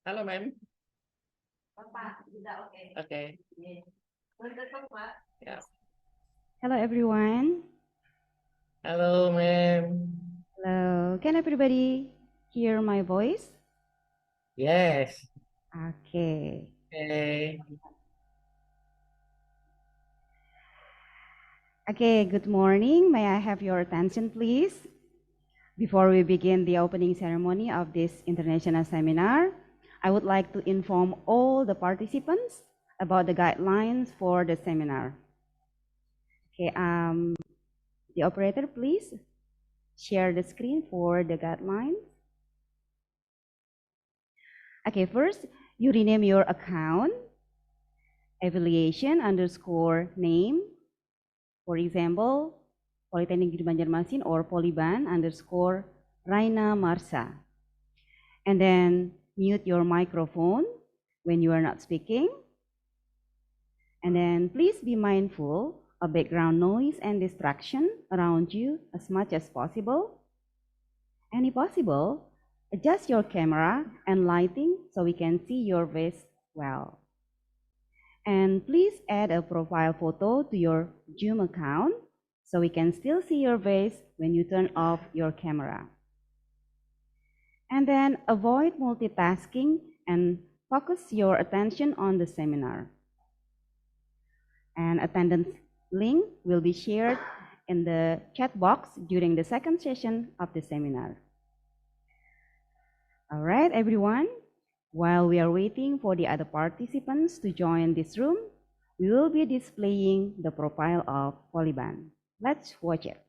Halo, Mem. Pak, sudah oke. Oke. Pak. Ya. Hello everyone. Halo, Mem. Hello. Can everybody hear my voice? Yes. Okay. Oke. Okay, good morning. May I have your attention please? Before we begin the opening ceremony of this international seminar, I would like to inform all the participants about the guidelines for the seminar. Okay, the operator please share the screen for the guidelines. Okay, first, you rename your account, affiliation_name, for example, Politeknik Negeri Banjarmasin or Poliban_Raina Marsa. And then mute your microphone when you are not speaking. And then please be mindful of background noise and distraction around you as much as possible. Any possible, adjust your camera and lighting so we can see your face well. And please add a profile photo to your Zoom account so we can still see your face when you turn off your camera. And then avoid multitasking and focus your attention on the seminar. And attendance link will be shared in the chat box during the second session of the seminar. All right, everyone. While we are waiting for the other participants to join this room, we will be displaying the profile of Poliban. Let's watch it.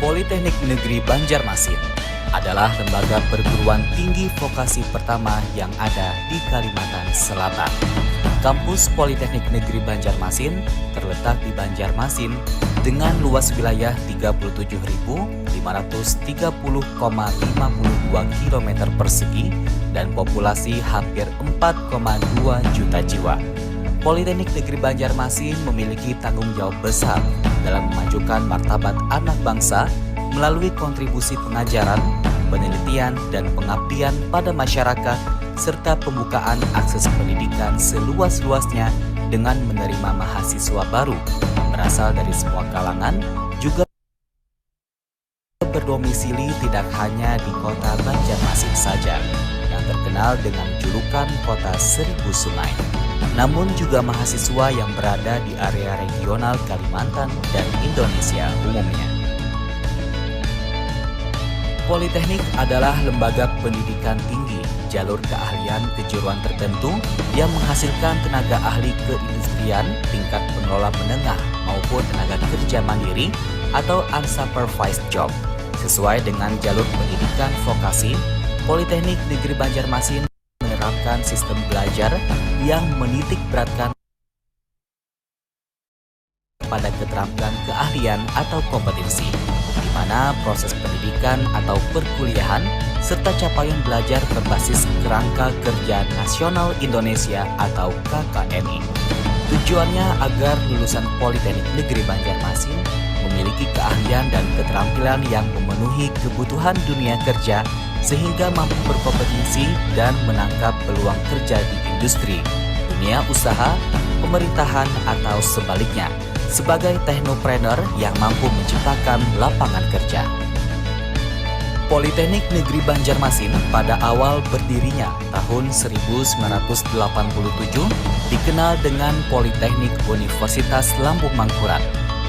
Politeknik Negeri Banjarmasin adalah lembaga perguruan tinggi vokasi pertama yang ada di Kalimantan Selatan. Kampus Politeknik Negeri Banjarmasin terletak di Banjarmasin dengan luas wilayah 37.530,52 km persegi dan populasi hampir 4,2 juta jiwa. Politeknik Negeri Banjarmasin memiliki tanggung jawab besar dalam memajukan martabat anak bangsa melalui kontribusi pengajaran, penelitian, dan pengabdian pada masyarakat, serta pembukaan akses pendidikan seluas-luasnya dengan menerima mahasiswa baru yang berasal dari semua kalangan, juga berdomisili tidak hanya di kota Banjarmasin saja, yang terkenal dengan julukan Kota Seribu Sungai, namun juga mahasiswa yang berada di area regional Kalimantan dan Indonesia umumnya. Politeknik adalah lembaga pendidikan tinggi, jalur keahlian kejuruan tertentu yang menghasilkan tenaga ahli keindustrian tingkat pengelola menengah maupun tenaga kerja mandiri atau unsupervised job. Sesuai dengan jalur pendidikan vokasi, Politeknik Negeri Banjarmasin menerapkan sistem belajar yang menitik beratkan pada keterampilan keahlian atau kompetensi. di mana proses pendidikan atau perkuliahan serta capaian belajar berbasis Kerangka Kerja Nasional Indonesia atau KKNI. Tujuannya agar lulusan Politeknik Negeri Banjarmasin memiliki keahlian dan keterampilan yang memenuhi kebutuhan dunia kerja sehingga mampu berkompetisi dan menangkap peluang kerja di industri, dunia usaha, pemerintahan atau sebaliknya sebagai teknopreneur yang mampu menciptakan lapangan kerja. Politeknik Negeri Banjarmasin pada awal berdirinya tahun 1987 dikenal dengan Politeknik Universitas Lambung Mangkurat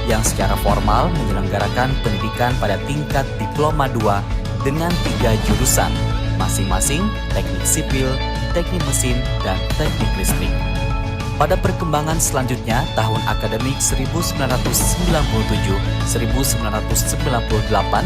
yang secara formal menyelenggarakan pendidikan pada tingkat diploma 2 dengan 3 jurusan, masing-masing teknik sipil, teknik mesin, dan teknik listrik. Pada perkembangan selanjutnya, tahun akademik 1997-1998,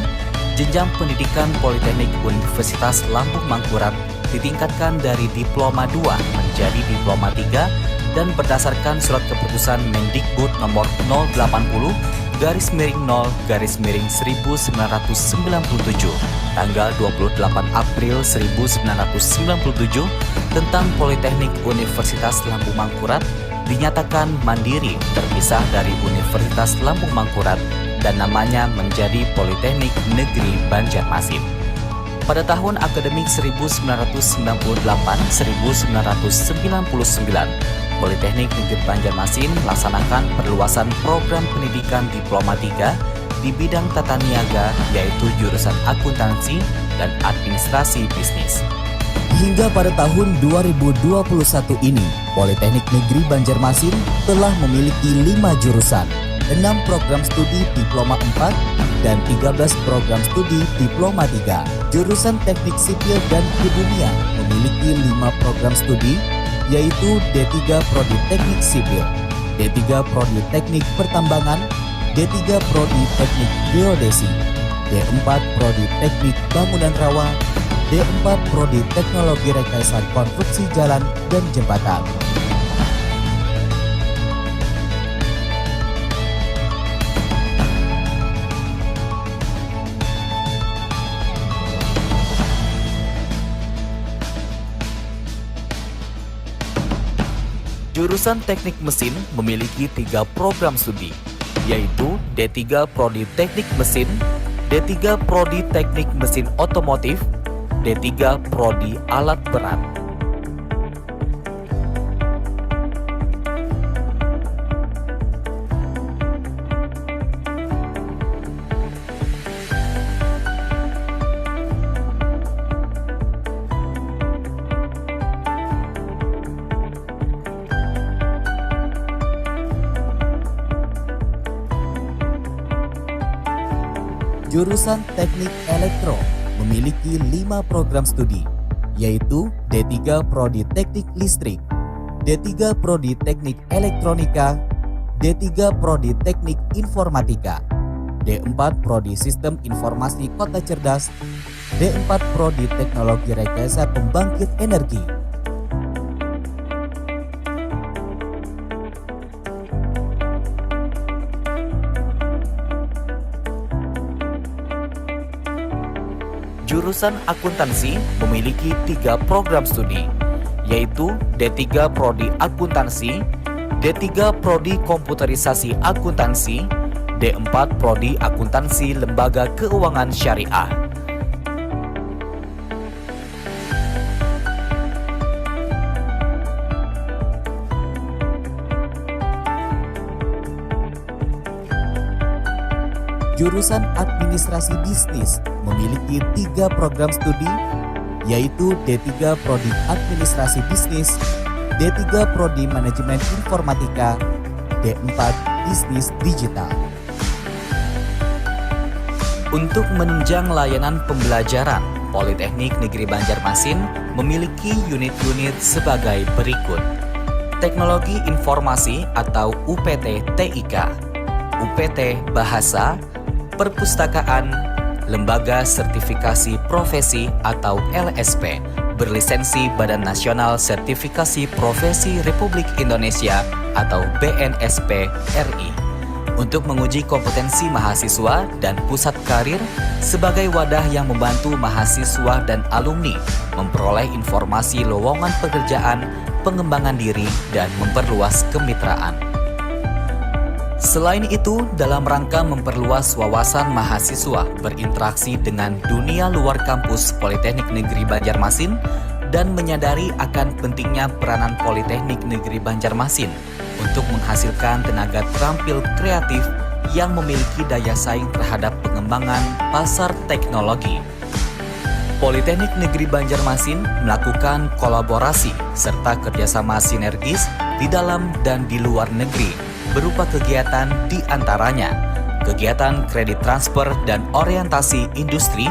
jenjang pendidikan Politeknik Universitas Lambung Mangkurat ditingkatkan dari diploma 2 menjadi diploma 3 dan berdasarkan surat keputusan Mendikbud nomor 080/0/1997 tanggal 28 April 1997 tentang Politeknik Universitas Lambung Mangkurat dinyatakan mandiri terpisah dari Universitas Lambung Mangkurat dan namanya menjadi Politeknik Negeri Banjarmasin. Pada tahun akademik 1998-1999, Politeknik Negeri Banjarmasin melaksanakan perluasan program pendidikan diploma 3 di bidang tata niaga, yaitu jurusan akuntansi dan administrasi bisnis. Hingga pada tahun 2021 ini, Politeknik Negeri Banjarmasin telah memiliki 5 jurusan, 6 program studi diploma 4, dan 13 program studi diploma 3. Jurusan Teknik Sipil dan Kebumian memiliki 5 program studi, yaitu D3 Prodi Teknik Sipil, D3 Prodi Teknik Pertambangan, D3 Prodi Teknik Geodesi, D4 Prodi Teknik Bangunan Rawa, D4 Prodi Teknologi Rekayasa Konstruksi Jalan dan Jembatan. Jurusan Teknik Mesin memiliki 3 program studi, yaitu D3 Prodi Teknik Mesin, D3 Prodi Teknik Mesin Otomotif, D3 Prodi Alat Berat. Jurusan Teknik Elektro memiliki 5 program studi, yaitu D3 Prodi Teknik Listrik, D3 Prodi Teknik Elektronika, D3 Prodi Teknik Informatika, D4 Prodi Sistem Informasi Kota Cerdas, D4 Prodi Teknologi Rekayasa Pembangkit Energi. Jurusan Akuntansi memiliki 3 program studi, yaitu D3 Prodi Akuntansi, D3 Prodi Komputerisasi Akuntansi, D4 Prodi Akuntansi Lembaga Keuangan Syariah. Jurusan Administrasi Bisnis memiliki 3 program studi, yaitu D3 Prodi Administrasi Bisnis, D3 Prodi Manajemen Informatika, D4 Bisnis Digital. Untuk menunjang layanan pembelajaran, Politeknik Negeri Banjarmasin memiliki unit-unit sebagai berikut: Teknologi Informasi atau UPT TIK, UPT Bahasa, Perpustakaan, Lembaga Sertifikasi Profesi atau LSP, berlisensi Badan Nasional Sertifikasi Profesi Republik Indonesia atau BNSP RI. untuk menguji kompetensi mahasiswa dan pusat karir sebagai wadah yang membantu mahasiswa dan alumni memperoleh informasi lowongan pekerjaan, pengembangan diri, dan memperluas kemitraan. Selain itu, dalam rangka memperluas wawasan mahasiswa berinteraksi dengan dunia luar kampus Politeknik Negeri Banjarmasin dan menyadari akan pentingnya peranan Politeknik Negeri Banjarmasin untuk menghasilkan tenaga terampil kreatif yang memiliki daya saing terhadap pengembangan pasar teknologi. Politeknik Negeri Banjarmasin melakukan kolaborasi serta kerjasama sinergis di dalam dan di luar negeri berupa kegiatan di antaranya kegiatan kredit transfer dan orientasi industri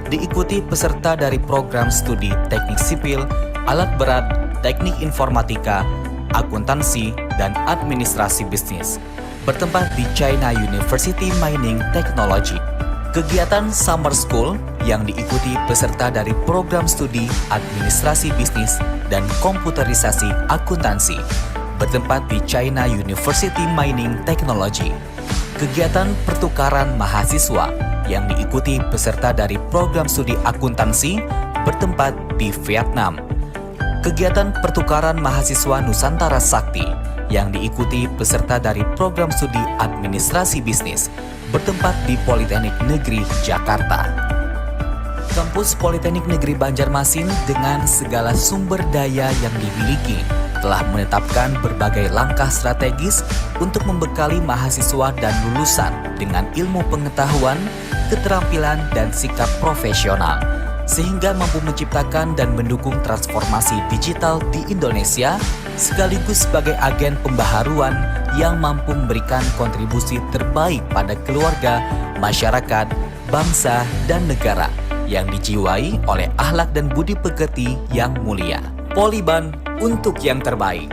diikuti peserta dari program studi teknik sipil, alat berat, teknik informatika, akuntansi, dan administrasi bisnis bertempat di China University Mining Technology. Kegiatan Summer School yang diikuti peserta dari program studi administrasi bisnis dan komputerisasi akuntansi bertempat di China University Mining Technology. Kegiatan pertukaran mahasiswa yang diikuti peserta dari program studi akuntansi bertempat di Vietnam. Kegiatan pertukaran mahasiswa Nusantara Sakti yang diikuti peserta dari program studi administrasi bisnis bertempat di Politeknik Negeri Jakarta. Kampus Politeknik Negeri Banjarmasin dengan segala sumber daya yang dimiliki telah menetapkan berbagai langkah strategis untuk membekali mahasiswa dan lulusan dengan ilmu pengetahuan, keterampilan, dan sikap profesional, sehingga mampu menciptakan dan mendukung transformasi digital di Indonesia, sekaligus sebagai agen pembaharuan yang mampu memberikan kontribusi terbaik pada keluarga, masyarakat, bangsa, dan negara yang dijiwai oleh akhlak dan budi pekerti yang mulia. Poliban untuk yang terbaik.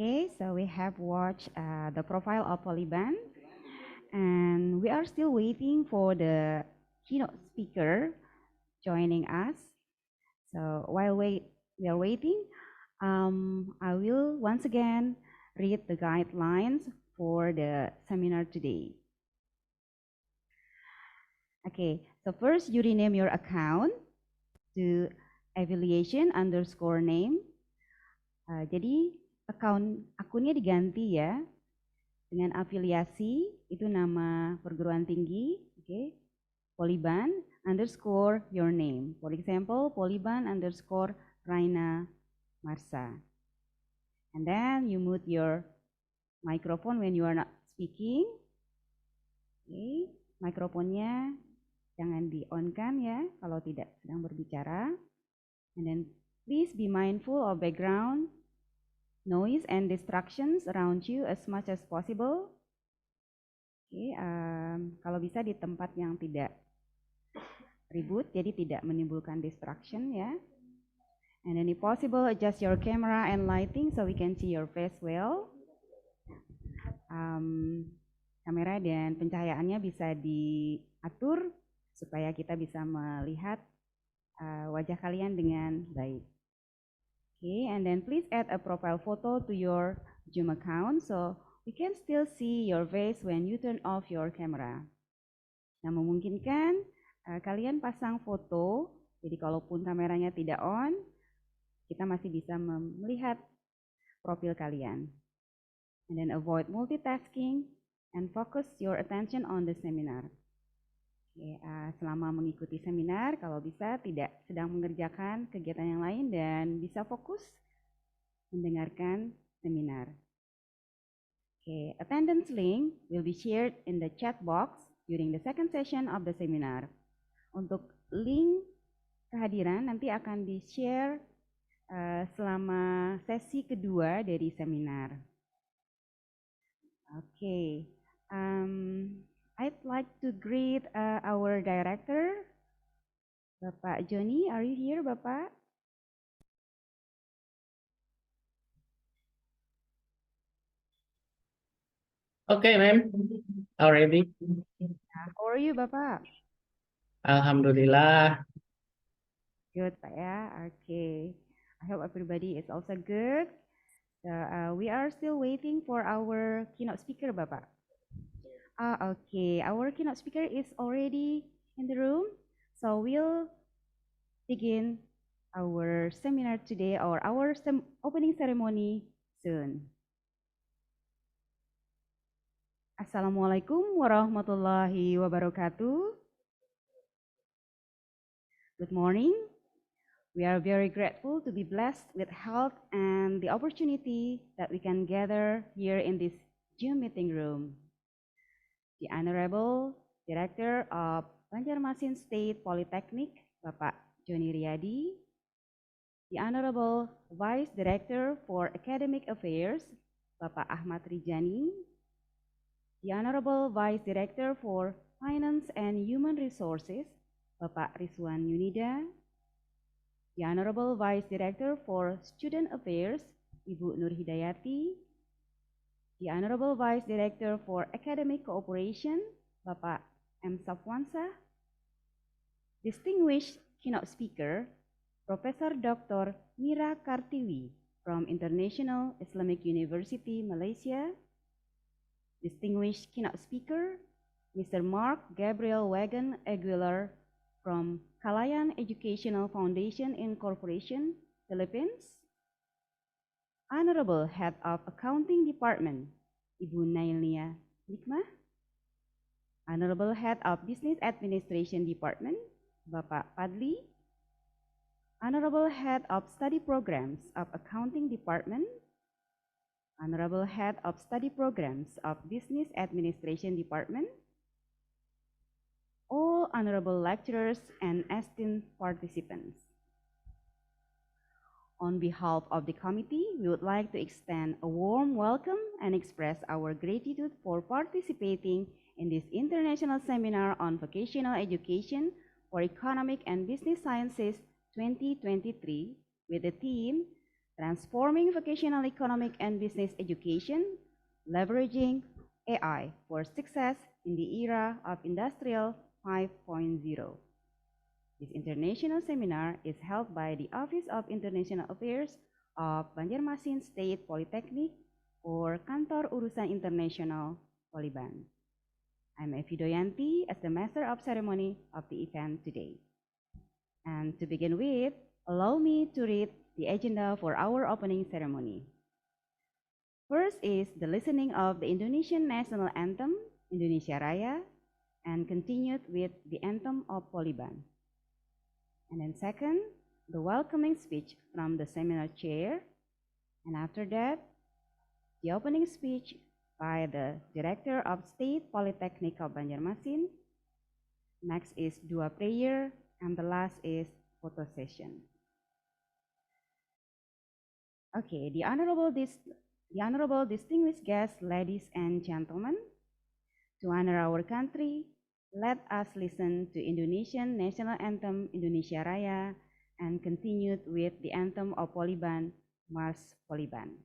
Okay, so we have watched the profile of Poliban, and we are still waiting for the keynote speaker joining us. So while we are waiting, I will once again read the guidelines for the seminar today. Okay, so first you rename your account to affiliation_name. Jadi akunnya diganti ya dengan afiliasi, itu nama perguruan tinggi, okay? Poliban _ your name. For example, Poliban _ Raina Marsa. And then you mute your microphone when you are not speaking. Okay, mikrofonnya jangan di-on-kan ya kalau tidak sedang berbicara. And then please be mindful of background noise and distractions around you as much as possible. Okay, kalau bisa di tempat yang tidak ribut, jadi tidak menimbulkan distraction ya. And then if possible, adjust your camera and lighting so we can see your face well. Kamera dan pencahayaannya bisa diatur supaya kita bisa melihat wajah kalian dengan baik. Okay, and then please add a profile photo to your Zoom account so we can still see your face when you turn off your camera. Nah, memungkinkan kalian pasang foto, jadi kalaupun kameranya tidak on, kita masih bisa melihat profil kalian. And then avoid multitasking and focus your attention on the seminar. Selama mengikuti seminar, kalau bisa tidak sedang mengerjakan kegiatan yang lain dan bisa fokus mendengarkan seminar. Attendance link will be shared in the chat box during the second session of the seminar. Untuk link kehadiran nanti akan di-share selama sesi kedua dari seminar. I'd like to greet our director, Bapak Joni. Are you here, Bapak? Okay, ma'am. Already. How are you, Bapak? Alhamdulillah. Good, Pak ya. I hope everybody is also good. So, we are still waiting for our keynote speaker, Bapak. Our keynote speaker is already in the room. So we'll begin our seminar today or our opening ceremony soon. Assalamualaikum warahmatullahi wabarakatuh. Good morning. We are very grateful to be blessed with health and the opportunity that we can gather here in this Zoom meeting room. The Honorable Director of Banjarmasin State Polytechnic, Bapak Joni Riyadi, the Honorable Vice Director for Academic Affairs, Bapak Ahmad Rijani, the Honorable Vice Director for Finance and Human Resources, Bapak Rizwan Yunida, the Honorable Vice Director for Student Affairs, Ibu Nur Hidayati, the Honorable Vice Director for Academic Cooperation, Bapak M. Safwansa, distinguished keynote speaker, Professor Dr. Mira Kartiwi from International Islamic University, Malaysia, distinguished keynote speaker, Mr. Mark Gabriel Wagen Aguilar from Kalayan Educational Foundation Incorporation, Philippines, Honorable Head of Accounting Department, Ibu Nailia Hikmah, Honorable Head of Business Administration Department, Bapak Padli, Honorable Head of Study Programs of Accounting Department, Honorable Head of Study Programs of Business Administration Department, all honorable lecturers and esteemed participants. On behalf of the committee, we would like to extend a warm welcome and express our gratitude for participating in this international seminar on vocational education for economic and business sciences 2023 with the theme Transforming Vocational Economic and Business Education, Leveraging AI for Success in the Era of Industrial 5.0. This international seminar is held by the Office of International Affairs of Banjarmasin State Polytechnic or Kantor Urusan Internasional Poliban. I'm Evi Doyanti as the Master of Ceremony of the event today. And to begin with, allow me to read the agenda for our opening ceremony. First is the listening of the Indonesian National Anthem, Indonesia Raya, and continued with the Anthem of Poliban. And then second, the welcoming speech from the seminar chair. And after that, the opening speech by the Director of State Polytechnic of Banjarmasin. Next is dua prayer, and the last is photo session. Okay, the honorable distinguished guests, ladies and gentlemen, to honor our country, let us listen to Indonesian National Anthem Indonesia Raya and continued with the Anthem of Poliban, Mars Poliban.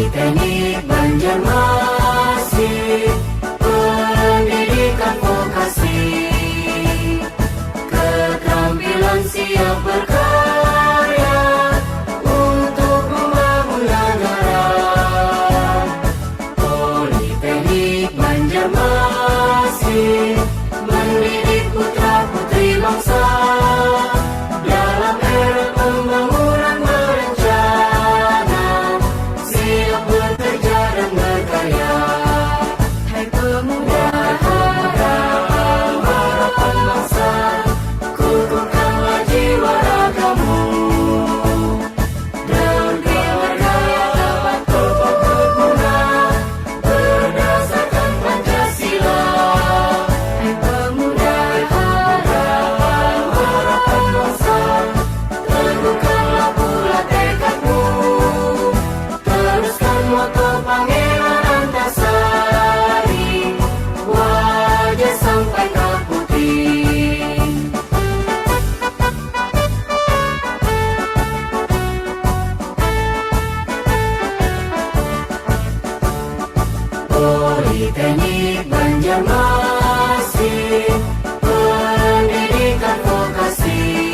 Politeknik Banjarmasin, pendidikan vokasi, keterampilan siap berkarya untuk membangun negara. Politeknik Banjarmasin mendidik putra-putri bangsa dalam era pembangunan berencana, siap bekerja dan berkarya. Hai pemuda, harapan bangsa, kukuhkanlah jiwa ragamu. Negeri berdaya dapat tumbuh berguna berdasarkan Pancasila. Hai pemuda, harapan bangsa, teguhkanlah pula tekadmu. Teruskan moto Pangeran Antasari, wajah sampai kau putih. Politeknik Banjarmasin, pendidikan vokasi,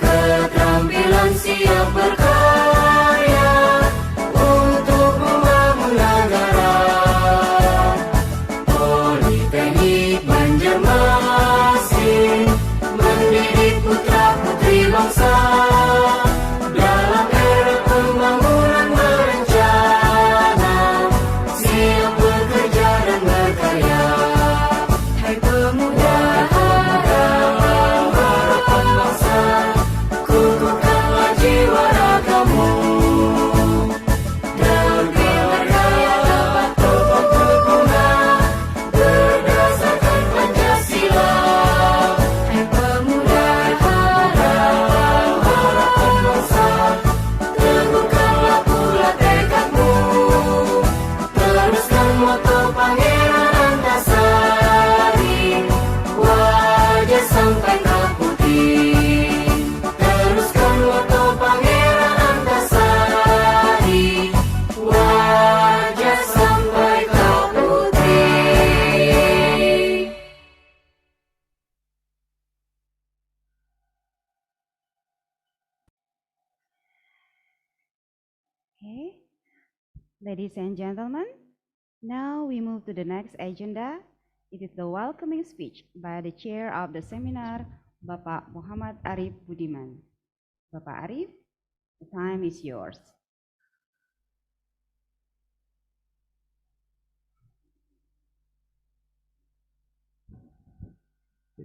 keterampilan siap berkarya untuk membangun negara. Politeknik Banjarmasin mendidik putra-putri bangsa dalam era pembangunan berencana, siap bekerja dan berkarya. Hai pemuda, harapan bangsa, kukuhkanlah jiwa ragamu. Negeri berdaya dapat tumbuh berguna berdasarkan Pancasila. Hai pemuda, harapan bangsa, teguhkanlah pula tekadmu. Teruskan moto Pangeran Antasari, wajah sampai kau putih. Teruskan moto Pangeran Antasari, wajah sampai kau putih. Okay, ladies and gentlemen, now we move to the next agenda. It is the welcoming speech by the chair of the seminar, Bapak Muhammad Arif Budiman. Bapak Arif, the time is yours.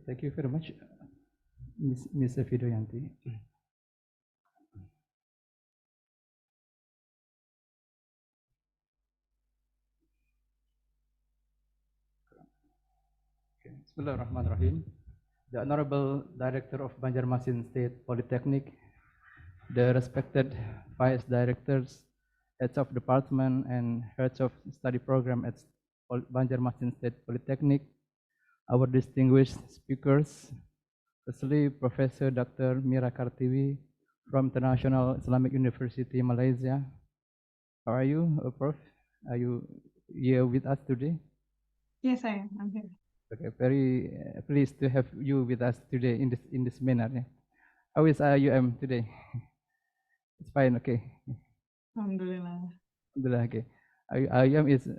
Thank you very much, Ms. Fidoyanti. Bismillahirrahmanirrahim. The Honorable Director of Banjarmasin State Polytechnic, the respected Vice Directors, Heads of Department and Heads of Study Program at Banjarmasin State Polytechnic, our distinguished speakers, especially Professor Dr. Mira Kartiwi from International Islamic University, Malaysia. How are you, Prof? Are you here with us today? Yes, I am. I'm here. Okay, very pleased to have you with us today in this manner. Yeah. How is IUM today? It's fine. Okay. Alhamdulillah. Alhamdulillah. Okay. IUM is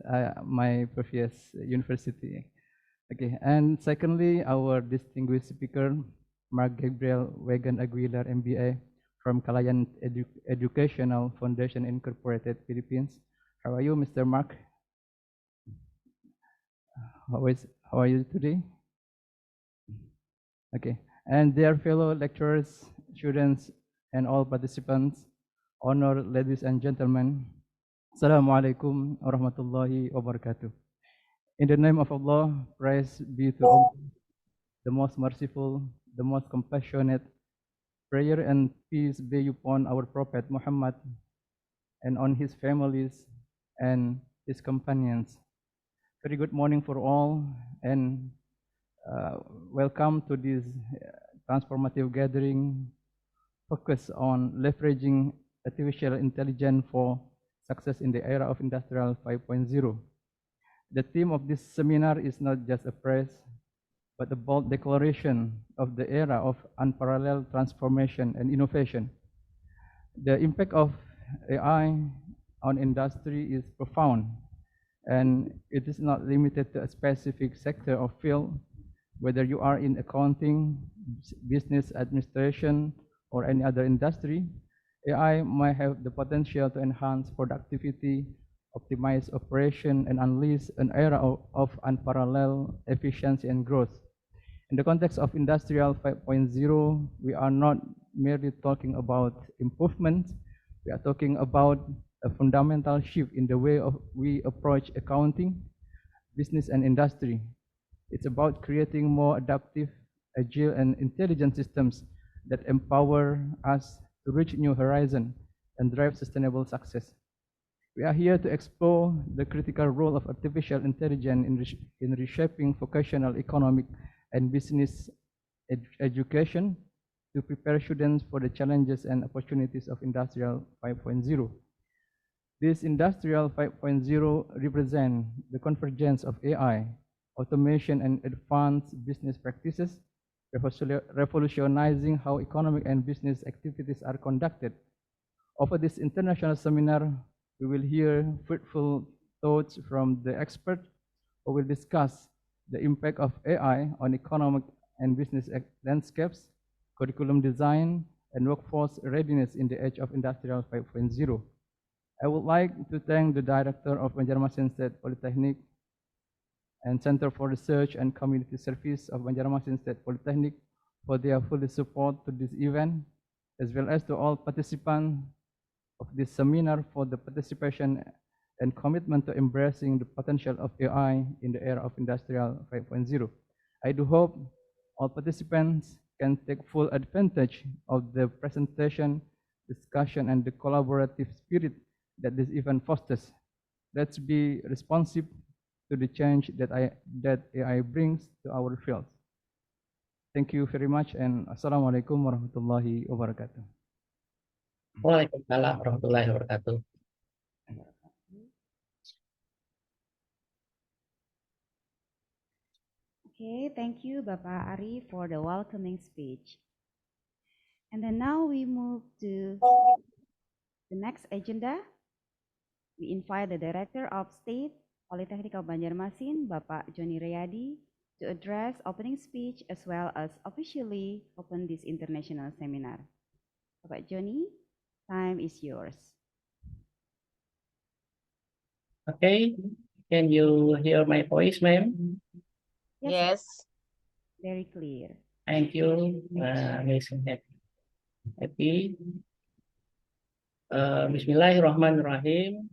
my previous university. Okay. And secondly, our distinguished speaker, Mark Gabriel Wegan Aguilar, MBA from Kalayan Educational Foundation Incorporated, Philippines. How are you, Mr. Mark? How are you today? Okay. And dear fellow lecturers, students, and all participants, honored ladies and gentlemen, Assalamualaikum warahmatullahi wabarakatuh. In the name of Allah, praise be to Allah, the most merciful, the most compassionate. Prayer and peace be upon our Prophet Muhammad and on his families and his companions. Very good morning for all, and welcome to this transformative gathering focused on leveraging artificial intelligence for success in the era of Industrial 5.0. The theme of this seminar is not just a praise, but a bold declaration of the era of unparalleled transformation and innovation. The impact of AI on industry is profound, and it is not limited to a specific sector or field. Whether you are in accounting, business administration, or any other industry, AI might have the potential to enhance productivity, optimize operation, and unleash an era of unparalleled efficiency and growth. In the context of Industrial 5.0, we are not merely talking about improvements, we are talking about a fundamental shift in the way we approach accounting, business, and industry. It's about creating more adaptive, agile, and intelligent systems that empower us to reach new horizons and drive sustainable success. We are here to explore the critical role of artificial intelligence in reshaping vocational economic and business education to prepare students for the challenges and opportunities of Industrial 5.0. This Industrial 5.0 represents the convergence of AI, automation, and advanced business practices, revolutionizing how economic and business activities are conducted. Over this international seminar, we will hear fruitful thoughts from the experts who will discuss the impact of AI on economic and business landscapes, curriculum design, and workforce readiness in the age of Industrial 5.0. I would like to thank the Director of Banjarmasin State Polytechnic and Center for Research and Community Service of Banjarmasin State Polytechnic for their full support to this event, as well as to all participants of this seminar for the participation and commitment to embracing the potential of AI in the era of Industrial 5.0. I do hope all participants can take full advantage of the presentation, discussion, and the collaborative spirit that this event fosters. Let's be responsive to the change that AI brings to our fields. Thank you very much, and Assalamualaikum warahmatullahi wabarakatuh. Waalaikumsalam warahmatullahi wabarakatuh. Okay, thank you, Bapak Ari, for the welcoming speech. And then now we move to the next agenda. We invite the Director of State Polytechnic of Banjarmasin, Bapak Joni Riyadi, to address opening speech as well as officially open this international seminar. Bapak Joni, time is yours. Okay, can you hear my voice, ma'am? Yes. Very clear. Thank you, Miss Happy. Bismillahirrahmanirrahim.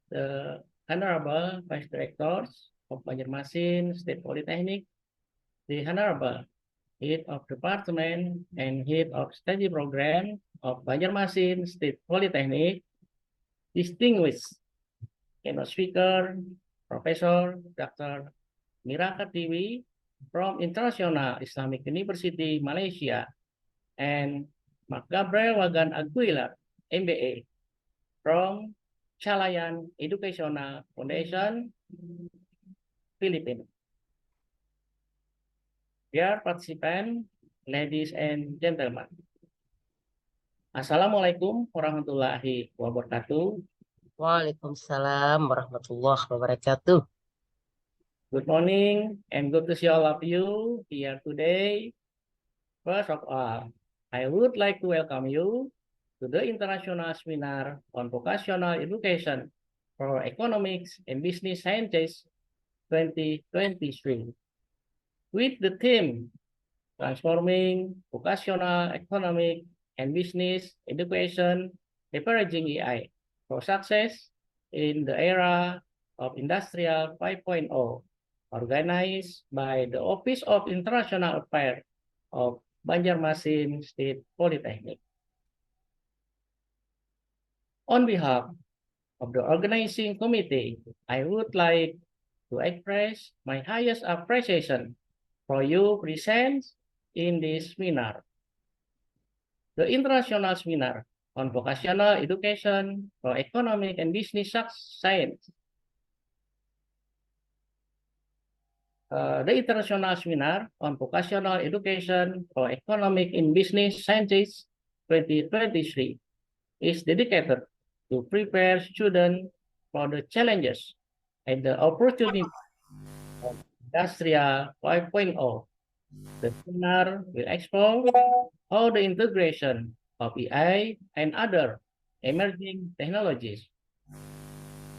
The Honorable Vice Directors of Banjarmasin State Polytechnic, the Honorable Head of Department and Head of Study Program of Banjarmasin State Polytechnic, distinguished keynote speaker, Professor Dr. Mira Kartiwi from International Islamic University, Malaysia, and Mark Gabriel Wagan Aguilar, MBA, from Chalayan Educational Foundation, Philippines. Dear participants, ladies and gentlemen, Assalamualaikum warahmatullahi wabarakatuh. Waalaikumsalam warahmatullahi wabarakatuh. Good morning and good to see all of you here today. First of all, I would like to welcome you to the International Seminar on Vocational Education for Economics and Business Sciences 2023. With the theme, Transforming Vocational Economic and Business Education, Leveraging AI for Success in the Era of Industrial 5.0, organized by the Office of International Affairs of Banjarmasin State Polytechnic. On behalf of the organizing committee, I would like to express my highest appreciation for your presence in this seminar. The International Seminar on vocational education for economic and business science. The international seminar on vocational education for economic and business sciences 2023 is dedicated to prepare students for the challenges and the opportunities of Industrial 5.0. The seminar will explore how the integration of AI and other emerging technologies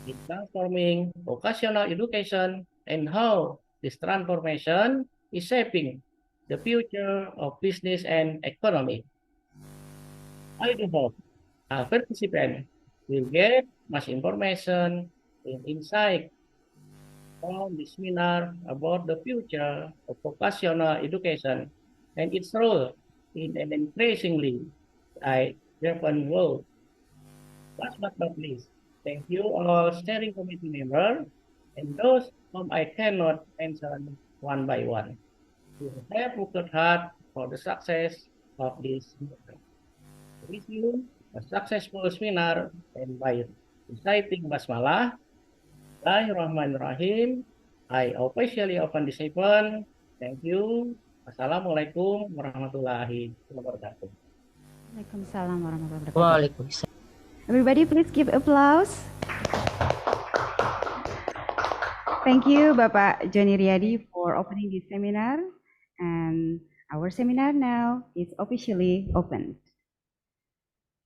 is transforming vocational education and how this transformation is shaping the future of business and economy. I do hope our participants will get much information and insight from the seminar about the future of vocational education and its role in an increasingly AI-driven world. Last but not least, thank you all steering committee members and those whom I cannot mention one by one. You have worked hard for the success of this seminar. Wish you a successful seminar and by reciting basmalah, Bismillahirrahmanirrahim, I officially open this event. Thank you. Assalamualaikum warahmatullahi wabarakatuh. Waalaikumsalam warahmatullahi wabarakatuh. Waalaikumsalam. Everybody, please give applause. Thank you, Bapak Joni Riyadi, for opening this seminar. And our seminar now is officially opened.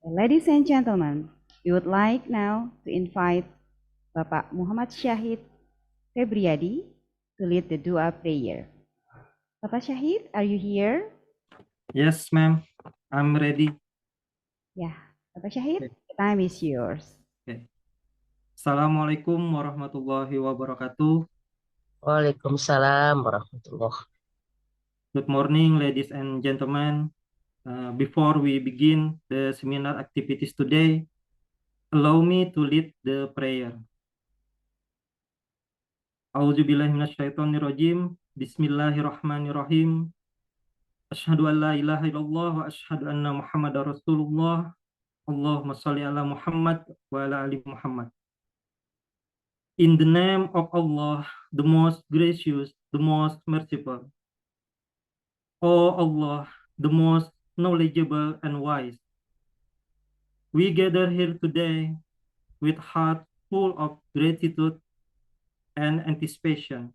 Ladies and gentlemen, we would like now to invite Bapak Muhammad Syahid Febriadi to lead the dua prayer. Bapak Syahid, are you here? Yes, ma'am. I'm ready. Yeah, Bapak Syahid, the time is yours. Okay. Assalamualaikum warahmatullahi wabarakatuh. Waalaikumsalam warahmatullahi. Good morning, ladies and gentlemen. Before we begin the seminar activities today, allow me to lead the prayer. A'udzubillahi minasyaitonirrajim. Bismillahirrahmanirrahim. Asyhadu an la ilaha illallah wa asyhadu anna Muhammadar Rasulullah. Allahumma shalli ala Muhammad wa ala ali Muhammad. In the name of Allah, the most gracious, the most merciful. O Allah, the most knowledgeable and wise. We gather here today with heart full of gratitude and anticipation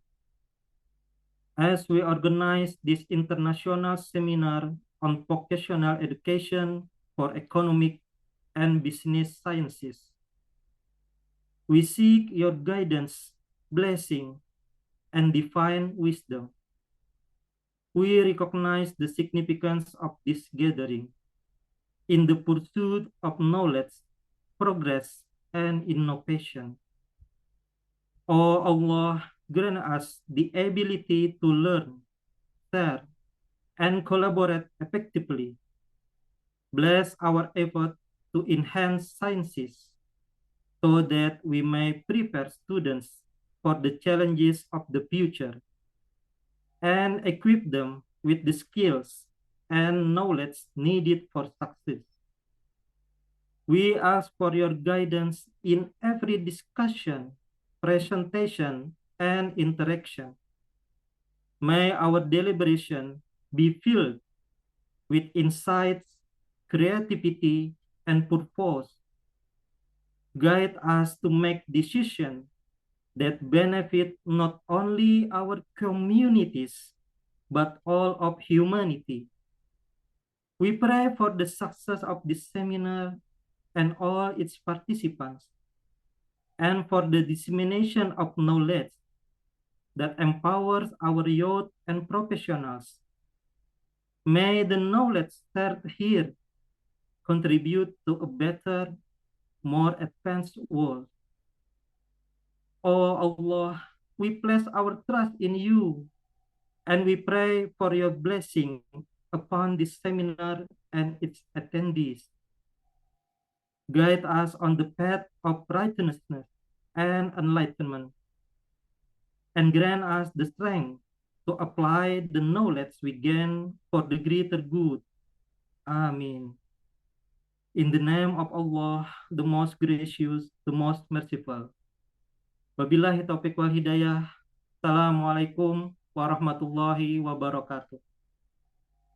as we organize this international seminar on vocational education for economic and business sciences. We seek your guidance, blessing, and divine wisdom. We recognize the significance of this gathering in the pursuit of knowledge, progress, and innovation. O Allah, grant us the ability to learn, share, and collaborate effectively. Bless our effort to enhance sciences so that we may prepare students for the challenges of the future and equip them with the skills and knowledge needed for success. We ask for your guidance in every discussion, presentation, and interaction. May our deliberation be filled with insights, creativity, and purpose. Guide us to make decisions that benefit not only our communities, but all of humanity. We pray for the success of this seminar and all its participants, and for the dissemination of knowledge that empowers our youth and professionals. May the knowledge shared here contribute to a better, more advanced world. O Allah, we place our trust in you, and we pray for your blessing upon this seminar and its attendees. Guide us on the path of righteousness and enlightenment, and grant us the strength to apply the knowledge we gain for the greater good. Amin. In the name of Allah, the most gracious, the most merciful. Wabillahi taufiq wal hidayah. Assalamualaikum warahmatullahi wabarakatuh.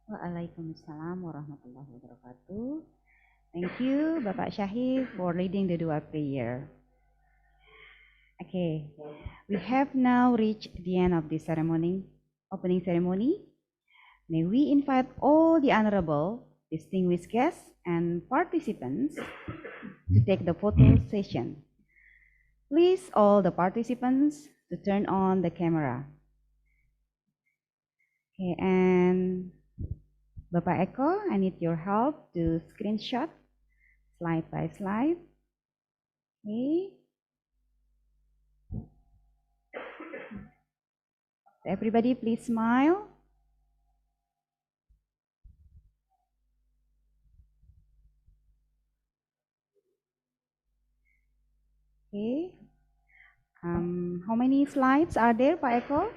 Waalaikumsalam warahmatullahi wabarakatuh. Thank you, Bapak Syahid, for leading the dua prayer. Okay, we have now reached the end of the ceremony, opening ceremony. May we invite all the honorable, distinguished guests and participants to take the photo session. Please, all the participants, to turn on the camera. Okay, and Bapak Eko, I need your help to screenshot slide by slide. Okay. Everybody, please smile. Okay. How many slides are there, Pak Eko?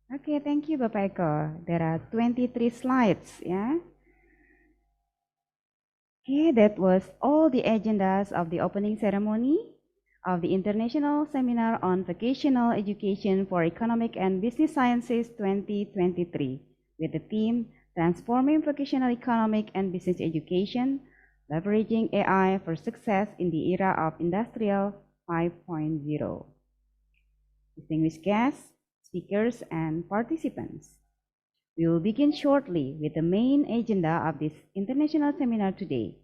Okay, thank you, Bapak Eko. There are 23 slides, yeah. Okay, that was all the agendas of the opening ceremony of the International Seminar on Vocational Education for Economic and Business Sciences 2023 with the theme Transforming Vocational Economic and Business Education, Leveraging AI for Success in the Era of Industrial 5.0. Distinguished guests, speakers, and participants. We will begin shortly with the main agenda of this international seminar today.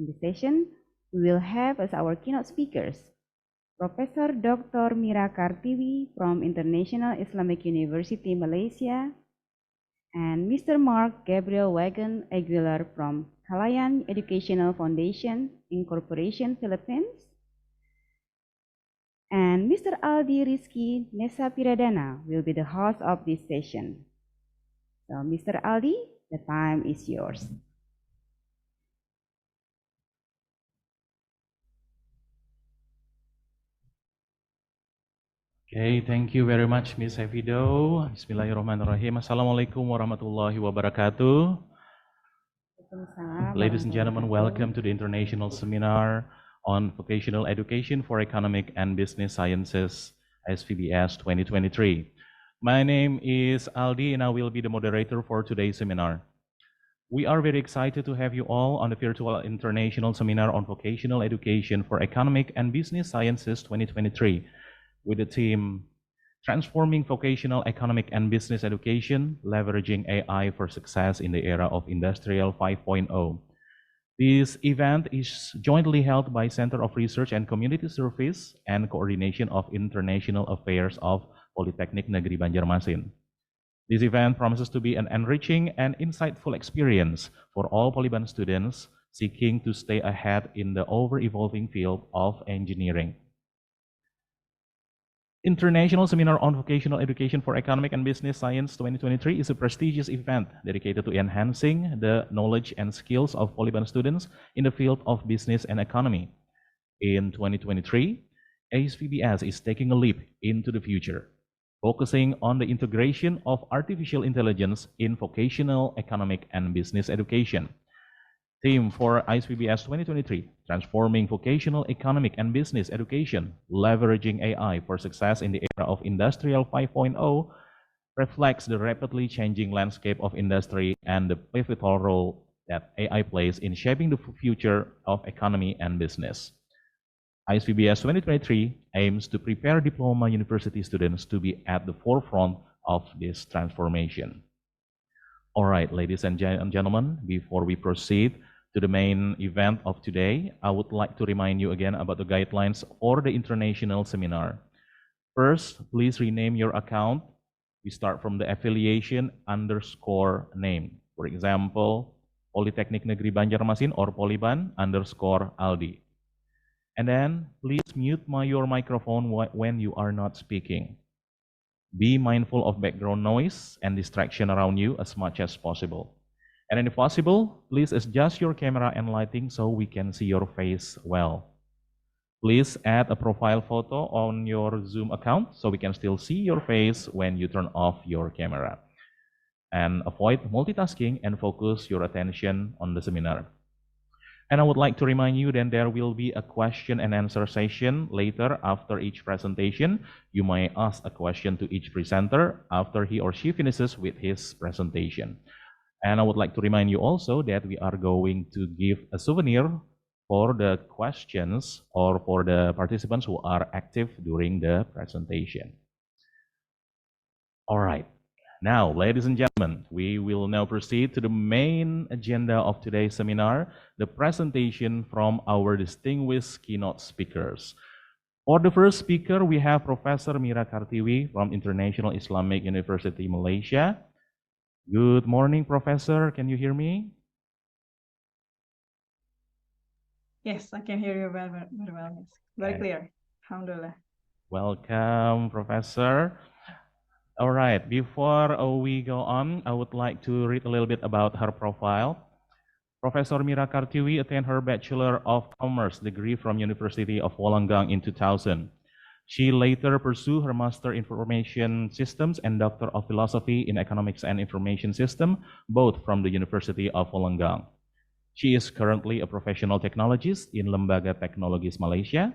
In this session, we will have as our keynote speakers, Professor Dr. Mira Kartiwi from International Islamic University, Malaysia, and Mr. Mark Gabriel Wagen Aguilar from Kalayan Educational Foundation, Incorporation, Philippines, and Mr. Aldi Rizky Nesa Piradana will be the host of this session. So, Mr. Aldi, the time is yours. Okay, thank you very much, Ms. Evido. Bismillahirrahmanirrahim. Assalamualaikum warahmatullahi wabarakatuh. Ladies and gentlemen, welcome to the International Seminar on Vocational Education for Economic and Business Sciences, ISVEEBS 2023. My name is Aldi and I will be the moderator for today's seminar. We are very excited to have you all on the virtual International Seminar on Vocational Education for Economic and Business Sciences 2023 with the theme Transforming Vocational Economic and Business Education, Leveraging AI for Success in the Era of Industrial 5.0. This event is jointly held by Center of Research and Community Service and Coordination of International Affairs of Politeknik Negeri Banjarmasin. This event promises to be an enriching and insightful experience for all Poliban students seeking to stay ahead in the ever-evolving field of engineering. International Seminar on Vocational Education for Economic and Business Science 2023 is a prestigious event dedicated to enhancing the knowledge and skills of Poliban students in the field of business and economy. In 2023, ISVEEBS is taking a leap into the future, focusing on the integration of artificial intelligence in vocational economic and business education. Theme for ISVEEBS 2023, Transforming Vocational Economic and Business Education, Leveraging AI for Success in the Era of Industrial 5.0, reflects the rapidly changing landscape of industry and the pivotal role that AI plays in shaping the future of economy and business. ISVEEBS 2023 aims to prepare diploma university students to be at the forefront of this transformation. All right, ladies and gentlemen, before we proceed to the main event of today, I would like to remind you again about the guidelines for the international seminar. First, please rename your account. We start from the affiliation underscore name. For example, Politeknik Negeri Banjarmasin or Poliban underscore Aldi. And then please mute your microphone when you are not speaking. Be mindful of background noise and distraction around you as much as possible. And if possible, please adjust your camera and lighting so we can see your face well. Please add a profile photo on your Zoom account so we can still see your face when you turn off your camera. And avoid multitasking and focus your attention on the seminar. And I would like to remind you that there will be a question and answer session later after each presentation. You may ask a question to each presenter after he or she finishes with his presentation. And I would like to remind you also that we are going to give a souvenir for the questions or for the participants who are active during the presentation. All right. Now, ladies and gentlemen, we will now proceed to the main agenda of today's seminar, the presentation from our distinguished keynote speakers. For the first speaker, we have Professor Mira Kartiwi from International Islamic University, Malaysia. Good morning, Professor. Can you hear me? Yes, I can hear you very well. Yes. Very Okay. clear. Alhamdulillah. Welcome, Professor. All right, before we go on, I would like to read a little bit about her profile. Professor Mira Kartiwi attained her Bachelor of Commerce degree from University of Wollongong in 2000. She later pursued her Master in Information Systems and Doctor of Philosophy in Economics and Information System, both from the University of Wollongong. She is currently a professional technologist in Lembaga Teknologis Malaysia.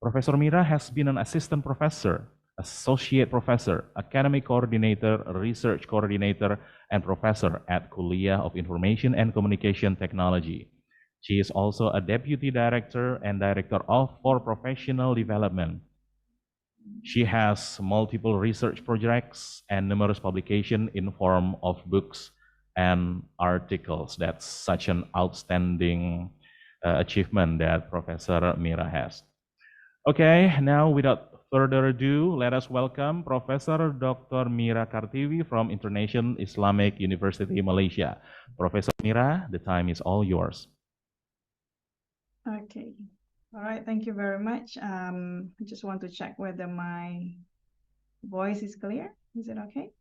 Professor Mira has been an assistant professor, associate professor, academic coordinator, research coordinator, and professor at Kuliah of Information and Communication Technology. She is also a deputy director and director for professional development. She has multiple research projects and numerous publications in form of books and articles. That's such an outstanding achievement that Professor Mira has. Okay, now without further ado, let us welcome Professor Dr. Mira Kartiwi from International Islamic University, Malaysia. Professor Mira, the time is all yours. Okay. All right. Thank you very much. I just want to check whether my voice is clear. Is it okay?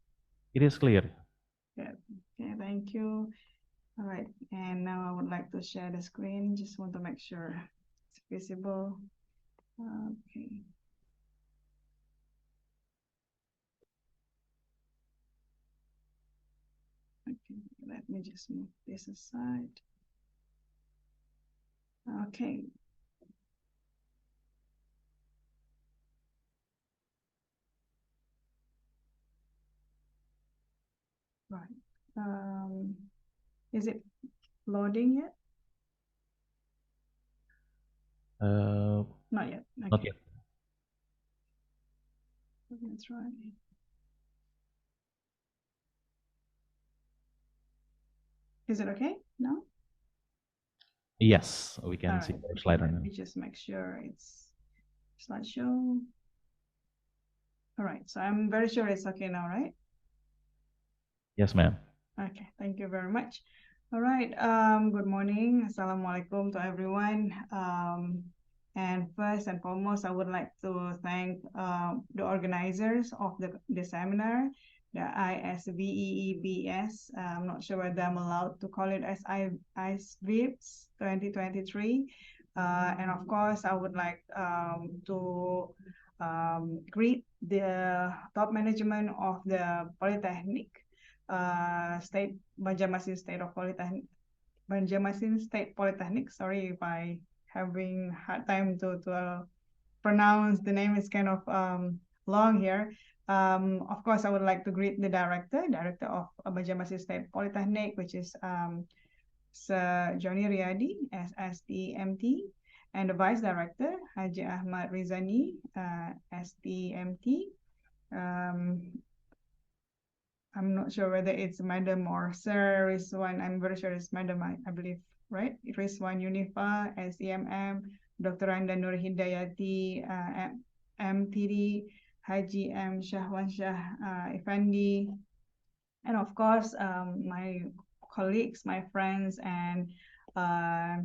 It is clear. Good. Okay. Thank you. All right. And now I would like to share the screen. Just want to make sure it's visible. Okay. Okay, let me just move this aside. Okay. Right. Is it loading yet? Not yet. Okay. Not yet. That's right. Is it okay now? Yes, we can All see right. your slide right Let now. me just make sure it's slideshow. All right. So I'm very sure it's okay now, right? Yes, ma'am. Okay. Thank you very much. All right. Good morning. Assalamualaikum to everyone. And first and foremost, I would like to thank the organizers of the seminar, the ISVEEBS. I'm not sure whether I'm allowed to call it as ISVEEBS 2023. And of course, I would like to greet the top management of the Polytechnic State Banjarmasin State of Polytechnic. Banjarmasin State Polytechnic. Sorry if I having hard time to pronounce the name. It's kind of long here. Of course, I would like to greet the director of Banjarmasin State Polytechnic, which is Sir Johnny Riyadi, STMT, and the vice director Haji Ahmad Rizani, STMT. I'm not sure whether it's Madam or Sir Rizwan. I'm very sure it's Madam, I believe, right? Rizwan Unifa, SEMM, Dr. Randa Nur Hidayati, MTD, Haji M. Shahwanshah Effendi, and of course my colleagues, my friends, and my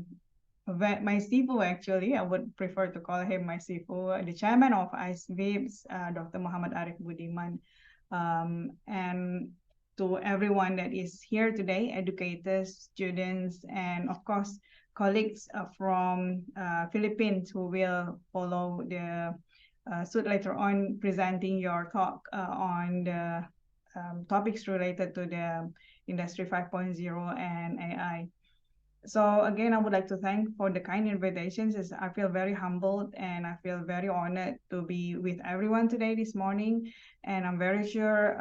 Sifu, actually, I would prefer to call him my Sifu, the chairman of ISVEEBS, Dr. Muhammad Arif Budiman, and to everyone that is here today, educators, students, and of course, colleagues from Philippines who will follow the suit later on, presenting your talk on the topics related to the Industry 5.0 and AI. So again, I would like to thank for the kind invitations. I feel very humbled and I feel very honored to be with everyone today this morning. And I'm very sure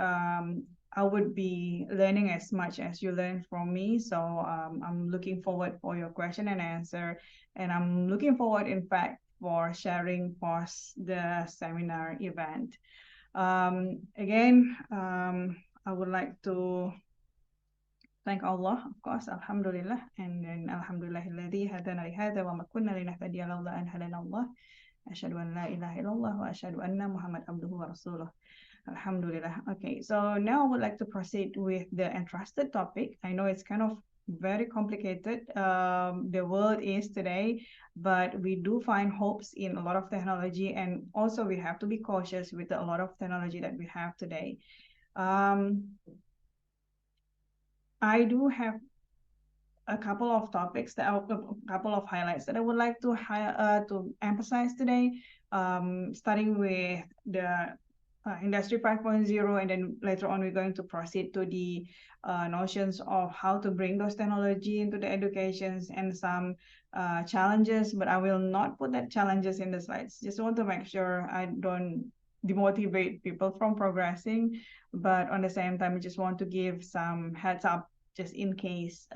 I would be learning as much as you learn from me. So I'm looking forward for your question and answer. And I'm looking forward, in fact, for sharing post the seminar event. Again, I would like to thank Allah, of course, Alhamdulillah, and then Alhamdulillahilladzi hadana li hadha wa ma kunna linahtadiya lawla an hadana Allah. Asyhadu an la ilaha illallah wa asyhadu anna Muhammad abduhu wa rasuluh. Alhamdulillah. Okay, so now I would like to proceed with the entrusted topic. I know it's kind of very complicated, the world is today, but we do find hopes in a lot of technology, and also we have to be cautious with a lot of technology that we have today. I do have a couple of topics a couple of highlights that I would like to emphasize today, starting with the Industry 5.0, and then later on we're going to proceed to the notions of how to bring those technology into the educations and some challenges, but I will not put that challenges in the slides. Just want to make sure I don't demotivate people from progressing, but on the same time, I just want to give some heads up just in case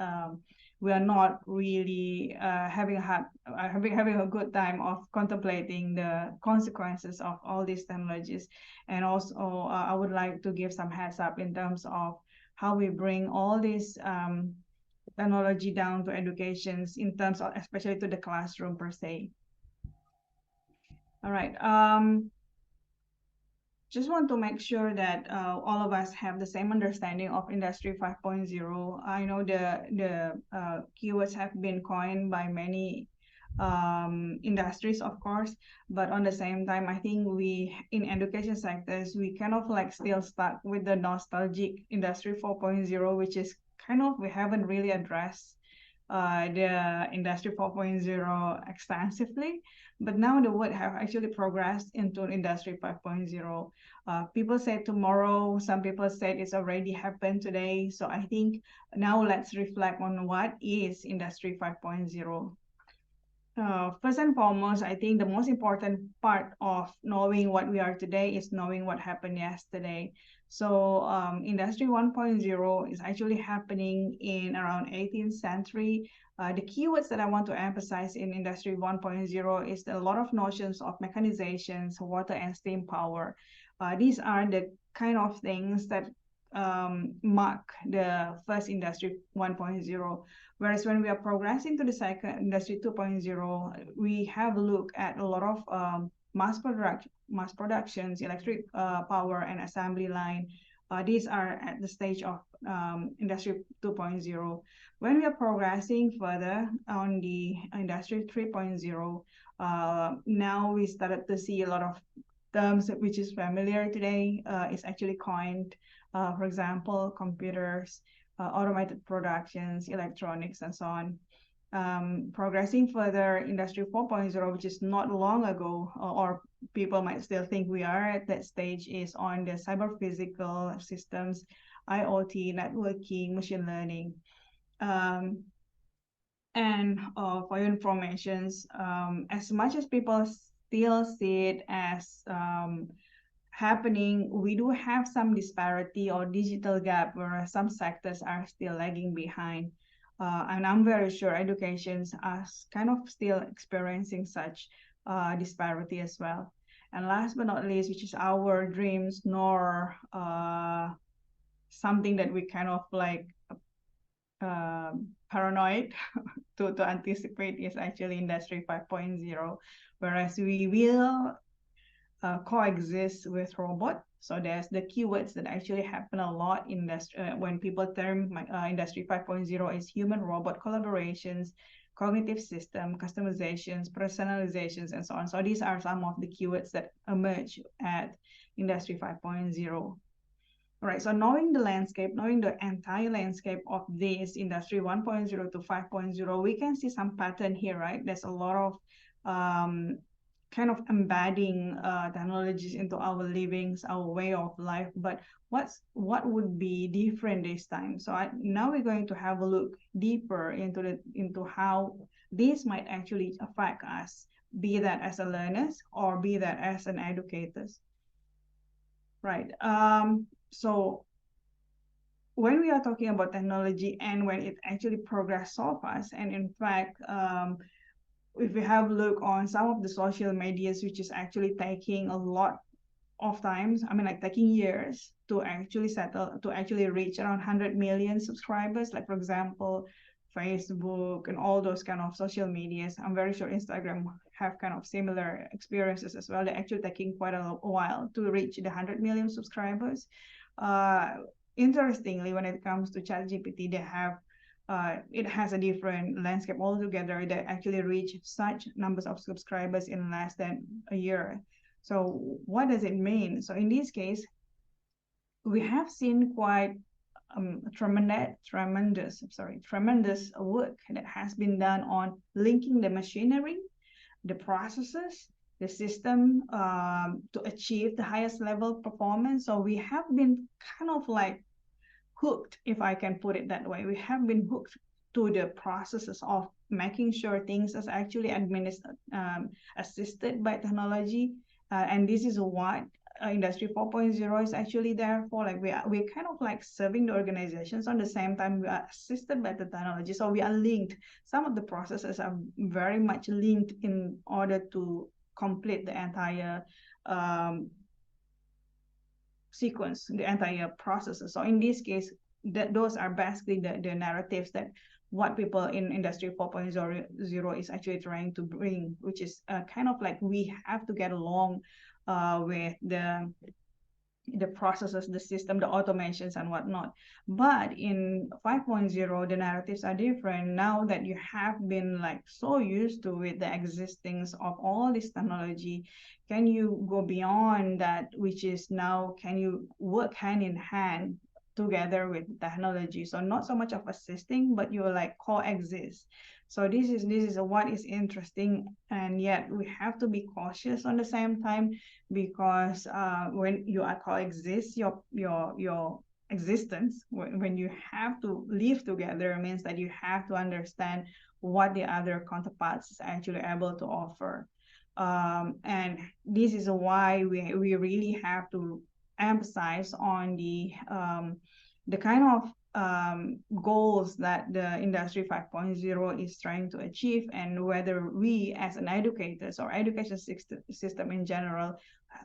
we are not really having a good time of contemplating the consequences of all these technologies. And also, I would like to give some heads up in terms of how we bring all this technology down to educations in terms of, especially to the classroom per se. All right. Just want to make sure that all of us have the same understanding of Industry 5.0. I know the keywords have been coined by many industries, of course, but on the same time, I think we, in education sectors, we kind of like still stuck with the nostalgic Industry 4.0, which is kind of, we haven't really addressed the Industry 4.0 extensively, but now the world have actually progressed into Industry 5.0. People say tomorrow, some people said it's already happened today. So I think now let's reflect on what is Industry 5.0. First and foremost, I think the most important part of knowing what we are today is knowing what happened yesterday. So Industry 1.0 is actually happening in around 18th century. The keywords that I want to emphasize in Industry 1.0 is a lot of notions of mechanizations, water and steam power. These are the kind of things that mark the first Industry 1.0. Whereas when we are progressing to the second Industry 2.0, we have a look at a lot of mass productions, electric power and assembly line. These are at the stage of Industry 2.0. When we are progressing further on the Industry 3.0, now we started to see a lot of terms which is familiar today. Is actually coined, for example, computers, automated productions, electronics, and so on. Progressing further, Industry 4.0, which is not long ago, or people might still think we are at that stage, is on the cyber physical systems, IoT, networking, machine learning. And for your information, as much as people still see it as happening, we do have some disparity or digital gap where some sectors are still lagging behind. And I'm very sure educations are kind of still experiencing such disparity as well. And last but not least, which is our dreams, nor something that we kind of like paranoid to anticipate, is actually Industry 5.0, whereas we will coexist with robot. So there's the keywords that actually happen a lot in when people term Industry 5.0 is human-robot collaborations, cognitive system, customizations, personalizations, and so on. So these are some of the keywords that emerge at Industry 5.0. All right, so knowing the landscape, knowing the entire landscape of this Industry 1.0 to 5.0, we can see some pattern here, right? There's a lot of kind of embedding technologies into our livings, our way of life. But what would be different this time? So now we're going to have a look deeper into how this might actually affect us, be that as a learners or be that as an educators. Right. So when we are talking about technology and when it actually progresses so fast, and in fact, if we have a look on some of the social medias, which is actually taking a lot of times, I mean, like taking years to actually settle, to actually reach around 100 million subscribers, like for example, Facebook and all those kind of social medias. I'm very sure Instagram have kind of similar experiences as well. They're actually taking quite a while to reach the 100 million subscribers. Interestingly, when it comes to ChatGPT, they have it has a different landscape altogether. They actually reach such numbers of subscribers in less than a year. So what does it mean? So in this case, we have seen quite tremendous work that has been done on linking the machinery, the processes, the system to achieve the highest level performance. So we have been kind of like hooked, if I can put it that way. We have been hooked to the processes of making sure things are actually assisted by technology. And this is what Industry 4.0 is actually there for. Like we're kind of like serving the organizations on the same time we are assisted by the technology. So we are linked. Some of the processes are very much linked in order to complete the entire sequence, the entire processes. So in this case, those are basically the narratives that what people in Industry 4.0 is actually trying to bring, which is kind of like we have to get along with the processes, the system, the automations and whatnot. But in 5.0, the narratives are different. Now that you have been like so used to with the existence of all this technology, can you go beyond that, which is now, can you work hand in hand together with technology? So not so much of assisting, but you like coexist. So this is what is interesting, and yet we have to be cautious on the same time, because when you are coexist, your existence, when you have to live together, means that you have to understand what the other counterparts is actually able to offer. And this is why we really have to emphasize on the kind of goals that the Industry 5.0 is trying to achieve, and whether we as an educators or education system in general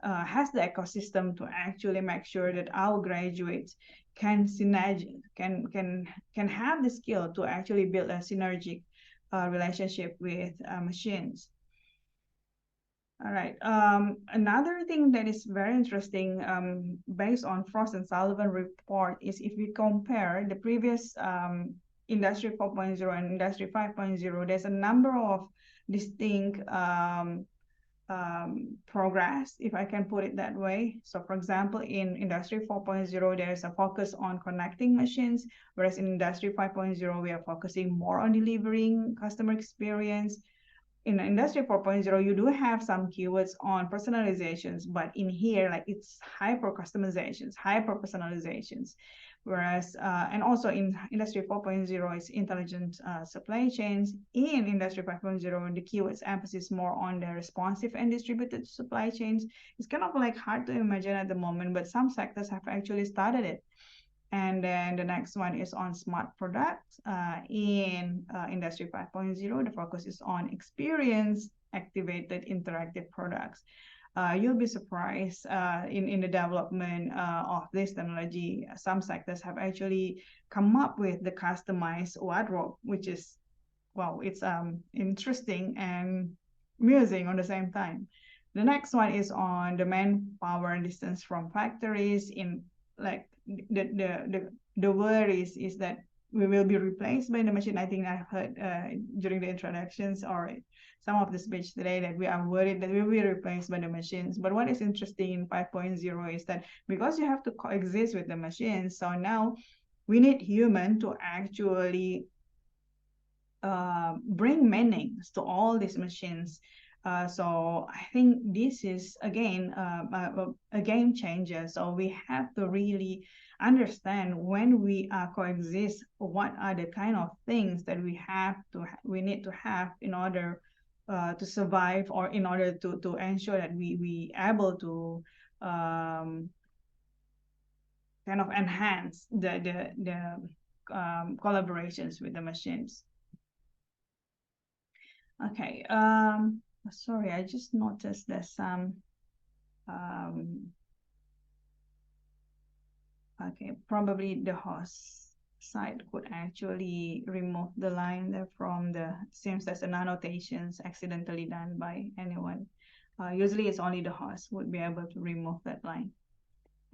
has the ecosystem to actually make sure that our graduates can have the skill to actually build a synergic relationship with machines. All right. Another thing that is very interesting, based on Frost and Sullivan report, is if we compare the previous Industry 4.0 and Industry 5.0, there's a number of distinct progress, if I can put it that way. So for example, in Industry 4.0, there's a focus on connecting machines, whereas in Industry 5.0, we are focusing more on delivering customer experience. In Industry 4.0, you do have some keywords on personalizations, but in here, like it's hyper customizations, hyper personalizations. Whereas, and also in Industry 4.0 is intelligent supply chains. In Industry 5.0, the keywords emphasis more on the responsive and distributed supply chains. It's kind of like hard to imagine at the moment, but some sectors have actually started it. And then the next one is on smart products. In Industry 5.0, the focus is on experience-activated interactive products. You'll be surprised in the development of this technology. Some sectors have actually come up with the customized wardrobe, which is, well, it's interesting and amusing on the same time. The next one is on the manpower distance from factories. In like the worries is that we will be replaced by the machine. I think I've heard during the introductions or some of the speech today that we are worried that we will be replaced by the machines. But what is interesting in 5.0 is that because you have to coexist with the machines, so now we need human to actually bring meanings to all these machines. So I think this is again a game changer. So we have to really understand when we coexist, what are the kind of things that we need to have in order to survive, or in order to ensure that we able to kind of enhance the collaborations with the machines. Okay, sorry, I just noticed there's some, okay, probably the host side could actually remove the line there from the, seems there's an annotations accidentally done by anyone. Usually it's only the host would be able to remove that line.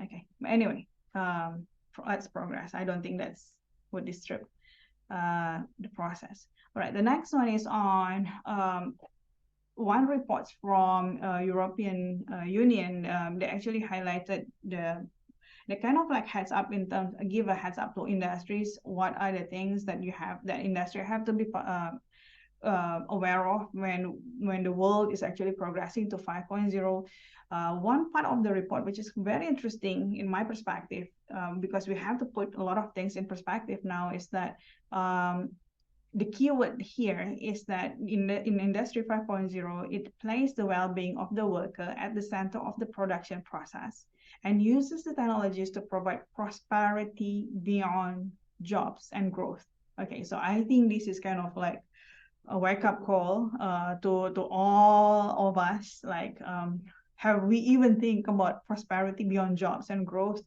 Okay, but anyway, let's progress. I don't think that's would disturb the process. All right, the next one is on one report from European Union. They actually highlighted the kind of like heads up in terms, give a heads up to industries. What are the things that industry have to be aware of when the world is actually progressing to 5.0. One part of the report, which is very interesting in my perspective, because we have to put a lot of things in perspective now, is that the keyword here is that in Industry 5.0, it places the well-being of the worker at the center of the production process and uses the technologies to provide prosperity beyond jobs and growth. Okay, so I think this is kind of like a wake-up call to all of us. Like, have we even think about prosperity beyond jobs and growth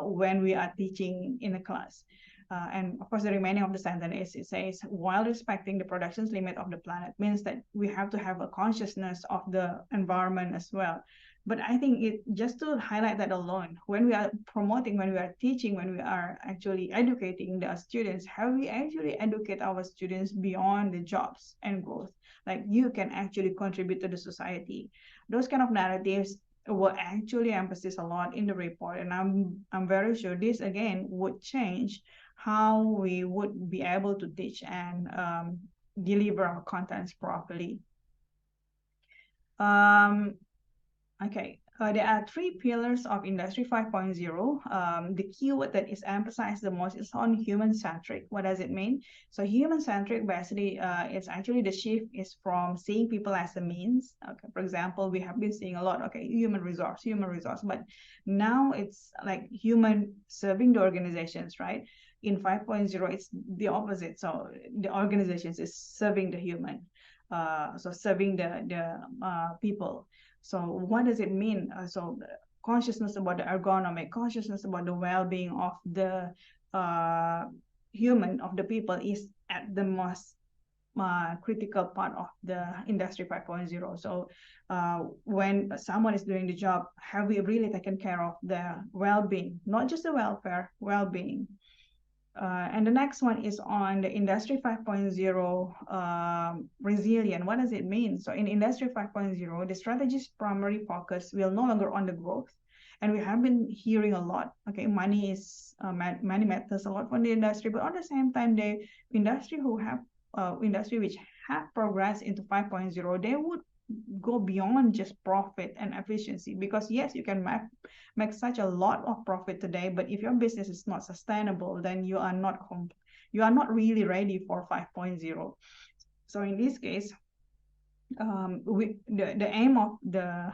when we are teaching in a class? And of course, the remaining of the sentence, it says, while respecting the production's limit of the planet, means that we have to have a consciousness of the environment as well. But I think it just to highlight that alone, when we are promoting, when we are teaching, when we are actually educating the students, how we actually educate our students beyond the jobs and growth, like you can actually contribute to the society. Those kind of narratives were actually emphasized a lot in the report, and I'm very sure this again would change how we would be able to teach and deliver our contents properly. Okay, there are three pillars of Industry 5.0. The keyword that is emphasized the most is on human-centric. What does it mean? So human-centric, basically, it's actually the shift is from seeing people as a means. Okay, for example, we have been seeing a lot, okay, human resource, but now it's like human serving the organizations, right? In 5.0, it's the opposite. So the organizations is serving the human, so serving the people. So what does it mean? So consciousness about the ergonomic, consciousness about the well-being of the human, of the people, is at the most critical part of the Industry 5.0. So when someone is doing the job, have we really taken care of their well-being, not just the welfare, well-being? And the next one is on the Industry 5.0 resilient. What does it mean? So in Industry 5.0, the strategy's primary focus will no longer on the growth. And we have been hearing a lot, okay, money matters a lot from the industry, but at the same time, the industry which have progressed into 5.0, they would go beyond just profit and efficiency, because yes, you can make such a lot of profit today, but if your business is not sustainable, then you are not really ready for 5.0. So in this case, the aim of the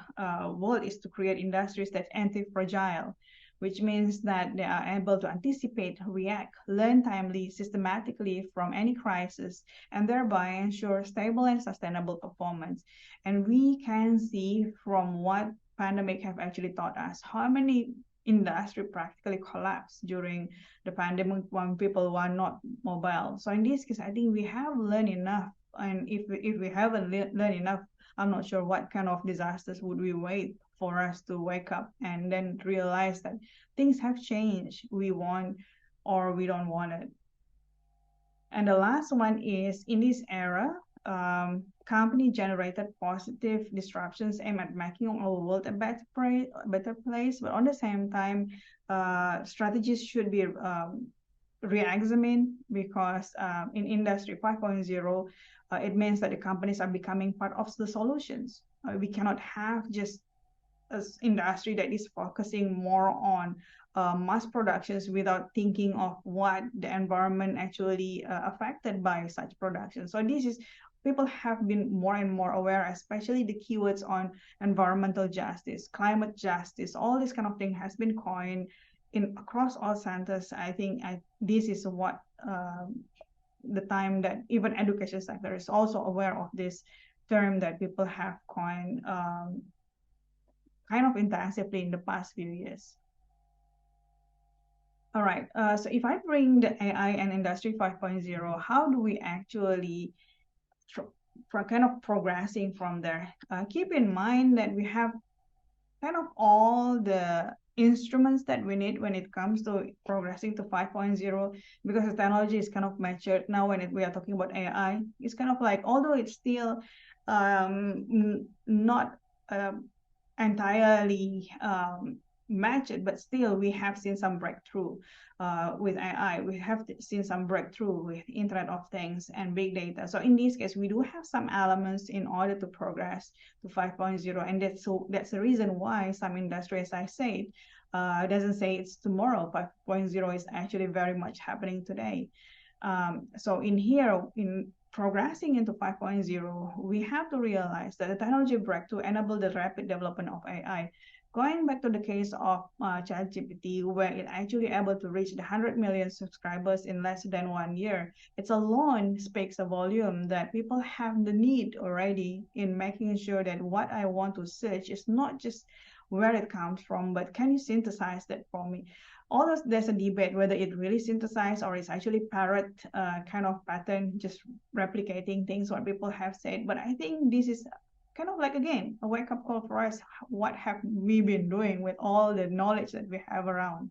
world is to create industries that anti-fragile, which means that they are able to anticipate, react, learn timely, systematically from any crisis, and thereby ensure stable and sustainable performance. And we can see from what pandemic have actually taught us, how many industry practically collapsed during the pandemic when people were not mobile. So in this case, I think we have learned enough. And if we haven't learned enough, I'm not sure what kind of disasters would we wait for us to wake up and then realize that things have changed. We want or we don't want it. And the last one is, in this era, company-generated positive disruptions aim at making our world a better place, but on the same time, strategies should be re-examined, because in Industry 5.0, it means that the companies are becoming part of the solutions. We cannot have just an industry that is focusing more on mass productions without thinking of what the environment actually affected by such production. So this is, people have been more and more aware, especially the keywords on environmental justice, climate justice, all this kind of thing has been coined in across all centers. I think this is what the time that even education sector is also aware of this term that people have coined kind of intensively in the past few years. All right, so if I bring the AI and Industry 5.0, how do we actually kind of progressing from there? Keep in mind that we have kind of all the instruments that we need when it comes to progressing to 5.0, because the technology is kind of matured now. When we are talking about AI, it's kind of like, although it's still not entirely matched, but still we have seen some breakthrough with AI. We have seen some breakthrough with Internet of Things and big data. So in this case, we do have some elements in order to progress to 5.0, and that's the reason why some industry, as I said, doesn't say it's tomorrow. 5.0 is actually very much happening today. So in progressing into 5.0, we have to realize that the technology breakthrough enabled the rapid development of AI. Going back to the case of ChatGPT, where it actually able to reach the 100 million subscribers in less than 1 year, it's alone speaks a volume that people have the need already in making sure that what I want to search is not just where it comes from, but can you synthesize that for me? Although there's a debate whether it really synthesized or it's actually parrot kind of pattern, just replicating things what people have said. But I think this is kind of like, again, a wake-up call for us. What have we been doing with all the knowledge that we have around?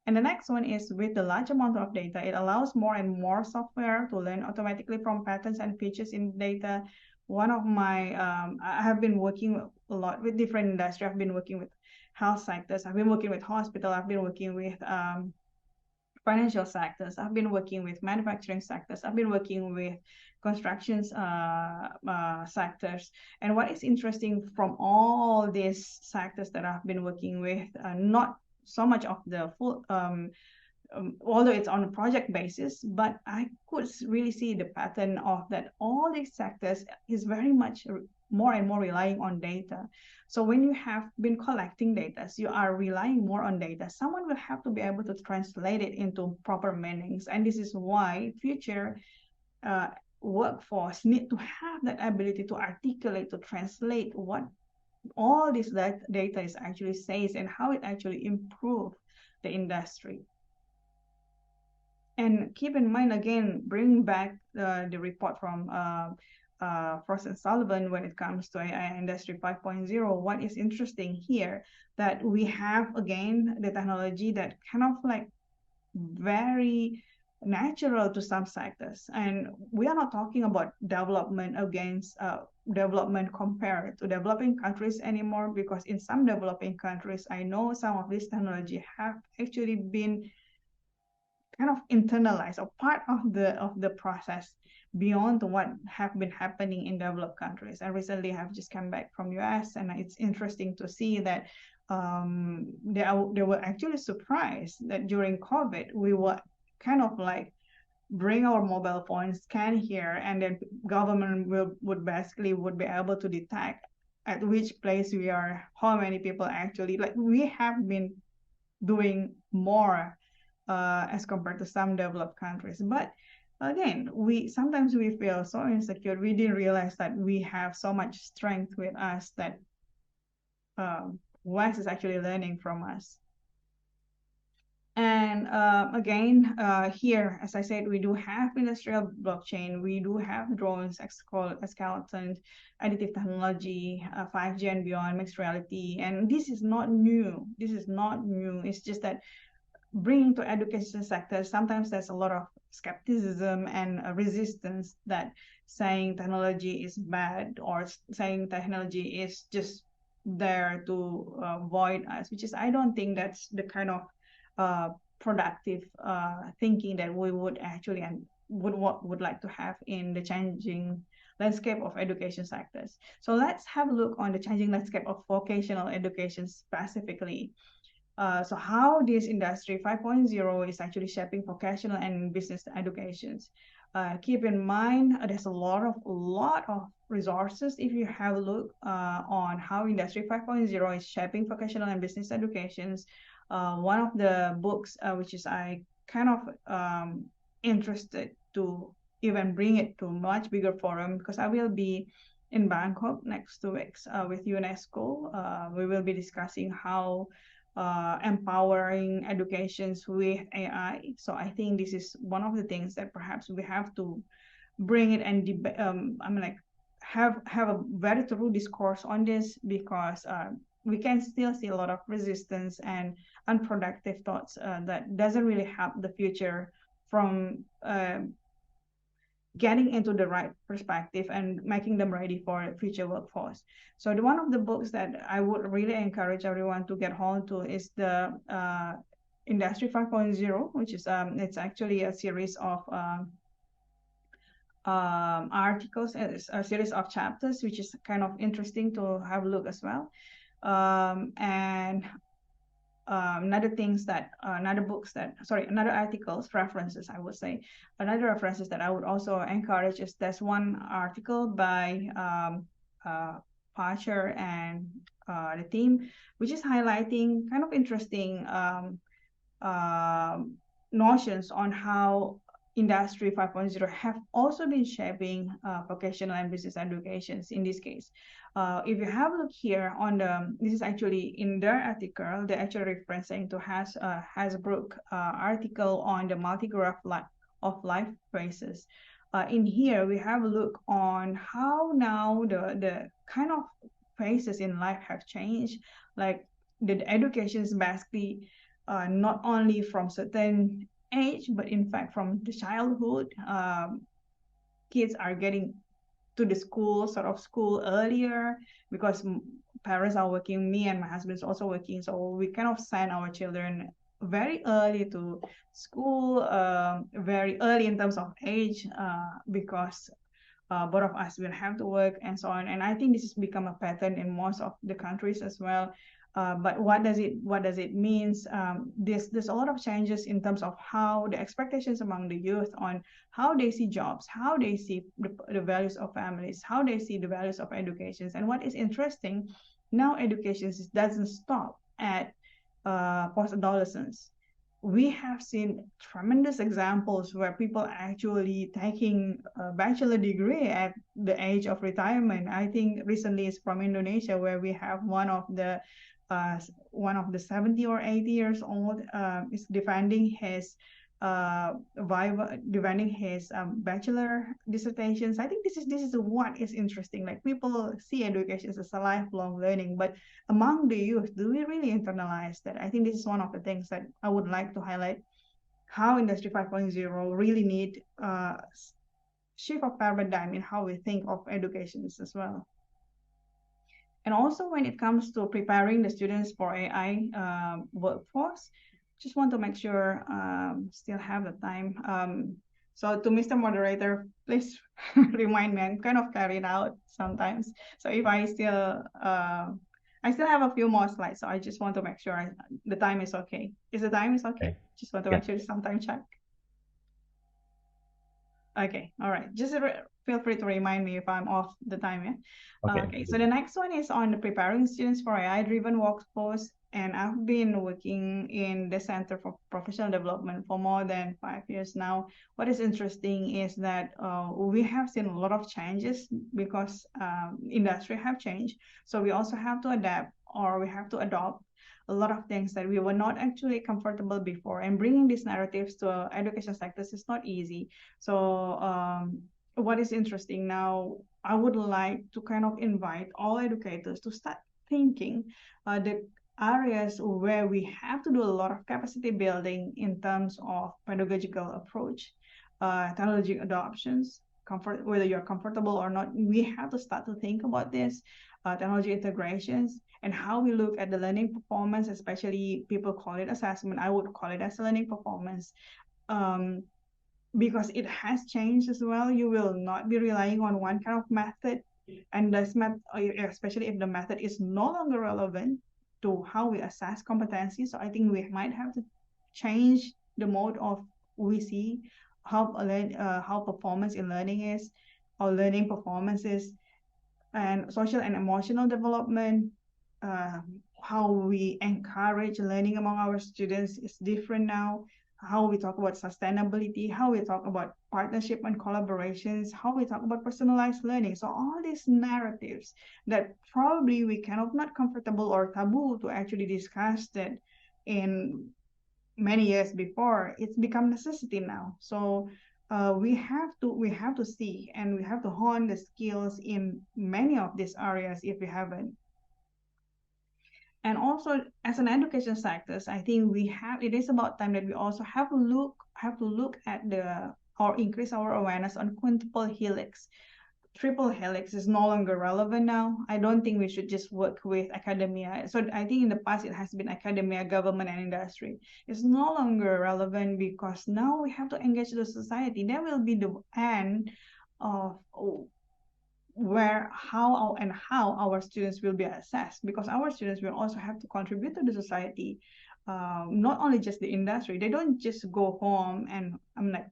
And the next one is, with the large amount of data, it allows more and more software to learn automatically from patterns and features in data. One of my, I have been working a lot with different industries. I've been working with health sectors. I've been working with hospital. I've been working with financial sectors. I've been working with manufacturing sectors. I've been working with constructions sectors. And what is interesting from all these sectors that I've been working with, not so much of the full, although it's on a project basis, but I could really see the pattern of that all these sectors is very much more and more relying on data. So when you have been collecting data, you are relying more on data. Someone will have to be able to translate it into proper meanings. And this is why future workforce need to have that ability to articulate, to translate what all this data is actually says and how it actually improves the industry. And keep in mind, again, bring back the report from Frost and Sullivan when it comes to AI Industry 5.0. What is interesting here, that we have, again, the technology that kind of like very natural to some sectors. And we are not talking about development against development compared to developing countries anymore, because in some developing countries, I know some of this technology have actually been kind of internalized or part of the process beyond what have been happening in developed countries. And recently I have just come back from US, and it's interesting to see that they were actually surprised that during COVID, we were kind of like bring our mobile phones, scan here, and then government would be able to detect at which place we are, how many people actually, like we have been doing more as compared to some developed countries. But again, sometimes we feel so insecure. We didn't realize that we have so much strength with us that West is actually learning from us. And again, here, as I said, we do have industrial blockchain, we do have drones, exoskeleton, additive technology, 5G and beyond, mixed reality, and this is not new. This is not new. It's just that bringing to education sector, sometimes there's a lot of skepticism and resistance that saying technology is bad or saying technology is just there to void us, which is, I don't think that's the kind of productive thinking that we would actually and would like to have in the changing landscape of education sectors. So let's have a look on the changing landscape of vocational education specifically. So how this industry 5.0 is actually shaping vocational and business educations. Keep in mind, there's a lot of resources if you have a look on how industry 5.0 is shaping vocational and business educations. One of the books which is I kind of interested to even bring it to a much bigger forum, because I will be in Bangkok next 2 weeks with UNESCO. We will be discussing how empowering educations with AI. So I think this is one of the things that perhaps we have to bring it and have a very thorough discourse on this, because we can still see a lot of resistance and unproductive thoughts that doesn't really help the future from getting into the right perspective and making them ready for future workforce. So one of the books that I would really encourage everyone to get hold to is the Industry 5.0, which is it's actually a series of articles, a series of chapters, which is kind of interesting to have a look as well. And another articles, references, I would say, another references that I would also encourage is there's one article by Parcher and the team, which is highlighting kind of interesting notions on how Industry 5.0 have also been shaping vocational and business educations in this case. If you have a look here on this is actually in their article, they're actually referencing to Hasbrook article on the multi-graph of life phases. In here, we have a look on how now the kind of phases in life have changed. Like the education is basically not only from certain age, but in fact from the childhood, kids are getting to the school earlier because parents are working. Me and my husband is also working, so we kind of send our children very early to school, very early in terms of age, because both of us will have to work and so on. And I think this has become a pattern in most of the countries as well. But what does it mean? There's a lot of changes in terms of how the expectations among the youth on how they see jobs, how they see the values of families, how they see the values of education. And what is interesting, now education doesn't stop at post-adolescence. We have seen tremendous examples where people are actually taking a bachelor degree at the age of retirement. I think recently it's from Indonesia, where we have one of the 70 or 80 years old is defending his bachelor dissertations. I think this is what is interesting. Like, people see education as a lifelong learning, but among the youth, do we really internalize that? I think this is one of the things that I would like to highlight, how Industry 5.0 really need shift of paradigm in how we think of education as well. And also when it comes to preparing the students for AI workforce, just want to make sure still have the time. So to Mr. Moderator, please remind me. I'm kind of carried out sometimes. So if I still have a few more slides, so I just want to make sure the time is okay. Is the time is okay? Just want to make sure sometime check. Okay, all right. Just feel free to remind me if I'm off the time, yeah? Okay, so the next one is on preparing students for AI-driven workforce. And I've been working in the Center for Professional Development for more than 5 years now. What is interesting is that we have seen a lot of changes because industry have changed. So we also have to adapt, or we have to adopt a lot of things that we were not actually comfortable before, and bringing these narratives to education sectors is not easy. So what is interesting now, I would like to kind of invite all educators to start thinking the areas where we have to do a lot of capacity building in terms of pedagogical approach, technology adoptions, whether you're comfortable or not. We have to start to think about this, technology integrations, and how we look at the learning performance, especially people call it assessment. I would call it as learning performance. Because it has changed as well. You will not be relying on one kind of method, and this especially if the method is no longer relevant to how we assess competency. So I think we might have to change the mode of we see how performance in learning is, or learning performance is, and social and emotional development. How we encourage learning among our students is different now. How we talk about sustainability, how we talk about partnership and collaborations, how we talk about personalized learning. So all these narratives that probably we kind of not comfortable or taboo to actually discuss that in many years before, it's become necessity now. So we have to see, and we have to hone the skills in many of these areas if we haven't. And also, as an education sectors, I think it is about time that we also have to look at or increase our awareness on quintuple helix. Triple helix is no longer relevant now. I don't think we should just work with academia. So I think in the past it has been academia, government, and industry. It's no longer relevant because now we have to engage the society. That will be the end of how our students will be assessed, because our students will also have to contribute to the society, not only just the industry. They don't just go home and I'm like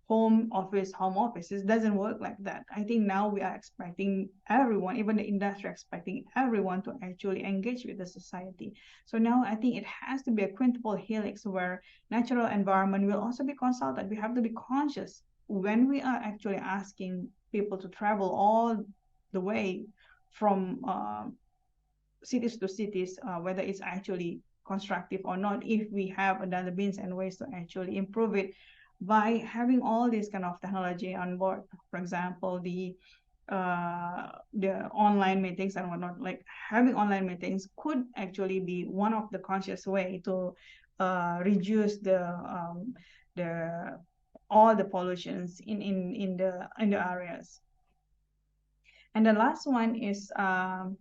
home office. It doesn't work like that. I think now we are expecting everyone, even the industry, expecting everyone to actually engage with the society. So now I think it has to be a quintuple helix where natural environment will also be consulted. We have to be conscious when we are actually asking people to travel all the way from cities to cities, whether it's actually constructive or not, if we have other means and ways to actually improve it by having all this kind of technology on board. For example, the online meetings and whatnot, like having online meetings could actually be one of the conscious way to reduce all the pollutions in the areas. And the last one is on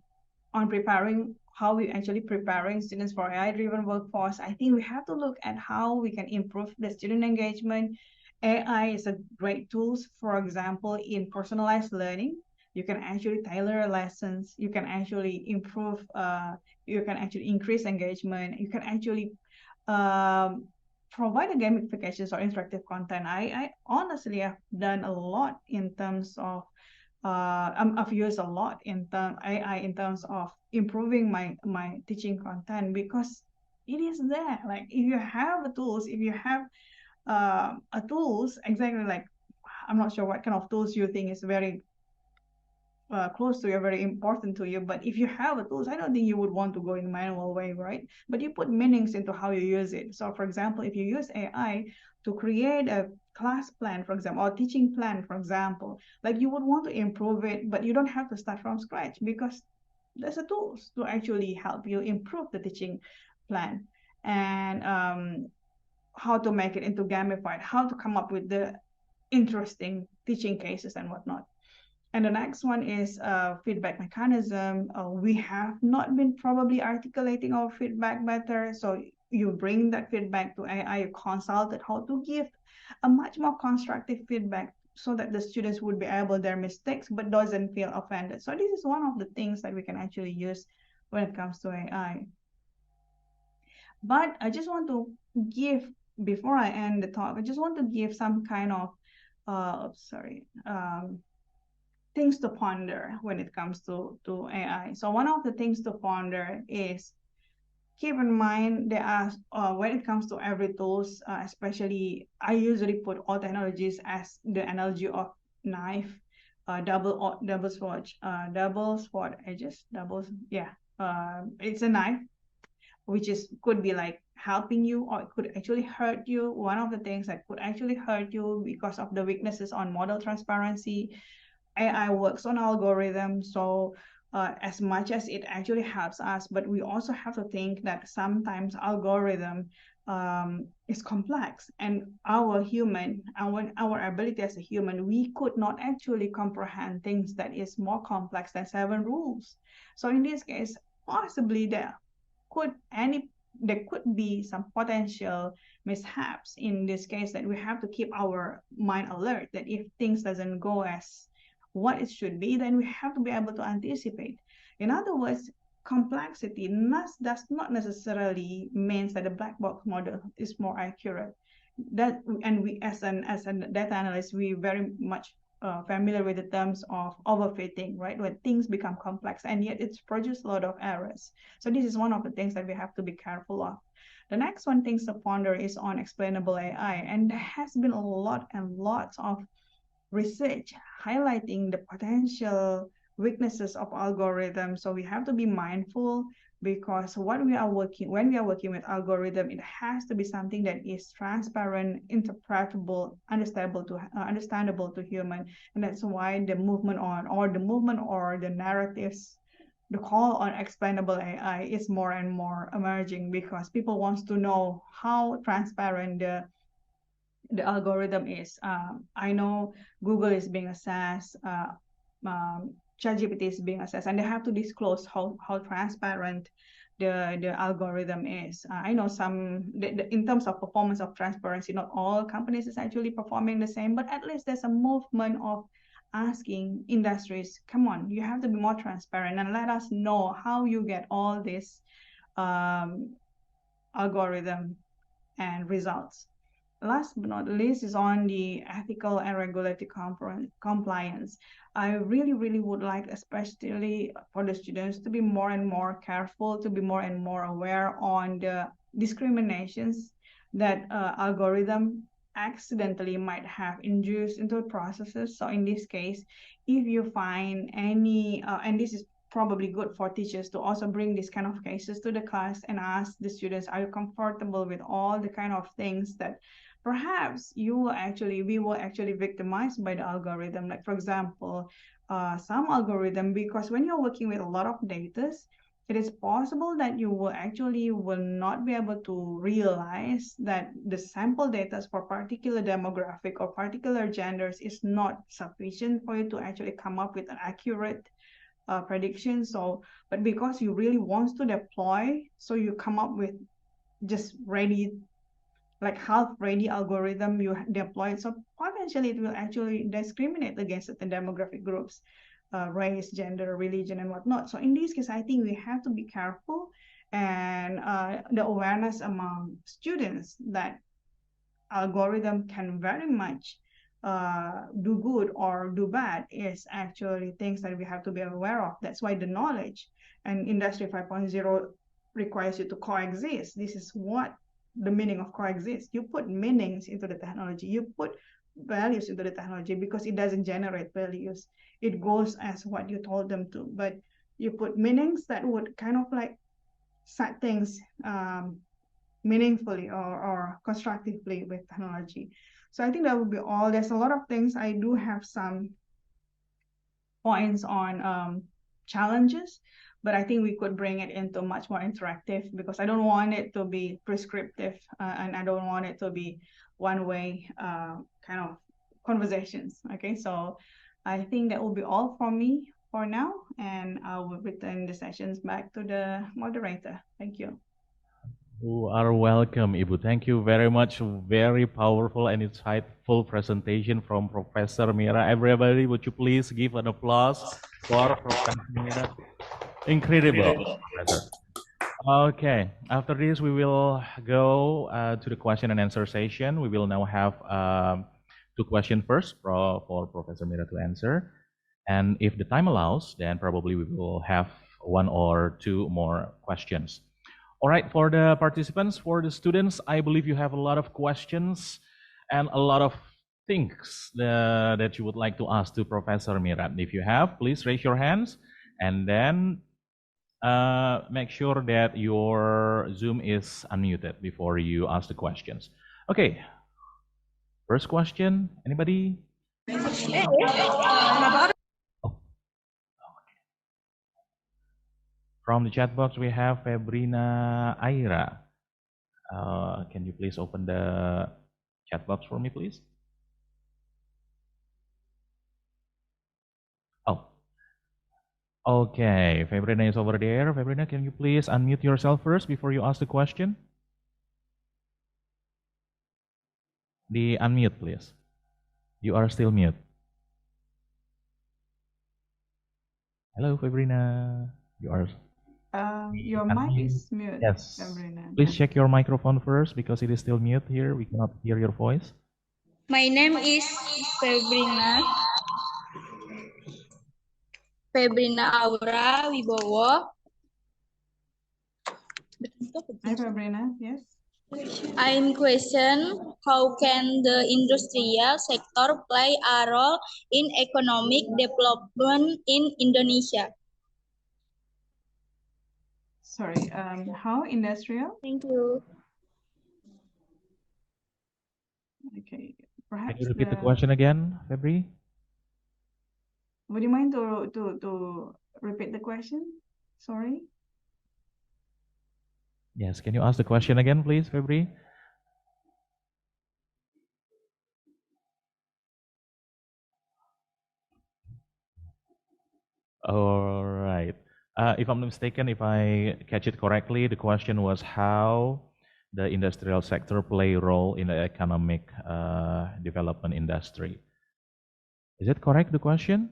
how we actually preparing students for AI-driven workforce. I think we have to look at how we can improve the student engagement. AI is a great tool, for example, in personalized learning. You can actually tailor lessons. You can actually improve. You can actually increase engagement. You can actually provide a gamifications or interactive content. I honestly have done a lot in terms of I've used a lot in AI in terms of improving my teaching content, because it is there. Like if you have the tools, if you have tools, exactly like, I'm not sure what kind of tools you think is very close to you, very important to you, but if you have the tools, I don't think you would want to go in a manual way, right? But you put meanings into how you use it. So for example, if you use AI to create a class plan, for example, or teaching plan, for example, like you would want to improve it, but you don't have to start from scratch, because there's a tools to actually help you improve the teaching plan. And how to make it into gamified, how to come up with the interesting teaching cases and whatnot. And the next one is feedback mechanism. We have not been probably articulating our feedback better. So you bring that feedback to AI, you consult it how to give a much more constructive feedback so that the students would be able their mistakes but doesn't feel offended. So this is one of the things that we can actually use when it comes to AI. But I just want to give, before I end the talk, I just want to give some kind of things to ponder when it comes to AI. So one of the things to ponder is, keep in mind there are, when it comes to every tools, especially I usually put all technologies as the analogy of knife, double sword edges, it's a knife. which could be like helping you, or it could actually hurt you. One of the things that could actually hurt you because of the weaknesses on model transparency. AI works on algorithms, so as much as it actually helps us, but we also have to think that sometimes algorithm is complex, and our ability as a human, we could not actually comprehend things that is more complex than 7 rules. So in this case, possibly there could be some potential mishaps in this case, that we have to keep our mind alert, that if things doesn't go as what it should be, then we have to be able to anticipate. In other words, complexity does not necessarily means that the black box model is more accurate. And we, as a data analyst, we very much familiar with the terms of overfitting, right? When things become complex and yet it's produced a lot of errors. So this is one of the things that we have to be careful of. The next one things to ponder is on explainable AI, and there has been a lot and lots of research highlighting the potential weaknesses of algorithms. So we have to be mindful, because when we are working with algorithm, it has to be something that is transparent, interpretable, understandable to human. And that's why the movement or the narratives, the call on explainable AI is more and more emerging, because people want to know how transparent the algorithm is. I know Google is being assessed, ChatGPT is being assessed, and they have to disclose how transparent the algorithm is. I know in terms of performance of transparency, not all companies is actually performing the same, but at least there's a movement of asking industries, come on, you have to be more transparent and let us know how you get all this algorithm and results. Last but not least is on the ethical and regulatory compliance. I really would like, especially for the students, to be more and more careful, to be more and more aware on the discriminations that algorithm accidentally might have induced into processes. So in this case, if you find any, and this is probably good for teachers to also bring these kind of cases to the class and ask the students, are you comfortable with all the kind of things that perhaps we were actually victimized by the algorithm? Like, for example, some algorithm, because when you're working with a lot of data, it is possible that you will not be able to realize that the sample data for particular demographic or particular genders is not sufficient for you to actually come up with an accurate prediction. So, but because you really want to deploy, so you come up with just ready, like half-ready algorithm you deploy. So potentially it will actually discriminate against certain demographic groups, race, gender, religion, and whatnot. So in this case, I think we have to be careful, and the awareness among students that algorithm can very much do good or do bad is actually things that we have to be aware of. That's why the knowledge and Industry 5.0 requires you to coexist. This is what the meaning of coexist. You put meanings into the technology, you put values into the technology, because it doesn't generate values. It goes as what you told them to, but you put meanings that would kind of like set things meaningfully or constructively with technology. So I think that would be all. There's a lot of things. I do have some points on challenges, but I think we could bring it into much more interactive, because I don't want it to be prescriptive, and I don't want it to be one-way kind of conversations. Okay, so I think that will be all from me for now, and I will return the sessions back to the moderator. Thank you. You are welcome, Ibu. Thank you very much. Very powerful and insightful presentation from Professor Mira. Everybody, would you please give an applause for Professor Mira? Incredible, Professor. Okay, after this, we will go to the question and answer session. We will now have 2 questions first for Professor Mira to answer. And if the time allows, then probably we will have 1 or 2 more questions. All right, for the participants, for the students, I believe you have a lot of questions and a lot of things that you would like to ask to Professor Mira. If you have, please raise your hands, and then make sure that your Zoom is unmuted before you ask the questions. Okay, first question, anybody? From the chat box, we have Febrina Aira. Can you please open the chat box for me, please? Oh, okay. Febrina is over there. Febrina, can you please unmute yourself first before you ask the question? The unmute, please. You are still mute. Hello, Febrina. You are. Your mic is mute, Yes. Sabrina. Please check your microphone first because it is still mute here. We cannot hear your voice. My name is Febrina Aura Wibowo. Hi, Sabrina. Yes. I'm question, how can the industrial sector play a role in economic development in Indonesia? Sorry, how industrial? Thank you. Okay, Can perhaps you repeat the question again, Febri? Would you mind to repeat the question? Sorry. Yes, can you ask the question again, please, Febri? All right. If I'm not mistaken, if I catch it correctly, the question was how the industrial sector play a role in the economic development industry. Is it correct, the question?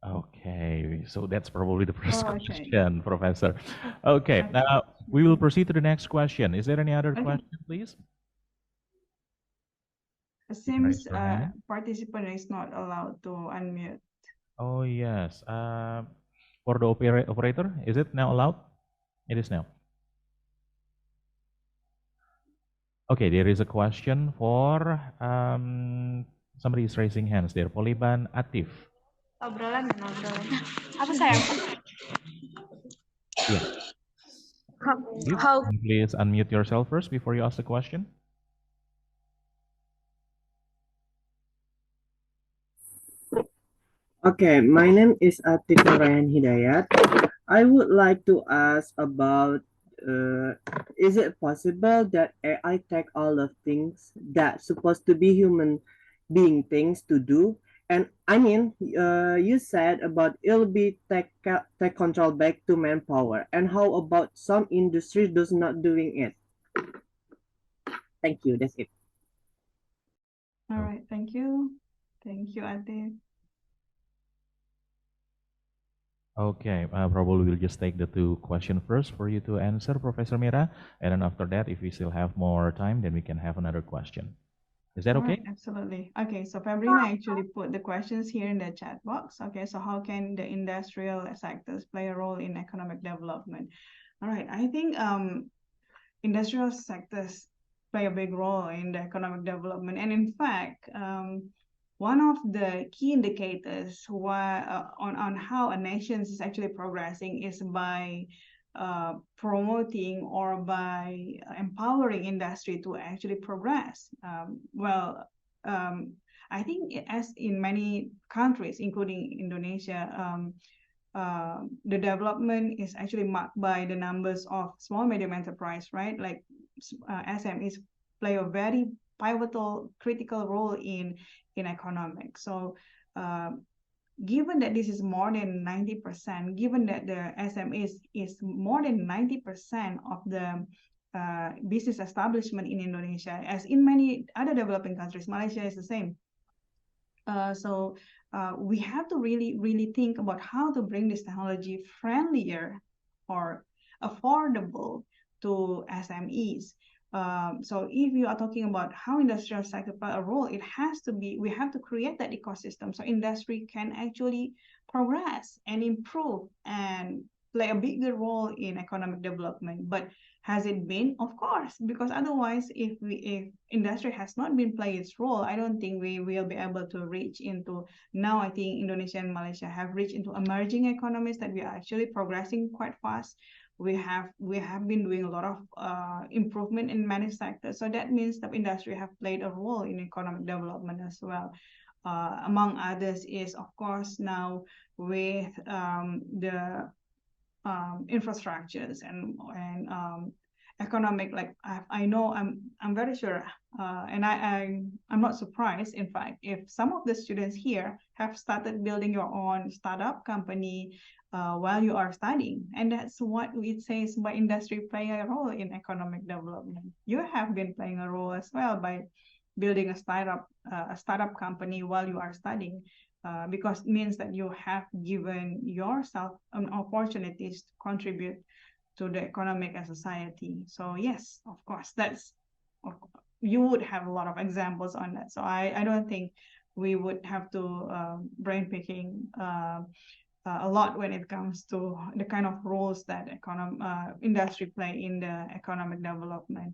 Okay, so that's probably the first question, Professor. Okay, now we will proceed to the next question. Is there any other question, please? It seems participant is not allowed to unmute. Oh, yes. For the operator, is it now allowed? It is now. Okay, there is a question for somebody is raising hands there. Poliban Atif. Obrolan. Apa sayang? Yeah. How Please unmute yourself first before you ask the question. Okay, my name is Atif Ryan Hidayat. I would like to ask about is it possible that AI take all the things that supposed to be human being things to do? And I mean, you said about it'll be take control back to manpower. And how about some industries does not doing it? Thank you. That's it. All right. Thank you. Thank you, Atif. Okay, probably we'll just take the two questions first for you to answer, Professor Mira. And then after that, if we still have more time, then we can have another question. Is that okay? Right, absolutely. Okay, so Fabrina actually put the questions here in the chat box. Okay, so how can the industrial sectors play a role in economic development? All right, I think industrial sectors play a big role in the economic development. And in fact, one of the key indicators on how a nation is actually progressing is by promoting or by empowering industry to actually progress. I think as in many countries, including Indonesia, the development is actually marked by the numbers of small medium enterprise, right? Like SMEs play a very pivotal, critical role in economics. So given that this is more than 90%, given that the SMEs is more than 90% of the business establishment in Indonesia, as in many other developing countries, Malaysia is the same. So we have to really think about how to bring this technology friendlier or affordable to SMEs. So if you are talking about how industrial sector play a role, it has to be, we have to create that ecosystem so industry can actually progress and improve and play a bigger role in economic development. But has it been? Of course, because otherwise, if industry has not been playing its role, I don't think we will be able to reach into. Now I think Indonesia and Malaysia have reached into emerging economies that we are actually progressing quite fast. We have been doing a lot of improvement in many sectors. So that means the industry have played a role in economic development as well. Among others is, of course, now with the infrastructures and economic, like I know I'm very sure, and I'm not surprised, in fact, if some of the students here have started building your own startup company while you are studying, and that's what it says by industry playing a role in economic development. You have been playing a role as well by building a startup company while you are studying. Because it means that you have given yourself opportunities to contribute to the economic and society. So yes, of course, you would have a lot of examples on that. So I don't think we would have to brain picking a lot when it comes to the kind of roles that industry play in the economic development.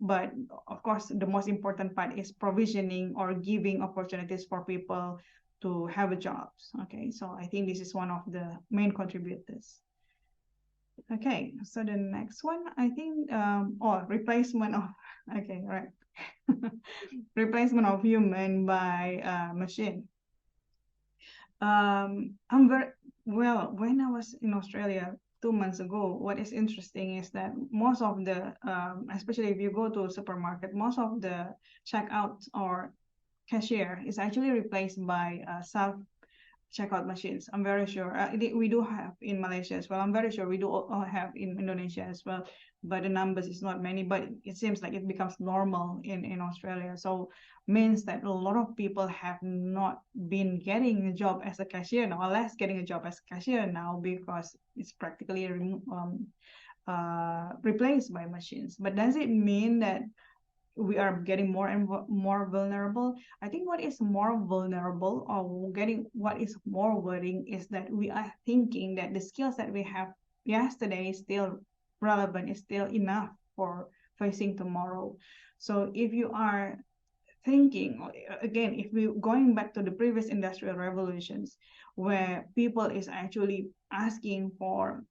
But of course, the most important part is provisioning or giving opportunities for people to have a jobs. Okay, so I think this is one of the main contributors. Okay, so the next one, I think, replacement of, okay, right. Replacement of human by machine. I'm very, well, when I was in Australia 2 months ago, what is interesting is that most of the, especially if you go to a supermarket, most of the checkout or cashier is actually replaced by self-checkout machines. I'm very sure we do have in Malaysia as well. I'm very sure we do have in Indonesia as well, but the numbers is not many, but it seems like it becomes normal in Australia. So means that a lot of people have not been getting a job as a cashier now, or less getting a job as a cashier now, because it's practically replaced by machines. But does it mean that we are getting more and more vulnerable? I think what is more vulnerable, or what is more worrying, is that we are thinking that the skills that we have yesterday is still relevant, is still enough for facing tomorrow. So if you are thinking, again, if we're going back to the previous industrial revolutions, where people is actually asking for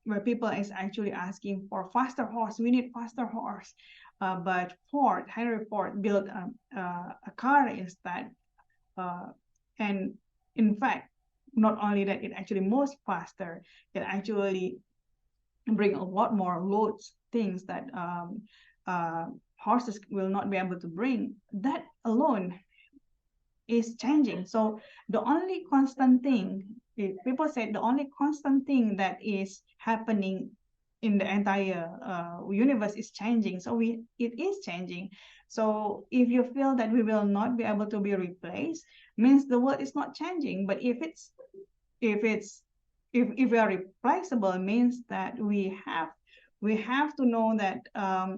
faster horse, we need faster horse. But Henry Ford built a car instead. And in fact, not only that, it actually moves faster, it actually bring a lot more loads, things that horses will not be able to bring. That alone is changing. So the only constant thing, people say the only constant thing that is happening in the entire universe is changing. So it is changing. So if you feel that we will not be able to be replaced, means the world is not changing. But if we are replaceable, means that we have to know that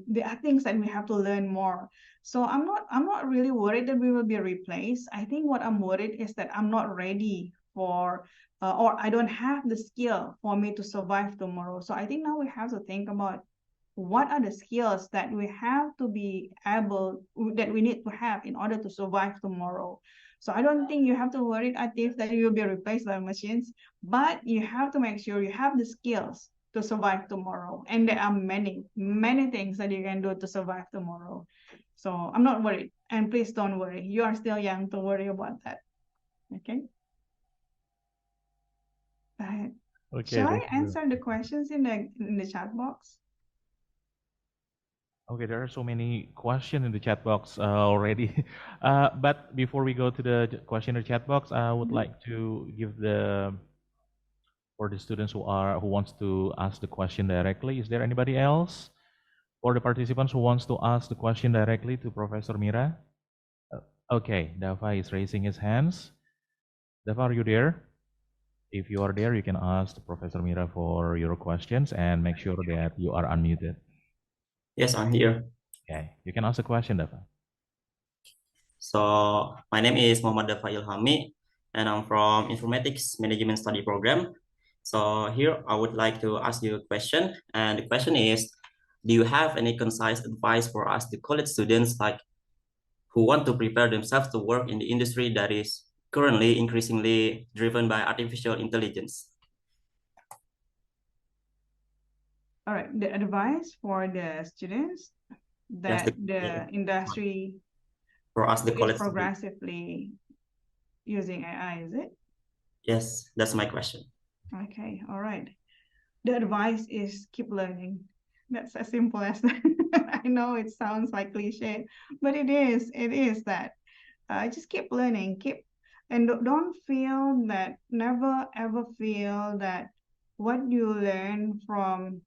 there are things that we have to learn more. So I'm not really worried that we will be replaced. I think what I'm worried is that I'm not ready for, or I don't have the skill for me to survive tomorrow. So I think now we have to think about what are the skills that we have to be able, that we need to have in order to survive tomorrow. So I don't think you have to worry, Atif, that you will be replaced by machines, but you have to make sure you have the skills to survive tomorrow. And there are many, many things that you can do to survive tomorrow. So I'm not worried. And please don't worry. You are still young to worry about that. Okay? Okay, Shall I thank you. answer the questions in the chat box? Okay, there are so many questions in the chat box already. But before we go to the question in the chat box, I would like to give for the students who wants to ask the question directly. Is there anybody else? For the participants who wants to ask the question directly to Professor Mira? Okay, Dava is raising his hands. Dava, are you there? If you are there, you can ask Professor Mira for your questions and make sure that you are unmuted. Yes, I'm here. Okay, you can ask a question, Dava. So my name is Muhammad Dava Ilhami, and I'm from Informatics Management Study Program. So here I would like to ask you a question, and the question is, do you have any concise advice for us, the college students, like who want to prepare themselves to work in the industry that is currently increasingly driven by artificial intelligence? All right, the advice for the students Yes, that the industry for us, the is college students. progressively using AI, is it? Yes, that's my question. Okay, all right. The advice is keep learning. That's as simple as that. I know it sounds like cliche, but it is that. Just keep learning, and don't feel that, never ever feel that what you learn from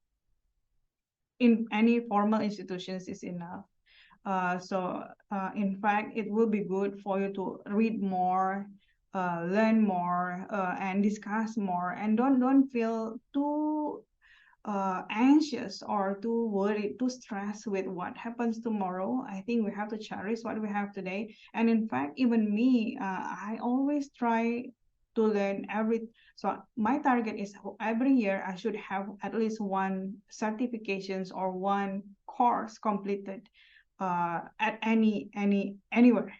in any formal institutions is enough. In fact, it will be good for you to read more, learn more, and discuss more, and don't feel too anxious or too worried, too stressed with what happens tomorrow. I think we have to cherish what we have today. And in fact, even me, I always try to learn so my target is every year I should have at least one certifications or one course completed at anywhere,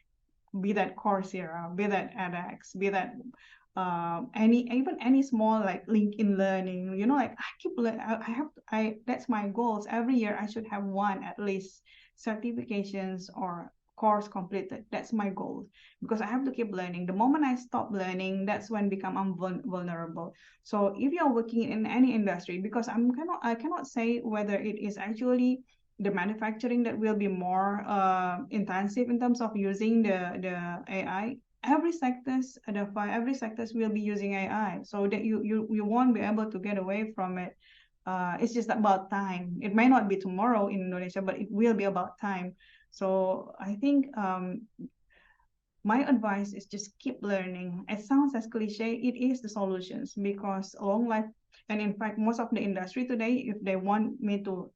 be that Coursera, be that edX, be that any small like LinkedIn Learning, like I keep that's my goals. Every year I should have one at least certifications or course completed. That's my goal, because I have to keep learning. The moment I stop learning, that's when I'm vulnerable. So if you're working in any industry, because I cannot say whether it is actually the manufacturing that will be more intensive in terms of using the AI. Every sectors will be using AI, so that you won't be able to get away from it. It's just about time. It may not be tomorrow in Indonesia, but it will be about time. So I think my advice is just keep learning. It sounds as cliche, it is the solutions, because long life, and in fact, most of the industry today, if they want me to,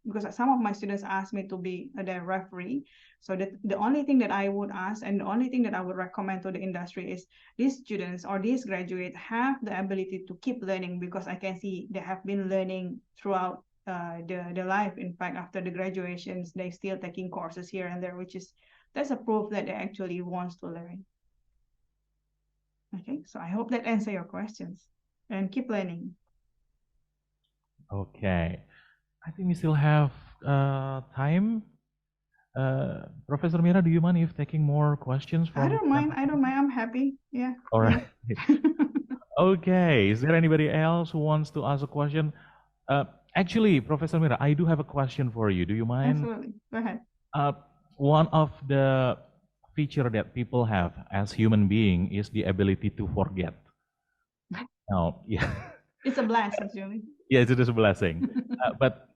because some of my students ask me to be their referee, so the only thing that I would ask and the only thing that I would recommend to the industry is these students or these graduates have the ability to keep learning, because I can see they have been learning throughout the life. In fact, after the graduations, they still taking courses here and there, that's a proof that they actually wants to learn. Okay, so I hope that answer your questions, and keep learning. Okay, I think we still have time. Professor Mira, do you mind if taking more questions from? I don't mind. I'm happy. Yeah. All right. Okay. Is there anybody else who wants to ask a question? Actually, Professor Mira, I do have a question for you. Do you mind? Absolutely. Go ahead. One of the feature that people have as human being is the ability to forget. Now, yeah. It's a blessing, actually. Yes, it is a blessing. But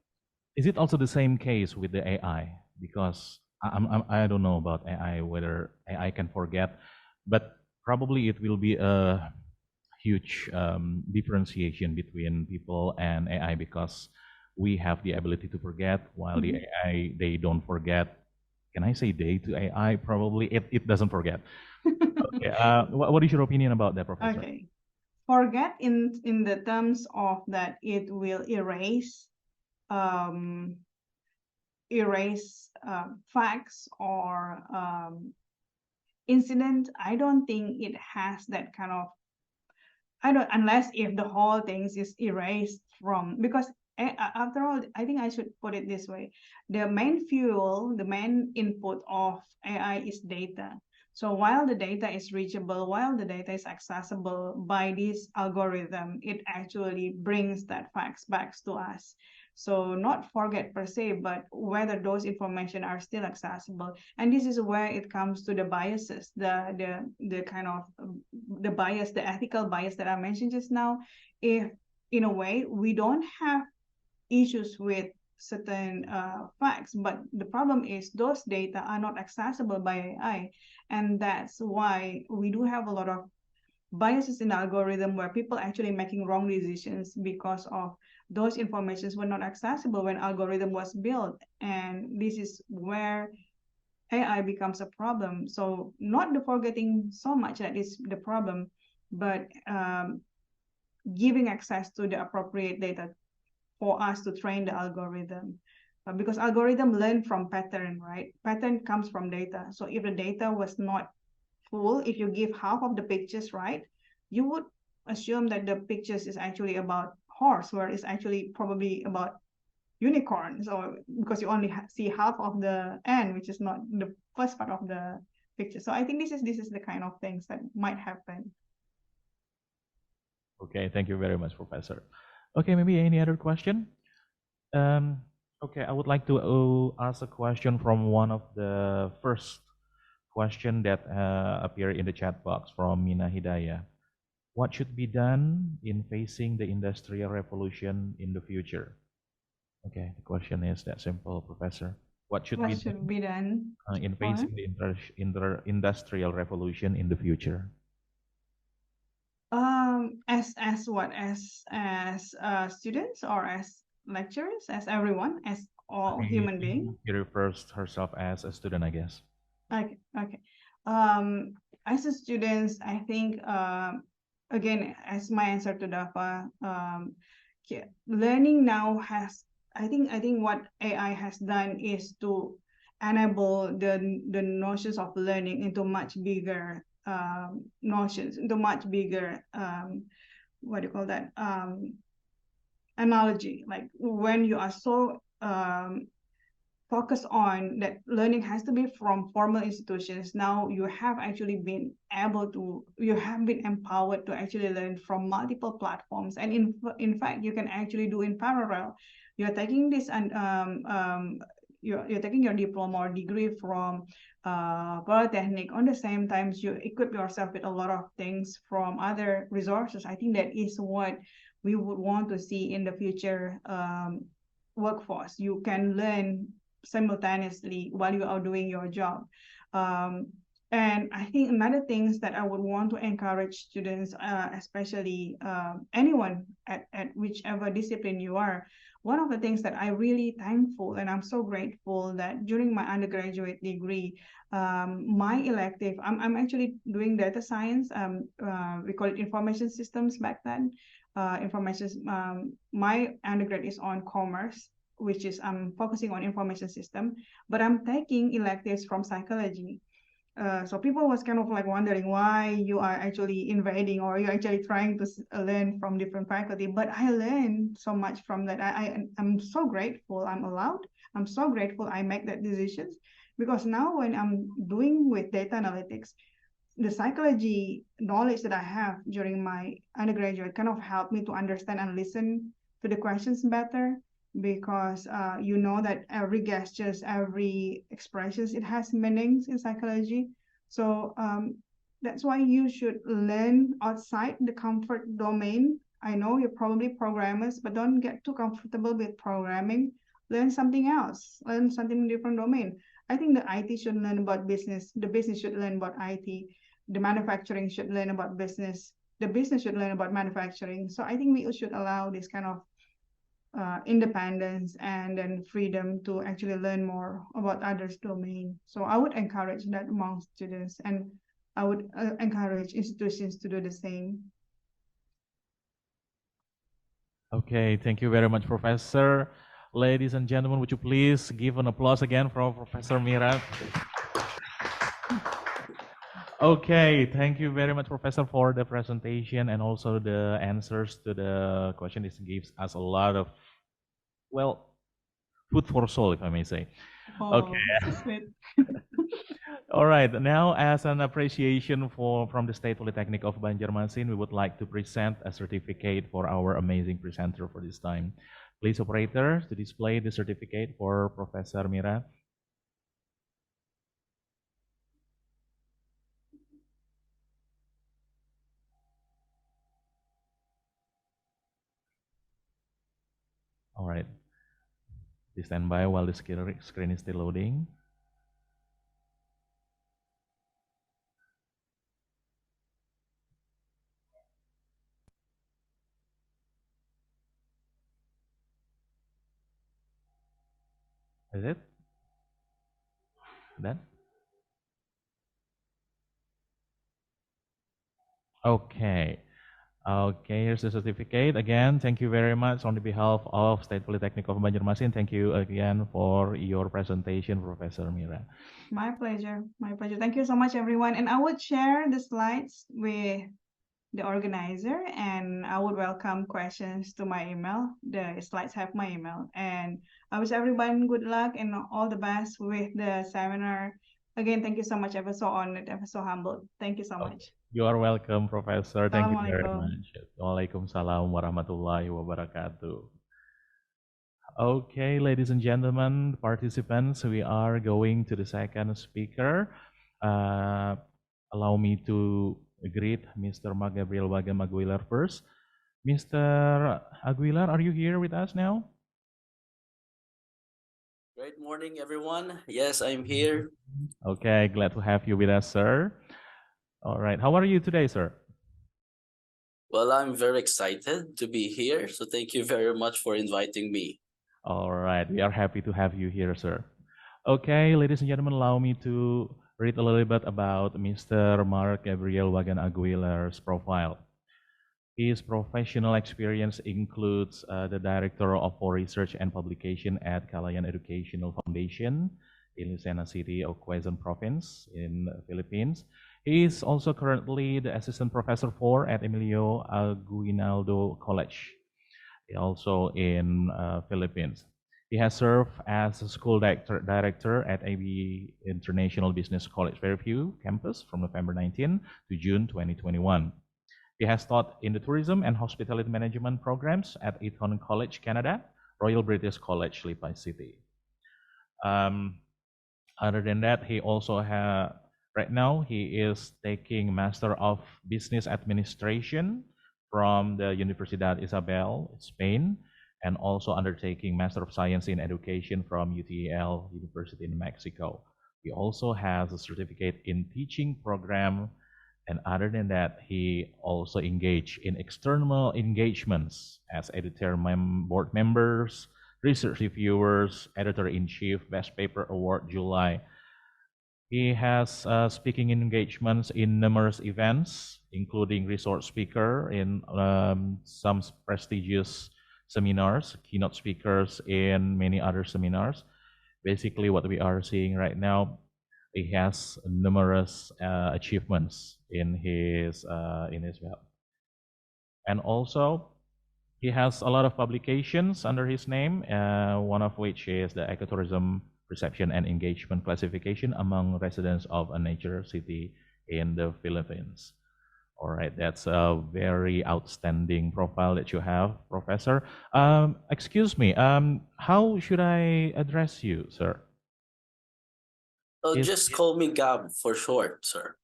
is it also the same case with the AI? Because I don't know about AI, whether AI can forget, but probably it will be a huge differentiation between people and AI, because we have the ability to forget, while the AI, they don't forget. Can I say they to AI? Probably it doesn't forget. Okay. What is your opinion about that, Professor? Okay. Forget in the terms of that it will erase facts or incident. I don't think it has that kind of, unless if the whole thing is erased from, because after all, I think I should put it this way. The main fuel, the main input of AI is data. So while the data is reachable, while the data is accessible by this algorithm, it actually brings that facts back to us. So not forget per se, but whether those information are still accessible. And this is where it comes to the biases, the kind of the bias, the ethical bias that I mentioned just now. If in a way we don't have issues with certain facts, but the problem is those data are not accessible by AI, and that's why we do have a lot of biases in the algorithm where people actually making wrong decisions because of those informations were not accessible when algorithm was built. And this is where AI becomes a problem. So not the forgetting so much that is the problem, but giving access to the appropriate data for us to train the algorithm. Because algorithm learn from pattern, right? Pattern comes from data. So if the data was not full, if you give half of the pictures right, you would assume that the pictures is actually about horse, where it's actually probably about unicorn. So because you only see half of the end, which is not the first part of the picture. So I think this is the kind of things that might happen. Okay, thank you very much, Professor. Okay, maybe any other question? Okay, I would like to ask a question from one of the first question that appeared in the chat box from Mina Hidayah. What should be done in facing the industrial revolution in the future? Okay, the question is that simple, Professor. What should be done in facing the industrial revolution in the future? As what? As students, or as lecturers, as everyone, as all human beings? She refers herself as a student, I guess. Okay. As a student, I think again, as my answer to Dafa, learning now has, I think what AI has done is to enable the notions of learning into much bigger notions, into much bigger what do you call that, analogy. Like when you are so focus on that learning has to be from formal institutions, now you have actually been able to, you have been empowered to actually learn from multiple platforms. And in fact, you can actually do in parallel. You're taking this and you're taking your diploma or degree from Polytechnic. On the same time, you equip yourself with a lot of things from other resources. I think that is what we would want to see in the future workforce. You can learn simultaneously while you are doing your job. And I think another things that I would want to encourage students, especially anyone at whichever discipline you are, one of the things that I really thankful and I'm so grateful that during my undergraduate degree, my elective, I'm actually doing data science. We call it information systems back then. My undergrad is on commerce, which is I'm focusing on information system, but I'm taking electives from psychology. So people was kind of like wondering why you are actually invading or you're actually trying to learn from different faculty. But I learned so much from that. I'm so grateful I'm allowed. I'm so grateful I make that decisions, because now when I'm doing with data analytics, the psychology knowledge that I have during my undergraduate kind of helped me to understand and listen to the questions better, because you know that every gestures, every expressions, it has meanings in psychology. So that's why you should learn outside the comfort domain. I know you're probably programmers, but don't get too comfortable with programming. Learn something else, learn something different domain. I think the IT should learn about business, the business should learn about IT, the manufacturing should learn about business, the business should learn about manufacturing. So I think we should allow this kind of independence and then freedom to actually learn more about others' domain. So I would encourage that among students, and I would encourage institutions to do the same. Okay, thank you very much, Professor. Ladies and gentlemen, would you please give an applause again for Professor Mira? Okay, thank you very much, Professor, for the presentation and also the answers to the question. This gives us a lot of, well, food for soul, if I may say. Oh, okay. All right, now as an appreciation from the State Polytechnic of Banjarmasin, we would like to present a certificate for our amazing presenter for this time. Please, operator, to display the certificate for Professor Mira. All right, please stand by while the screen is still loading. Is it done? Okay. Okay, here's the certificate. Again, thank you very much on the behalf of State Polytechnic of Banjarmasin. Thank you again for your presentation, Professor Mira. My pleasure. My pleasure. Thank you so much, everyone. And I would share the slides with the organizer, and I would welcome questions to my email. The slides have my email. And I wish everyone good luck and all the best with the seminar. Again, thank you so much. I was so honored. I was so humbled. Thank you so much. You are welcome, Professor. Thank you very Assalamualaikum. much. Waalaikumsalam warahmatullahi wabarakatuh. Okay, ladies and gentlemen, participants, we are going to the second speaker. Allow me to greet Mr. Mark Gabriel Wagam Aguilar first. Mr. Aguilar, are you here with us now? Great morning, everyone. Yes, I'm here. Okay, glad to have you with us, sir. All right, how are you today, sir? Well, I'm very excited to be here, so thank you very much for inviting me. All right, we are happy to have you here, sir. Okay, ladies and gentlemen, allow me to read a little bit about Mr. Mark Gabriel Wagan Aguilar's profile. His professional experience includes the Director of Research and Publication at Kalayaan Educational Foundation in Lucena City of Quezon Province in the Philippines. He is also currently the Assistant Professor at Emilio Aguinaldo College, also in Philippines. He has served as a school director at AB International Business College Fairview campus from November 19 to June 2021. He has taught in the tourism and hospitality management programs at Eton College, Canada, Royal British College, Lipai City. Other than that, he also has, right now, he is taking Master of Business Administration from the Universidad Isabel, Spain, and also undertaking Master of Science in Education from UTL University in Mexico. He also has a certificate in teaching program, and other than that, he also engaged in external engagements as editor board members, research reviewers, editor-in-chief, Best Paper Award, July. He has speaking engagements in numerous events, including resource speaker in some prestigious seminars, keynote speakers in many other seminars. Basically, what we are seeing right now, he has numerous achievements in his web, and also he has a lot of publications under his name. One of which is the Ecotourism Perception and Engagement Classification among residents of a nature city in the Philippines. All right, that's a very outstanding profile that you have, Professor. Excuse me, how should I address you, sir? Oh, just call me Gab for short, sir.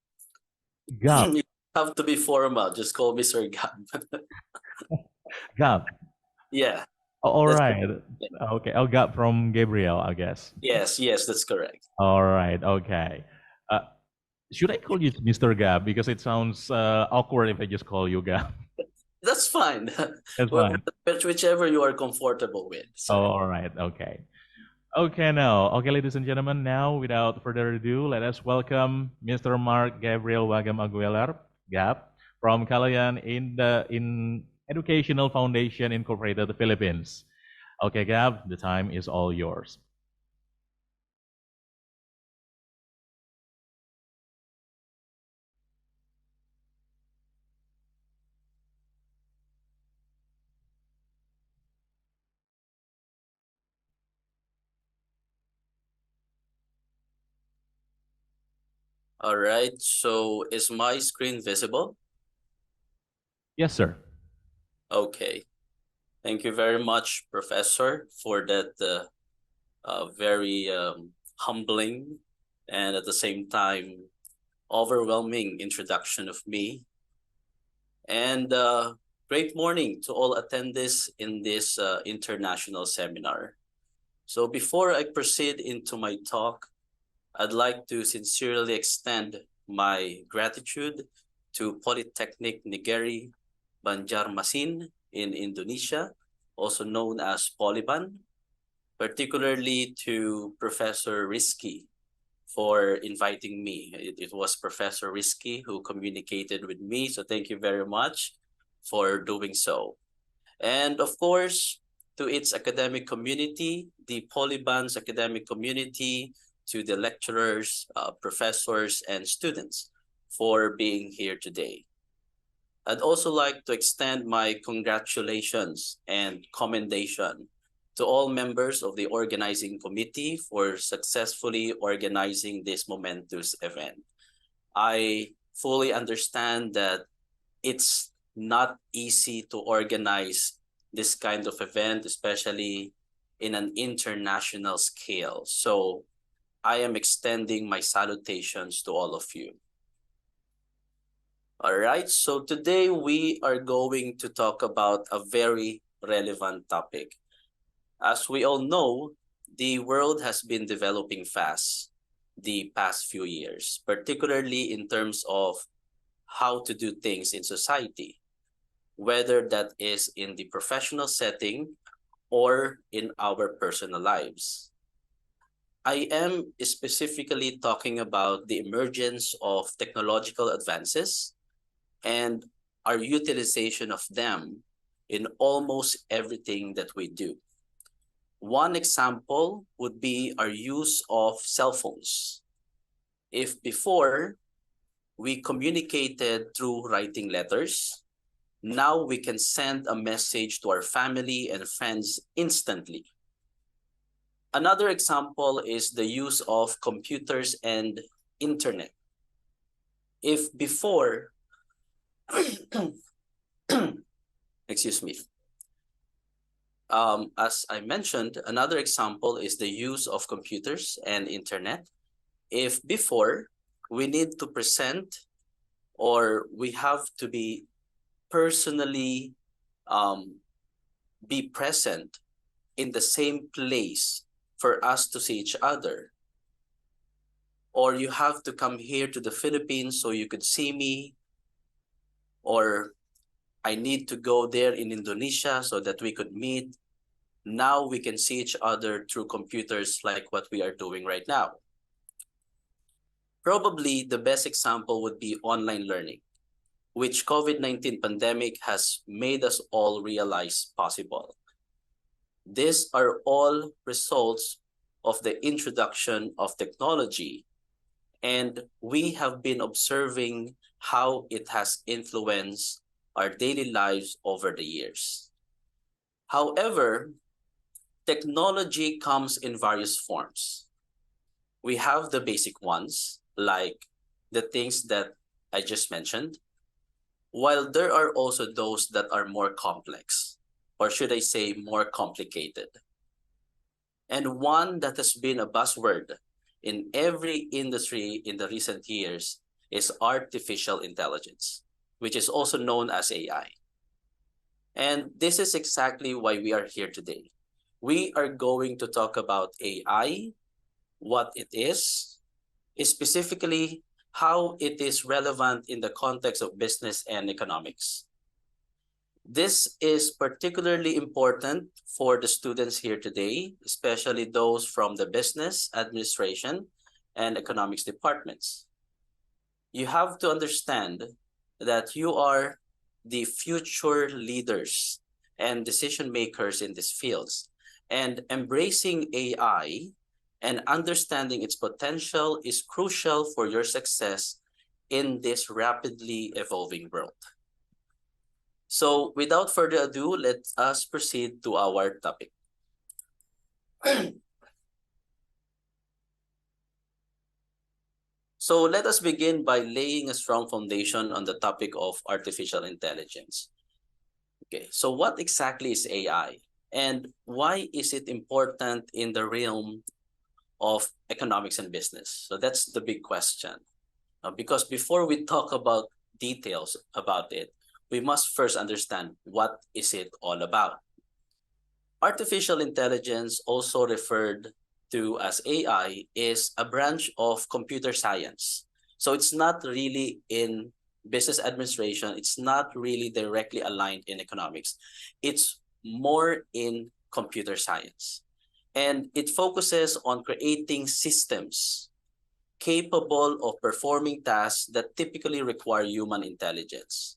Gab. You have to be formal. Just call me Sir Gab. Gab. Yeah. All right. Okay. Oh, Gab from Gabriel, I guess. Yes, that's correct. All right. Okay. Should I call you Mr. Gab? Because it sounds awkward if I just call you Gab. That's fine. That's fine. Whichever you are comfortable with. Oh, all right. Okay. Okay, now. Okay, ladies and gentlemen, now without further ado, let us welcome Mr. Mark Gabriel Wagam Aguilar, Gab, from Kalayaan in Educational Foundation Incorporated, the Philippines. Okay, Gab, the time is all yours. All right, so is my screen visible? Yes, sir. Okay. Thank you very much, Professor, for that very humbling and at the same time overwhelming introduction of me. And great morning to all attendees in this international seminar. So before I proceed into my talk, I'd like to sincerely extend my gratitude to Polytechnic Negeri Banjarmasin in Indonesia, also known as Poliban, particularly to Professor Rizky for inviting me. It was Professor Rizky who communicated with me, so thank you very much for doing so. And of course, to its academic community, the Poliban's academic community, to the lecturers, professors, and students for being here today. I'd also like to extend my congratulations and commendation to all members of the organizing committee for successfully organizing this momentous event. I fully understand that it's not easy to organize this kind of event, especially in an international scale. So I am extending my salutations to all of you. All right, so today we are going to talk about a very relevant topic. As we all know, the world has been developing fast the past few years, particularly in terms of how to do things in society, whether that is in the professional setting or in our personal lives. I am specifically talking about the emergence of technological advances and our utilization of them in almost everything that we do. One example would be our use of cell phones. If before we communicated through writing letters, now we can send a message to our family and friends instantly. Another example is the use of computers and internet. If before, excuse me, as I mentioned, another example is the use of computers and internet. If before we need to present or we have to be personally be present in the same place for us to see each other, or you have to come here to the Philippines so you could see me, or I need to go there in Indonesia so that we could meet. Now we can see each other through computers like what we are doing right now. Probably the best example would be online learning, which COVID-19 pandemic has made us all realize possible. These are all results of the introduction of technology, and we have been observing how it has influenced our daily lives over the years. However, technology comes in various forms. We have the basic ones, like the things that I just mentioned, while there are also those that are more complex, or should I say more complicated. And one that has been a buzzword in every industry in the recent years is artificial intelligence, which is also known as AI. And this is exactly why we are here today. We are going to talk about AI, what it is, specifically how it is relevant in the context of business and economics. This is particularly important for the students here today, especially those from the business, administration, and economics departments. You have to understand that you are the future leaders and decision makers in these fields, and embracing AI and understanding its potential is crucial for your success in this rapidly evolving world. So without further ado, let us proceed to our topic. So let us begin by laying a strong foundation on the topic of artificial intelligence. Okay, so what exactly is AI? And why is it important in the realm of economics and business? So that's the big question. Because before we talk about details about it, we must first understand what is it all about. Artificial intelligence, also referred to as AI, is a branch of computer science. So it's not really in business administration. It's not really directly aligned in economics. It's more in computer science. And it focuses on creating systems capable of performing tasks that typically require human intelligence.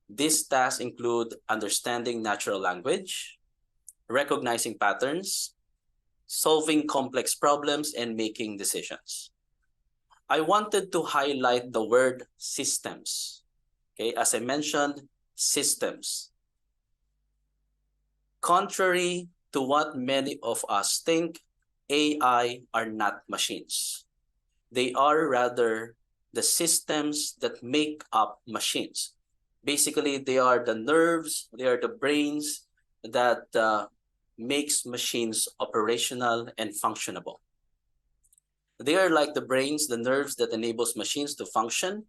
These tasks include understanding natural language, recognizing patterns, solving complex problems, and making decisions. I wanted to highlight the word systems. Okay, as I mentioned, systems. Contrary to what many of us think, AI are not machines. They are rather the systems that make up machines. Basically, they are the nerves, they are the brains that makes machines operational and functionable. They are like the brains, the nerves that enables machines to function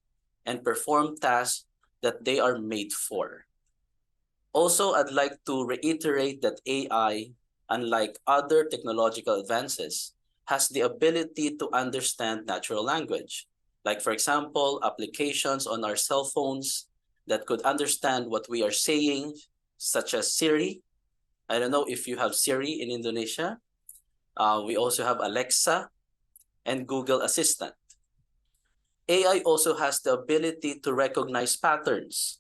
and perform tasks that they are made for. Also, I'd like to reiterate that AI, unlike other technological advances, has the ability to understand natural language. Like, for example, applications on our cell phones that could understand what we are saying, such as Siri. I don't know if you have Siri in Indonesia. We also have Alexa and Google Assistant. AI also has the ability to recognize patterns,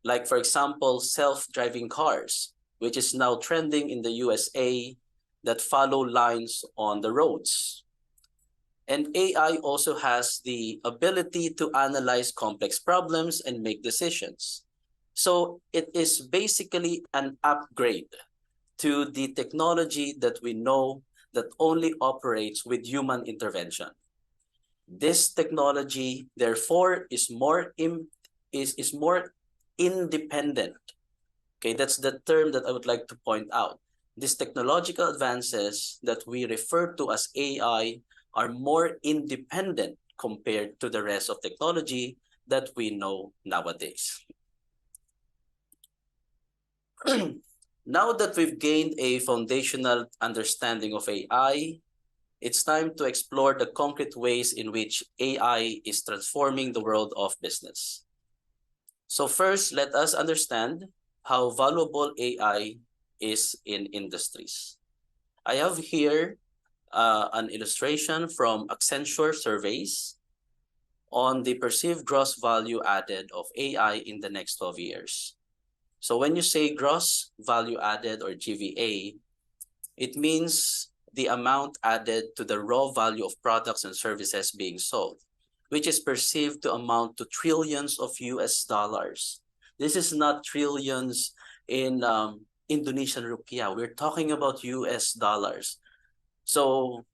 like, for example, self-driving cars, which is now trending in the USA, that follow lines on the roads. And AI also has the ability to analyze complex problems and make decisions. So it is basically an upgrade to the technology that we know that only operates with human intervention. This technology, therefore, is more independent. Okay, that's the term that I would like to point out. These technological advances that we refer to as AI are more independent compared to the rest of technology that we know nowadays. Now that we've gained a foundational understanding of AI, it's time to explore the concrete ways in which AI is transforming the world of business. So first, let us understand how valuable AI is in industries. I have here an illustration from Accenture surveys on the perceived gross value added of AI in the next 12 years. So when you say gross value added, or GVA, it means the amount added to the raw value of products and services being sold, which is perceived to amount to trillions of US dollars. This is not trillions in Indonesian rupiah. We're talking about US dollars. So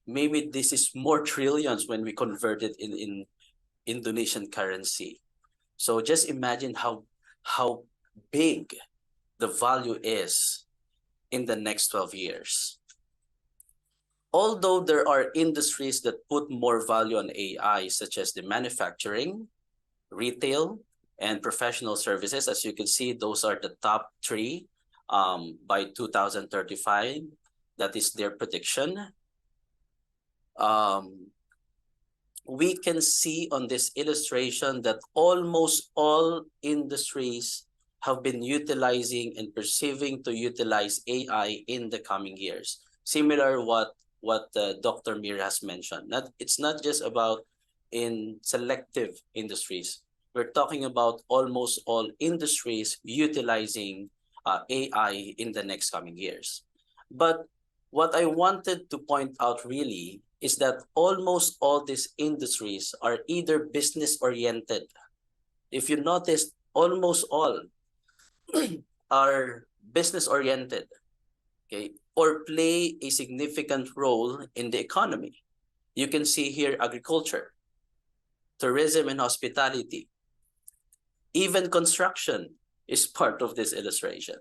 maybe this is more trillions when we convert it in Indonesian currency. So just imagine how big the value is in the next 12 years. Although there are industries that put more value on AI, such as the manufacturing, retail, and professional services, as you can see, those are the top three by 2035. That is their prediction. We can see on this illustration that almost all industries have been utilizing and perceiving to utilize AI in the coming years. Similar what Dr. Mir has mentioned. It's not just about in selective industries. We're talking about almost all industries utilizing AI in the next coming years. But what I wanted to point out really is that almost all these industries are either business-oriented. If you notice, almost all are business-oriented, okay, or play a significant role in the economy. You can see here agriculture, tourism and hospitality. Even construction is part of this illustration.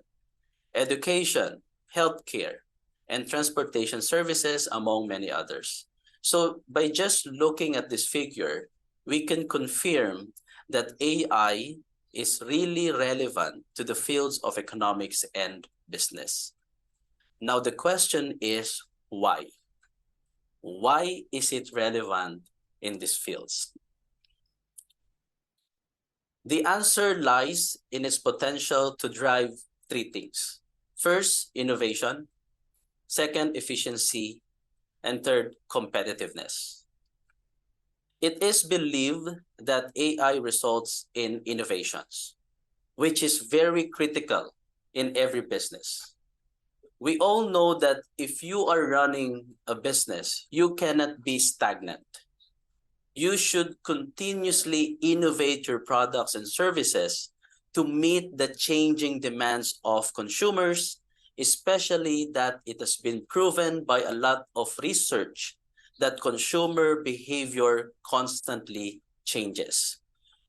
Education, healthcare, and transportation services, among many others. So by just looking at this figure, we can confirm that AI is really relevant to the fields of economics and business. Now the question is, why? Why is it relevant in these fields? The answer lies in its potential to drive three things. First, innovation. Second, efficiency. And third, competitiveness. It is believed that AI results in innovations. which is very critical in every business. We all know that if you are running a business, you cannot be stagnant. You should continuously innovate your products and services to meet the changing demands of consumers, especially that it has been proven by a lot of research that consumer behavior constantly changes.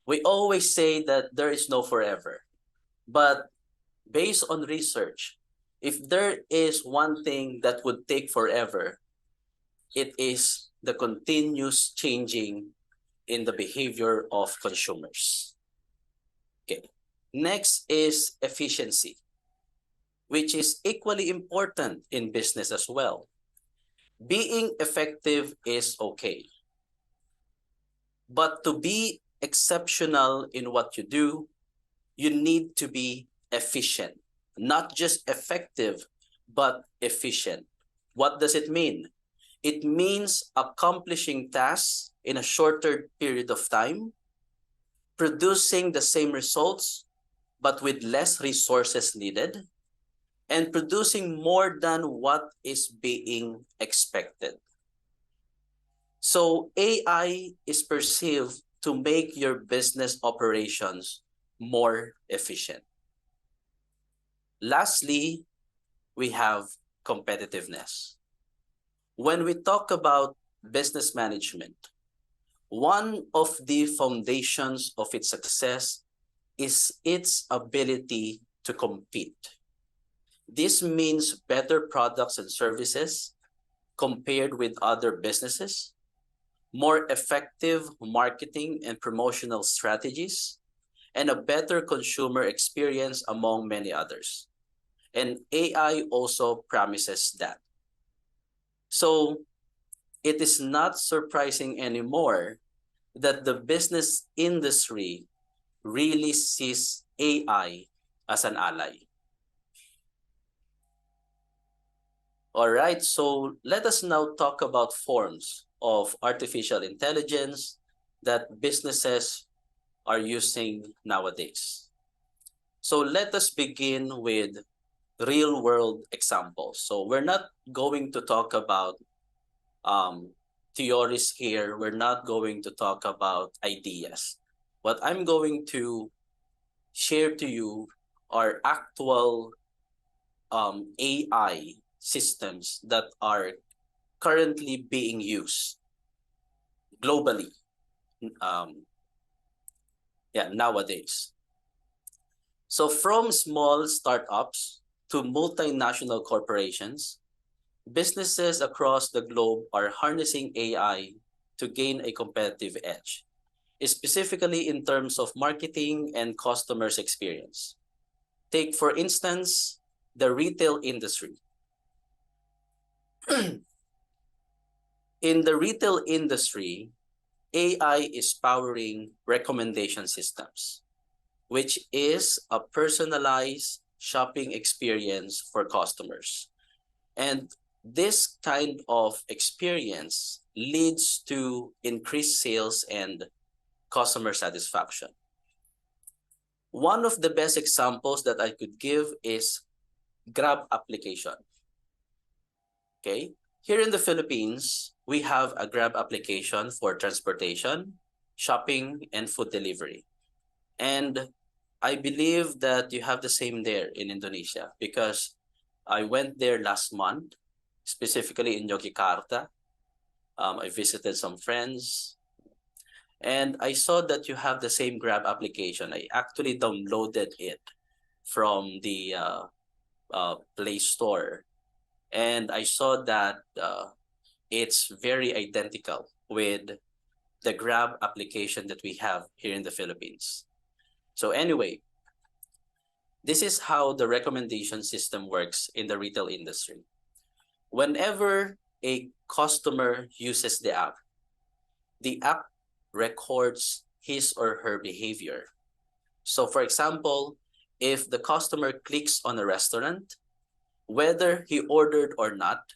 We always say that there is no forever, but based on research, if there is one thing that would take forever, it is the continuous changing in the behavior of consumers. Okay. Next is efficiency, which is equally important in business as well. Being effective is okay, but to be exceptional in what you do, you need to be efficient. Not just effective, but efficient. What does it mean? It means accomplishing tasks in a shorter period of time, producing the same results, but with less resources needed, and producing more than what is being expected. So AI is perceived to make your business operations more efficient. Lastly, we have competitiveness. When we talk about business management, one of the foundations of its success is its ability to compete. This means better products and services compared with other businesses, more effective marketing and promotional strategies, and a better consumer experience, among many others. And AI also promises that. So it is not surprising anymore that the business industry really sees AI as an ally. All right, so let us now talk about forms of artificial intelligence that businesses are using nowadays. So let us begin with real-world examples. So we're not going to talk about theories here. We're not going to talk about ideas. What I'm going to share to you are actual AI systems that are currently being used globally nowadays. So from small startups to multinational corporations, businesses across the globe are harnessing AI to gain a competitive edge, specifically in terms of marketing and customers' experience. Take, for instance, the retail industry. In the retail industry, AI is powering recommendation systems, which is a personalized shopping experience for customers. And this kind of experience leads to increased sales and customer satisfaction. One of the best examples that I could give is Grab application. Okay, here in the Philippines, we have a Grab application for transportation, shopping, and food delivery. And I believe that you have the same there in Indonesia, because I went there last month, specifically in Yogyakarta. I visited some friends, and I saw that you have the same Grab application. I actually downloaded it from the Play Store, and I saw that it's very identical with the Grab application that we have here in the Philippines. So anyway, this is how the recommendation system works in the retail industry. Whenever a customer uses the app records his or her behavior. So for example, if the customer clicks on a restaurant, whether he ordered or not,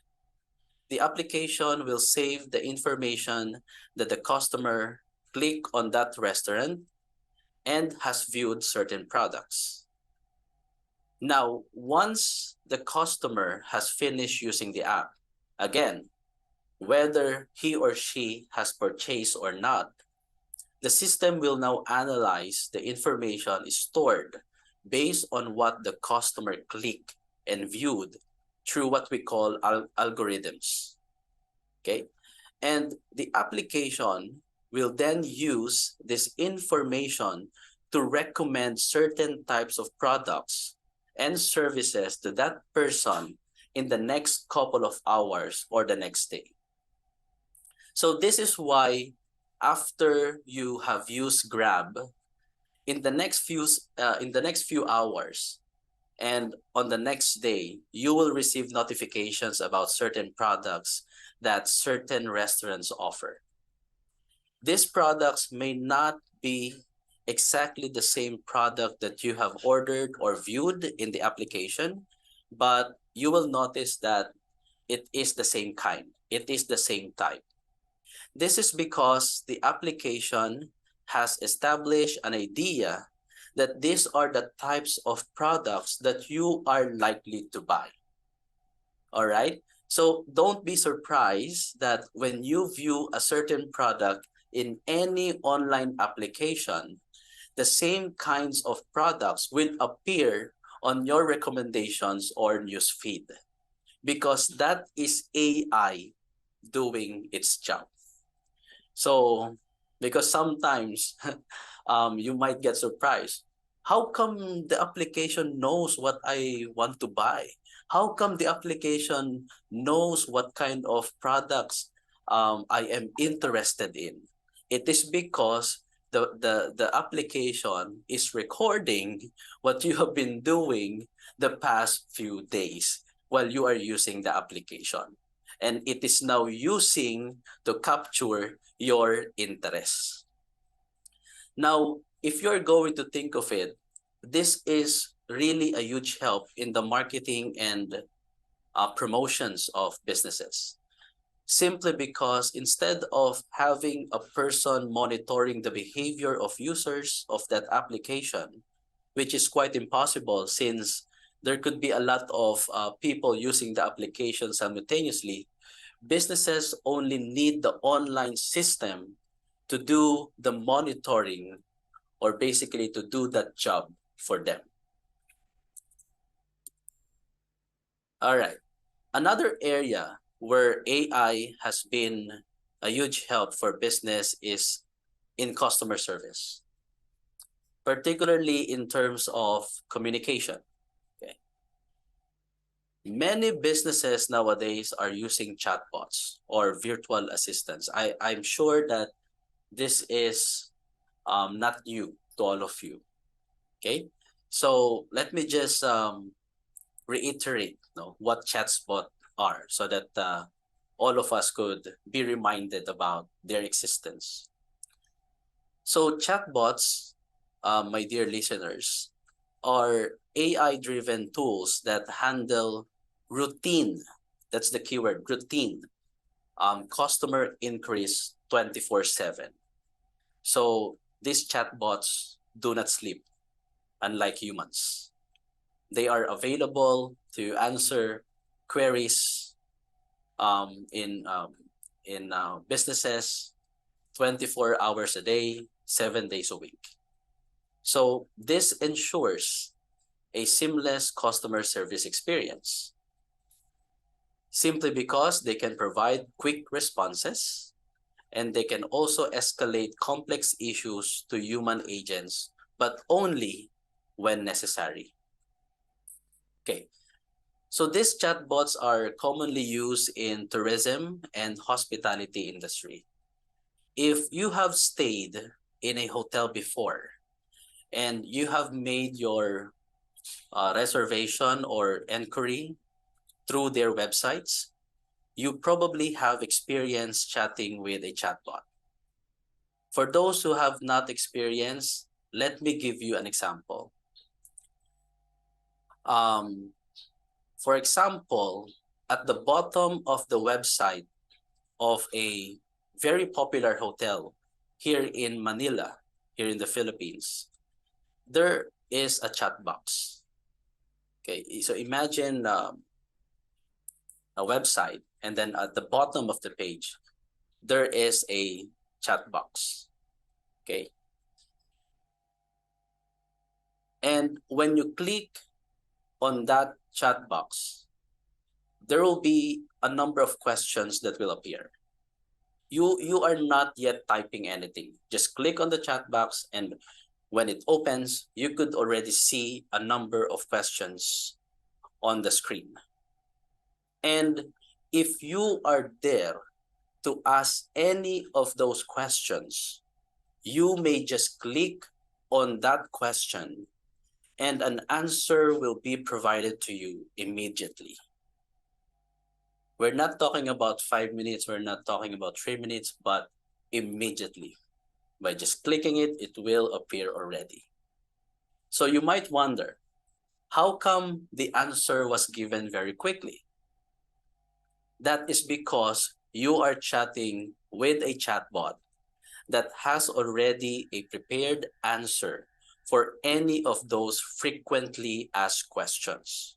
the application will save the information that the customer clicked on that restaurant and has viewed certain products. Now, once the customer has finished using the app, again, whether he or she has purchased or not, the system will now analyze the information stored based on what the customer clicked and viewed through what we call algorithms. Okay? And the application will then use this information to recommend certain types of products and services to that person in the next couple of hours or the next day. So this is why after you have used Grab, in the next few hours and on the next day, you will receive notifications about certain products that certain restaurants offer. These products may not be exactly the same product that you have ordered or viewed in the application, but you will notice that it is the same kind. It is the same type. This is because the application has established an idea that these are the types of products that you are likely to buy. All right? So don't be surprised that when you view a certain product in any online application, the same kinds of products will appear on your recommendations or news feed, because that is AI doing its job. So, because sometimes you might get surprised. How come the application knows what I want to buy? How come the application knows what kind of products I am interested in? It is because the application is recording what you have been doing the past few days while you are using the application. And it is now using to capture your interests. Now, if you're going to think of it, this is really a huge help in the marketing and promotions of businesses. Simply because instead of having a person monitoring the behavior of users of that application, which is quite impossible since there could be a lot of people using the application simultaneously, businesses only need the online system to do the monitoring, or basically to do that job for them. All right. Another area where AI has been a huge help for business is in customer service, particularly in terms of communication. Okay. Many businesses nowadays are using chatbots or virtual assistants. I'm sure that this is not new to all of you. Okay, so let me just reiterate what chatbots are, so that all of us could be reminded about their existence. So chatbots, my dear listeners, are AI-driven tools that handle routine, that's the keyword, routine, customer inquiries 24/7. So these chatbots do not sleep, unlike humans. They are available to answer queries in businesses 24 hours a day, 7 days a week. So this ensures a seamless customer service experience, simply because they can provide quick responses, and they can also escalate complex issues to human agents, but only when necessary. Okay, so these chatbots are commonly used in tourism and hospitality industry. If you have stayed in a hotel before and you have made your reservation or inquiry through their websites, you probably have experienced chatting with a chatbot. For those who have not experienced, let me give you an example. For example, at the bottom of the website of a very popular hotel here in Manila, here in the Philippines, there is a chat box. Okay, so imagine a website, and then at the bottom of the page, there is a chat box. Okay. And when you click on that chat box, there will be a number of questions that will appear. You are not yet typing anything. Just click on the chat box, and when it opens, you could already see a number of questions on the screen. And if you are there to ask any of those questions, you may just click on that question and an answer will be provided to you immediately. We're not talking about 5 minutes, we're not talking about 3 minutes, but immediately. By just clicking it, it will appear already. So you might wonder, how come the answer was given very quickly? That is because you are chatting with a chatbot that has already a prepared answer for any of those frequently asked questions.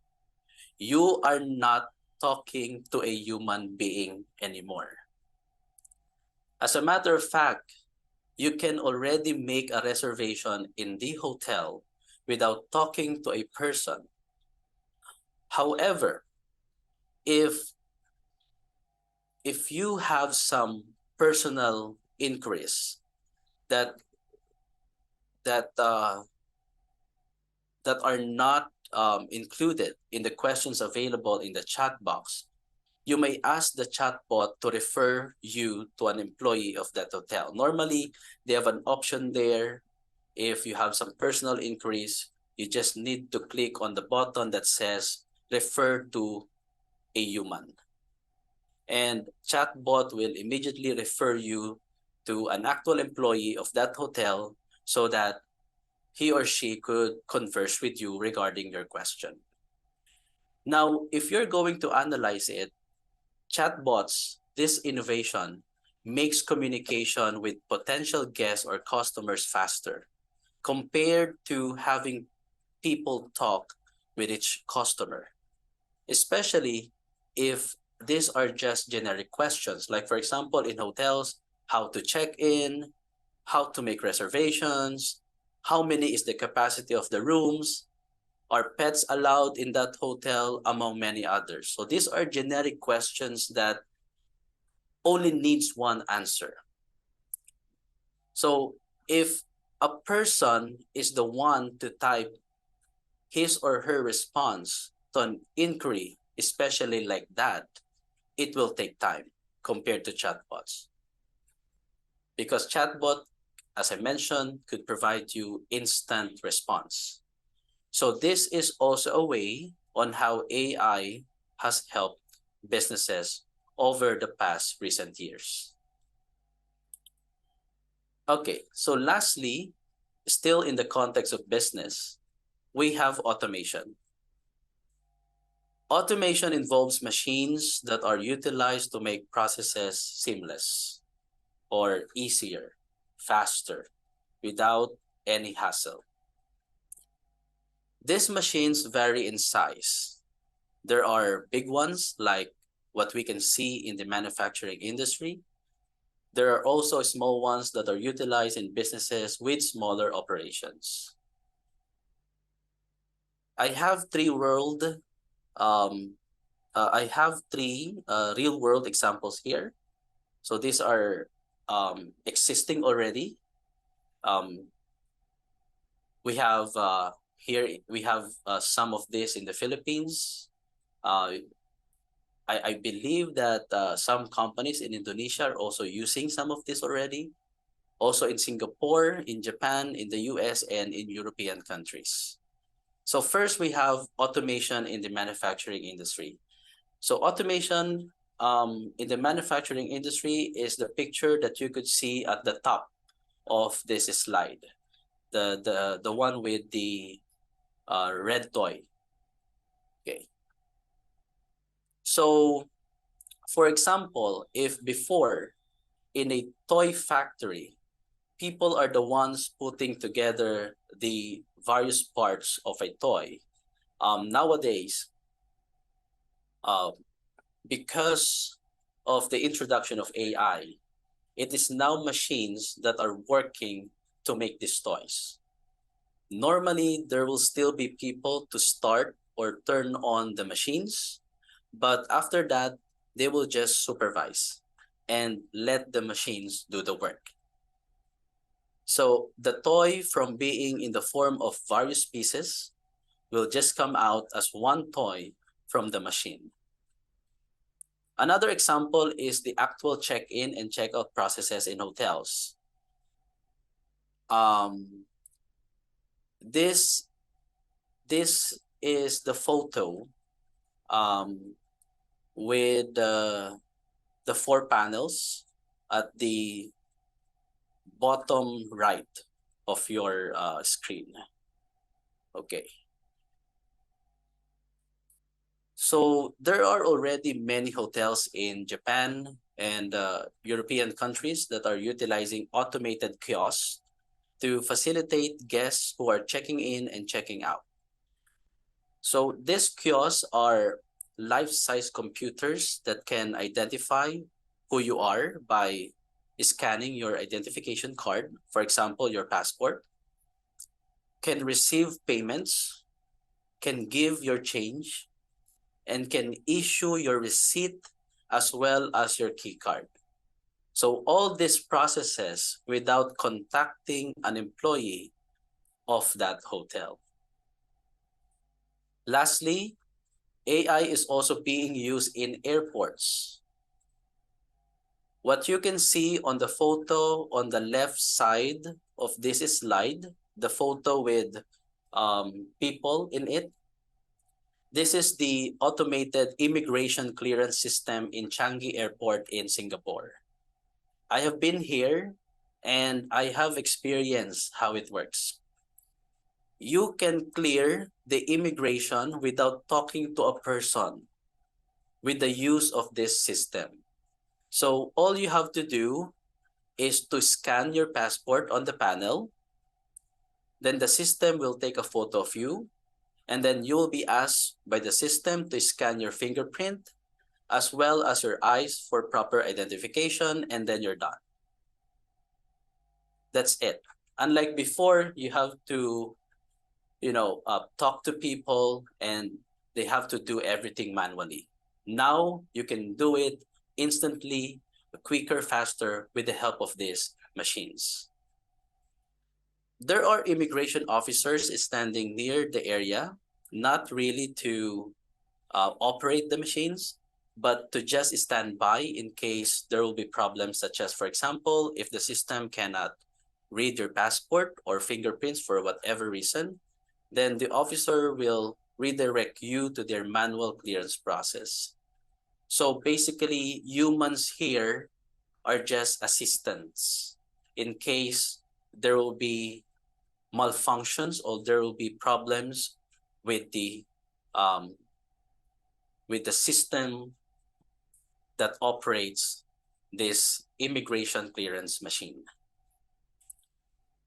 You are not talking to a human being anymore. As a matter of fact, you can already make a reservation in the hotel without talking to a person. However, if you have some personal inquiries that are not included in the questions available in the chat box, you may ask the chatbot to refer you to an employee of that hotel. Normally, they have an option there. If you have some personal inquiries, you just need to click on the button that says refer to a human. And chatbot will immediately refer you to an actual employee of that hotel so that he or she could converse with you regarding your question. Now, if you're going to analyze it, chatbots, this innovation makes communication with potential guests or customers faster compared to having people talk with each customer, especially if these are just generic questions. Like, for example, in hotels, how to check in, how to make reservations, how many is the capacity of the rooms, are pets allowed in that hotel, among many others. So these are generic questions that only needs one answer. So if a person is the one to type his or her response to an inquiry, especially like that, it will take time compared to chatbots. Because chatbot, as I mentioned, could provide you instant response. So this is also a way on how AI has helped businesses over the past recent years. Okay, so lastly, still in the context of business, we have automation. Automation involves machines that are utilized to make processes seamless or easier, faster, without any hassle. These machines vary in size. There are big ones like what we can see in the manufacturing industry. There are also small ones that are utilized in businesses with smaller operations. I have three real-world examples here. So these are existing already. We have some of this in the Philippines. I believe that some companies in Indonesia are also using some of this already. Also in Singapore, in Japan, in the US, and in European countries. So first, we have automation in the manufacturing industry. So automation in the manufacturing industry is the picture that you could see at the top of this slide. The one with the red toy. Okay. So, for example, if before in a toy factory, people are the ones putting together the various parts of a toy. Nowadays, because of the introduction of AI, it is now machines that are working to make these toys. Normally, there will still be people to start or turn on the machines, but after that, they will just supervise and let the machines do the work. So the toy, from being in the form of various pieces, will just come out as one toy from the machine. Another example is the actual check-in and check-out processes in hotels. This is the photo with the 4 panels at the bottom right of your screen. Okay. So there are already many hotels in Japan and European countries that are utilizing automated kiosks to facilitate guests who are checking in and checking out. So these kiosks are life-size computers that can identify who you are by scanning your identification card, for example, your passport, can receive payments, can give your change, and can issue your receipt as well as your key card. So all these processes without contacting an employee of that hotel. Lastly, AI is also being used in airports. What you can see on the photo on the left side of this slide, the photo with people in it, this is the automated immigration clearance system in Changi Airport in Singapore. I have been here and I have experienced how it works. You can clear the immigration without talking to a person with the use of this system. So all you have to do is to scan your passport on the panel. Then the system will take a photo of you, and then you will be asked by the system to scan your fingerprint as well as your eyes for proper identification, and then you're done. That's it. Unlike before, you have to, talk to people and they have to do everything manually. Now you can do it instantly, quicker, faster with the help of these machines. There are immigration officers standing near the area, not really to operate the machines, but to just stand by in case there will be problems, such as, for example, if the system cannot read your passport or fingerprints for whatever reason, then the officer will redirect you to their manual clearance process. So basically, humans here are just assistants in case there will be malfunctions or there will be problems with the system that operates this immigration clearance machine.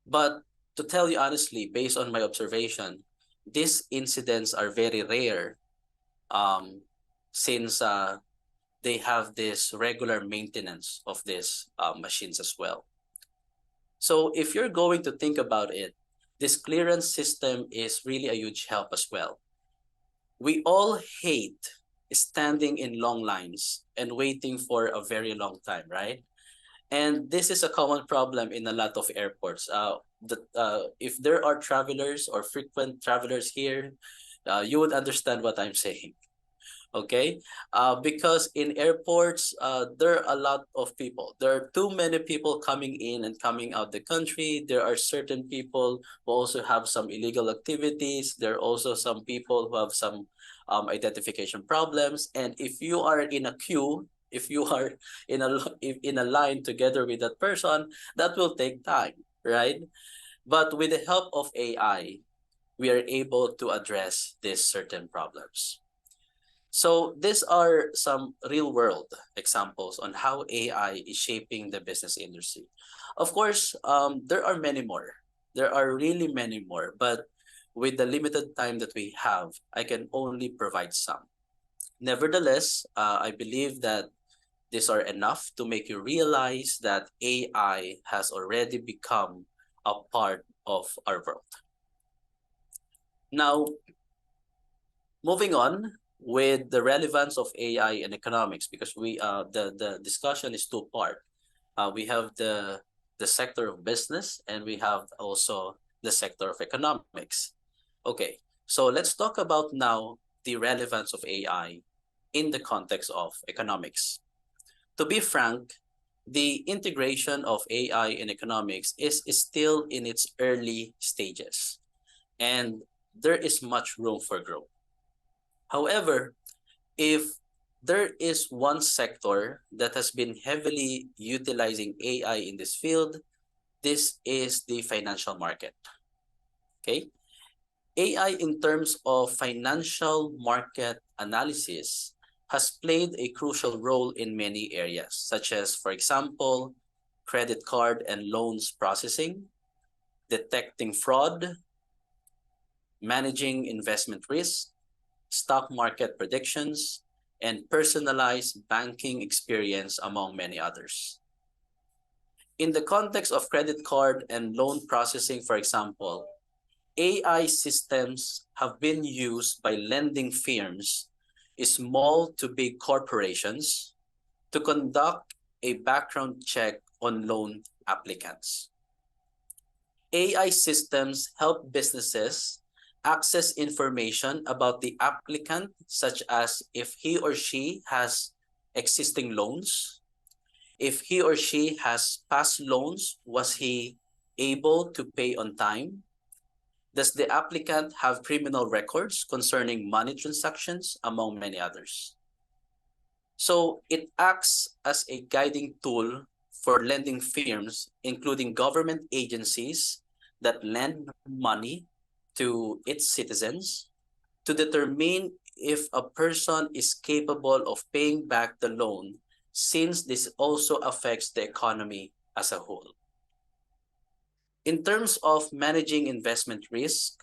But to tell you honestly, based on my observation, these incidents are very rare since they have this regular maintenance of these machines as well. So if you're going to think about it, this clearance system is really a huge help as well. We all hate standing in long lines and waiting for a very long time, right? And this is a common problem in a lot of airports. If there are travelers or frequent travelers here, you would understand what I'm saying. Okay, because in airports, there are a lot of people. There are too many people coming in and coming out the country. There are certain people who also have some illegal activities. There are also some people who have some identification problems. And if you are in a queue, if you are in a line together with that person, that will take time, right? But with the help of AI, we are able to address these certain problems. So these are some real world examples on how AI is shaping the business industry. Of course, there are many more. There are really many more, but with the limited time that we have, I can only provide some. Nevertheless, I believe that these are enough to make you realize that AI has already become a part of our world. Now, moving on with the relevance of AI in economics, because the discussion is two-part. We have the sector of business, and we have also the sector of economics. Okay, so let's talk about now the relevance of AI in the context of economics. To be frank, the integration of AI in economics is still in its early stages, and there is much room for growth. However, if there is one sector that has been heavily utilizing AI in this field, this is the financial market. Okay? AI in terms of financial market analysis has played a crucial role in many areas, such as, for example, credit card and loans processing, detecting fraud, managing investment risk, stock market predictions, and personalized banking experience, among many others. In the context of credit card and loan processing, for example, AI systems have been used by lending firms, small to big corporations, to conduct a background check on loan applicants. AI systems help businesses access information about the applicant, such as if he or she has existing loans, if he or she has past loans, was he able to pay on time? Does the applicant have criminal records concerning money transactions, among many others? So it acts as a guiding tool for lending firms, including government agencies that lend money to its citizens, to determine if a person is capable of paying back the loan, since this also affects the economy as a whole. In terms of managing investment risk,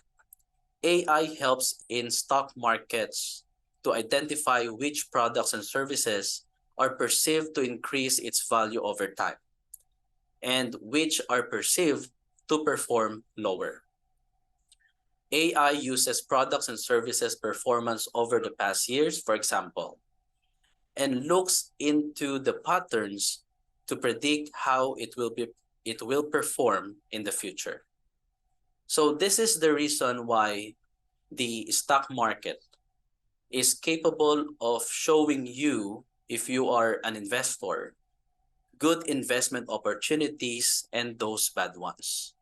AI helps in stock markets to identify which products and services are perceived to increase its value over time, and which are perceived to perform lower. AI uses products and services performance over the past years, for example, and looks into the patterns to predict how it will perform in the future. So this is the reason why the stock market is capable of showing you, if you are an investor, good investment opportunities and those bad ones.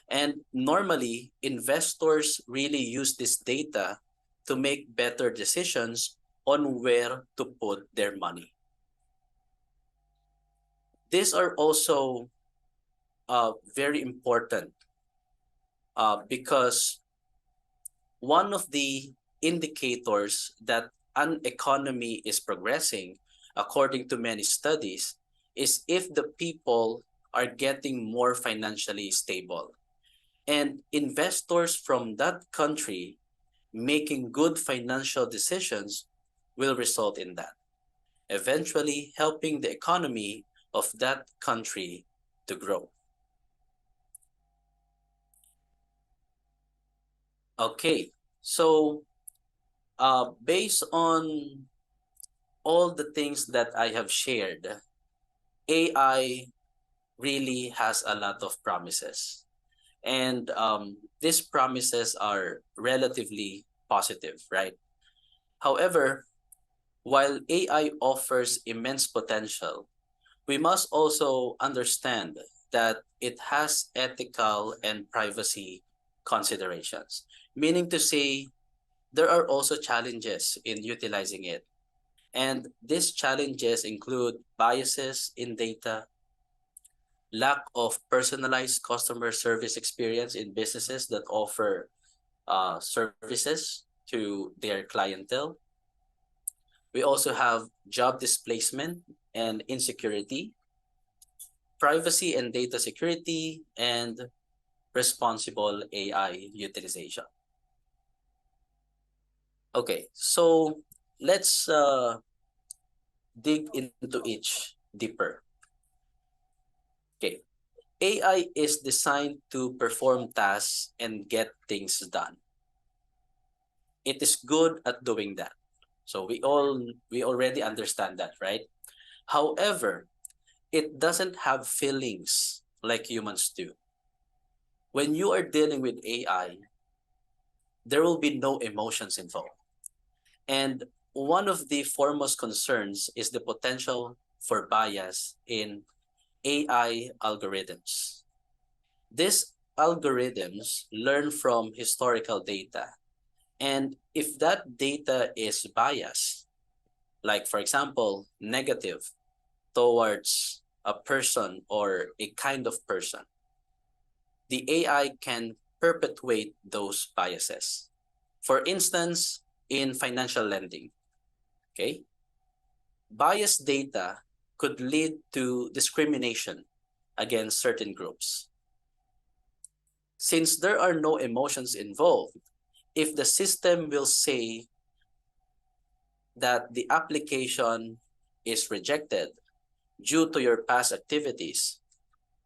And normally, investors really use this data to make better decisions on where to put their money. These are also very important because one of the indicators that an economy is progressing, according to many studies, is if the people are getting more financially stable. And investors from that country making good financial decisions will result in that, eventually helping the economy of that country to grow. Okay, so based on all the things that I have shared, AI really has a lot of promises. And these promises are relatively positive, right? However, while AI offers immense potential, we must also understand that it has ethical and privacy considerations, meaning to say there are also challenges in utilizing it. And these challenges include biases in data, lack of personalized customer service experience in businesses that offer services to their clientele, We also have job displacement and insecurity, privacy and data security, and responsible AI utilization. Okay, so let's dig into each deeper. Okay, AI is designed to perform tasks and get things done. It is good at doing that. So we already understand that, right? However, it doesn't have feelings like humans do. When you are dealing with AI, there will be no emotions involved. And one of the foremost concerns is the potential for bias in AI algorithms. These algorithms learn from historical data. And if that data is biased, like for example, negative towards a person or a kind of person, the AI can perpetuate those biases. For instance, in financial lending, okay, biased data could lead to discrimination against certain groups. Since there are no emotions involved, if the system will say that the application is rejected due to your past activities,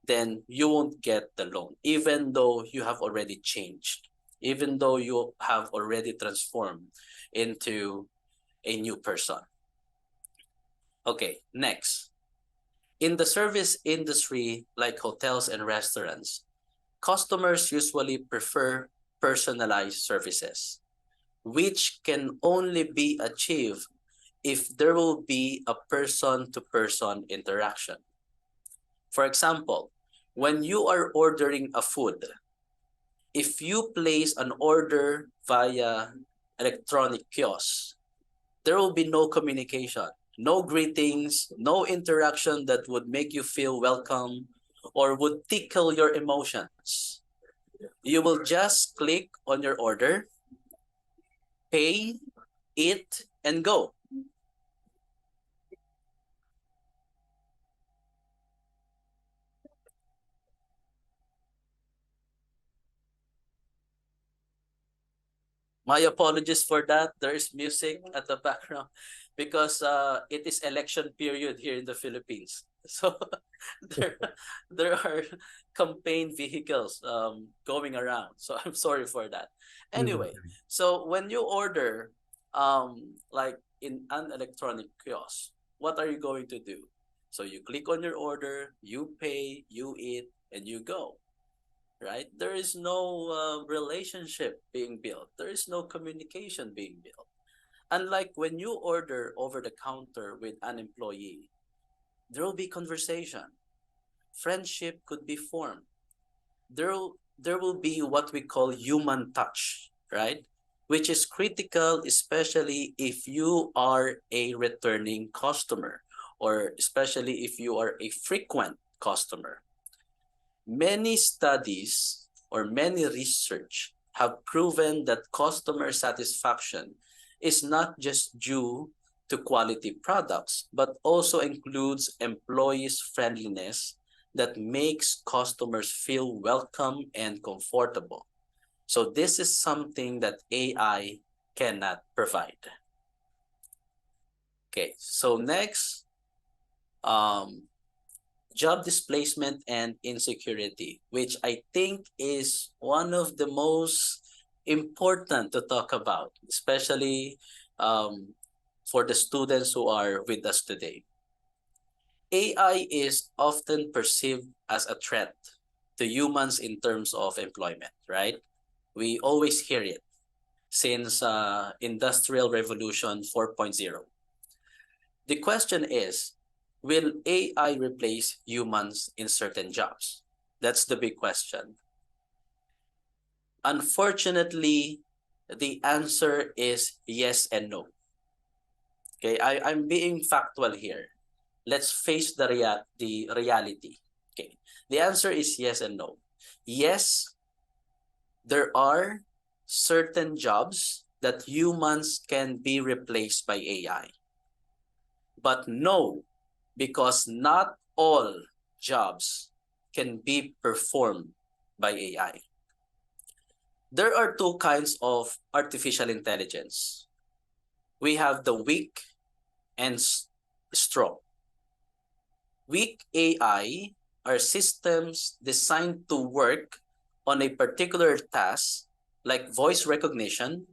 then you won't get the loan, even though you have already changed, even though you have already transformed into a new person. Okay, next. In the service industry, like hotels and restaurants, customers usually prefer personalized services, which can only be achieved if there will be a person-to-person interaction. For example, when you are ordering a food, if you place an order via electronic kiosk, there will be no communication, no greetings, no interaction that would make you feel welcome or would tickle your emotions. You will just click on your order, pay, eat, and go. My apologies for that. There is music at the background because it is election period here in the Philippines. So there are campaign vehicles going around. So I'm sorry for that. Anyway, so when you order like in an electronic kiosk, what are you going to do? So you click on your order, you pay, you eat, and you go. Right? There is no relationship being built. There is no communication being built. Unlike when you order over the counter with an employee, there will be conversation. Friendship could be formed. There will be what we call human touch, right? Which is critical, especially if you are a returning customer or especially if you are a frequent customer. Many studies or many research have proven that customer satisfaction is not just due to quality products, but also includes employees' friendliness that makes customers feel welcome and comfortable. So this is something that AI cannot provide. Okay, so next, job displacement and insecurity, which I think is one of the most important to talk about, especially for the students who are with us today. AI is often perceived as a threat to humans in terms of employment, right? We always hear it since Industrial Revolution 4.0. The question is, will AI replace humans in certain jobs? That's the big question. Unfortunately, the answer is yes and no. Okay, I'm being factual here. Let's face the reality. Okay, the answer is yes and no. Yes, there are certain jobs that humans can be replaced by AI. But no, because not all jobs can be performed by AI. There are two kinds of artificial intelligence. We have the weak and strong. Weak AI are systems designed to work on a particular task like voice recognition,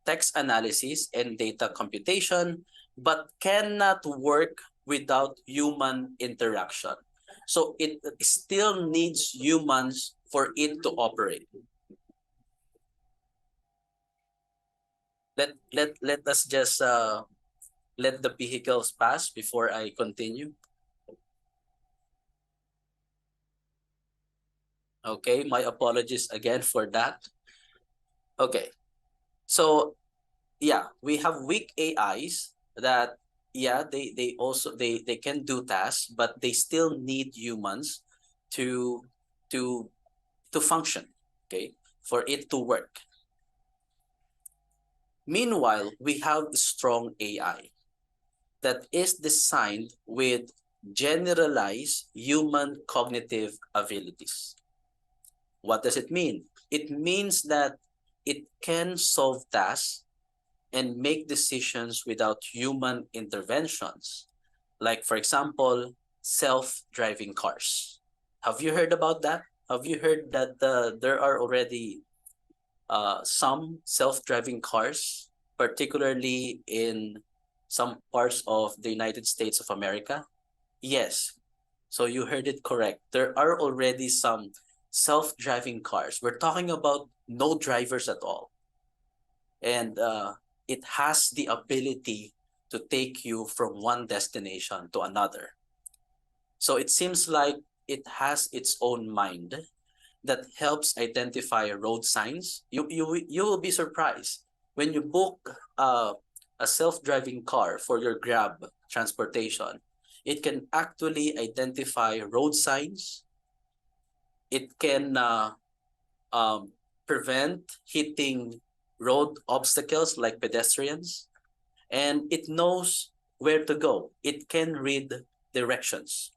text analysis, and data computation, but cannot work without human interaction. So it still needs humans for it to operate. Let us just let the vehicles pass before I continue. Okay, my apologies again for that. Okay, so yeah, we have weak AIs that they can do tasks, but they still need humans to to to function, okay, for it to work. Meanwhile, we have strong AI that is designed with generalized human cognitive abilities. What does it mean? It means that it can solve tasks and make decisions without human interventions. Like, for example, self-driving cars. Have you heard about that? Have you heard that there are already some self-driving cars, particularly in some parts of the United States of America? Yes. So you heard it correct. There are already some self-driving cars. We're talking about no drivers at all. And it has the ability to take you from one destination to another. So it seems like it has its own mind that helps identify road signs. You will be surprised when you book a self-driving car for your Grab transportation. It can actually identify road signs. It can prevent hitting road obstacles like pedestrians, and it knows where to go. It can read directions.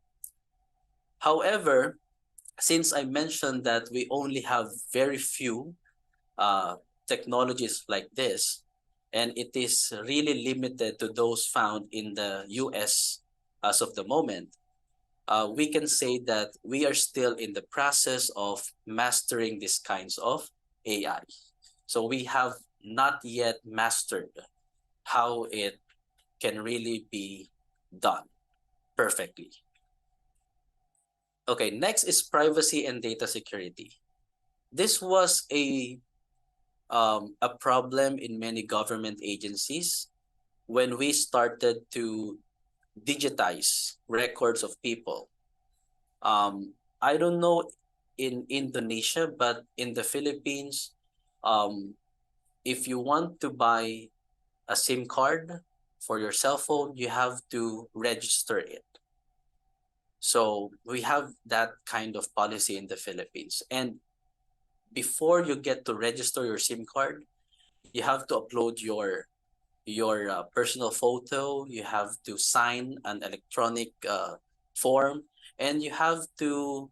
However, since I mentioned that we only have very few technologies like this, and it is really limited to those found in the US as of the moment, we can say that we are still in the process of mastering these kinds of AI. So we have not yet mastered how it can really be done perfectly. Okay, next is privacy and data security. This was a problem in many government agencies when we started to digitize records of people. I don't know in Indonesia, but in the Philippines, if you want to buy a SIM card for your cell phone, you have to register it. So we have that kind of policy in the Philippines. And before you get to register your SIM card, you have to upload your personal photo, you have to sign an electronic form, and you have to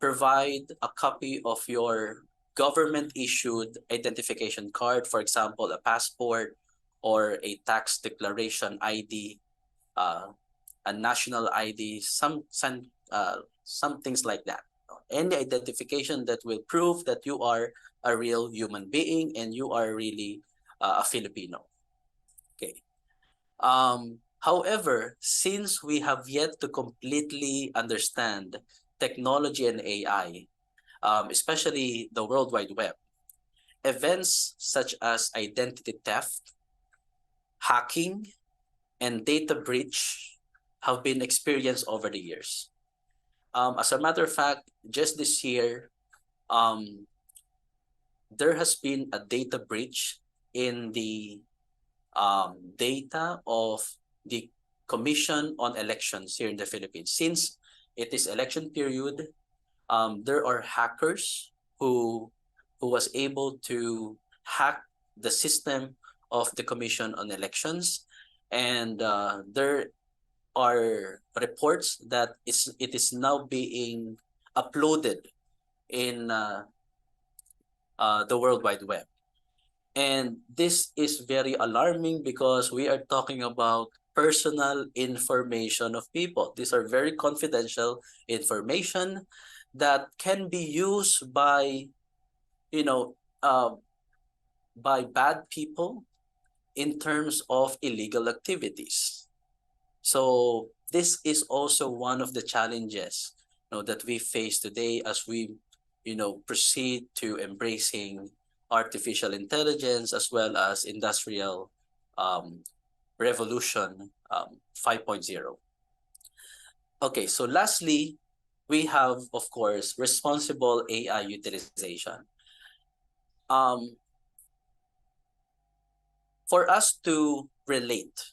provide a copy of your government-issued identification card, for example, a passport or a tax declaration ID, a national ID, some things like that. Any identification that will prove that you are a real human being and you are really a Filipino. Okay. However, since we have yet to completely understand technology and AI, especially the World Wide Web, events such as identity theft, hacking, and data breach have been experienced over the years. As a matter of fact, just this year, there has been a data breach in the data of the Commission on Elections here in the Philippines. Since it is election period, there are hackers who was able to hack the system of the Commission on Elections, and are reports that it is now being uploaded in the World Wide Web. And this is very alarming because we are talking about personal information of people. These are very confidential information that can be used by, you know, by bad people in terms of illegal activities. So this is also one of the challenges, that we face today as we, proceed to embracing artificial intelligence as well as industrial revolution 5.0. Okay, so lastly, we have, of course, responsible AI utilization. For us to relate,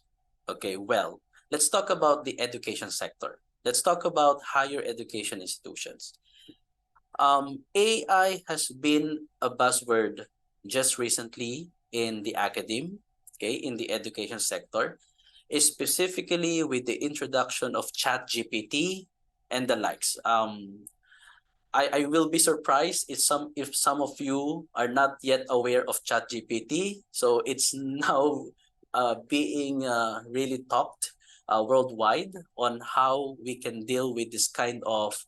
okay, well, let's talk about the education sector. Let's talk about higher education institutions. AI has been a buzzword just recently in the academe, okay, in the education sector, specifically with the introduction of ChatGPT and the likes. I will be surprised if some of you are not yet aware of ChatGPT. So it's now being really talked worldwide on how we can deal with this kind of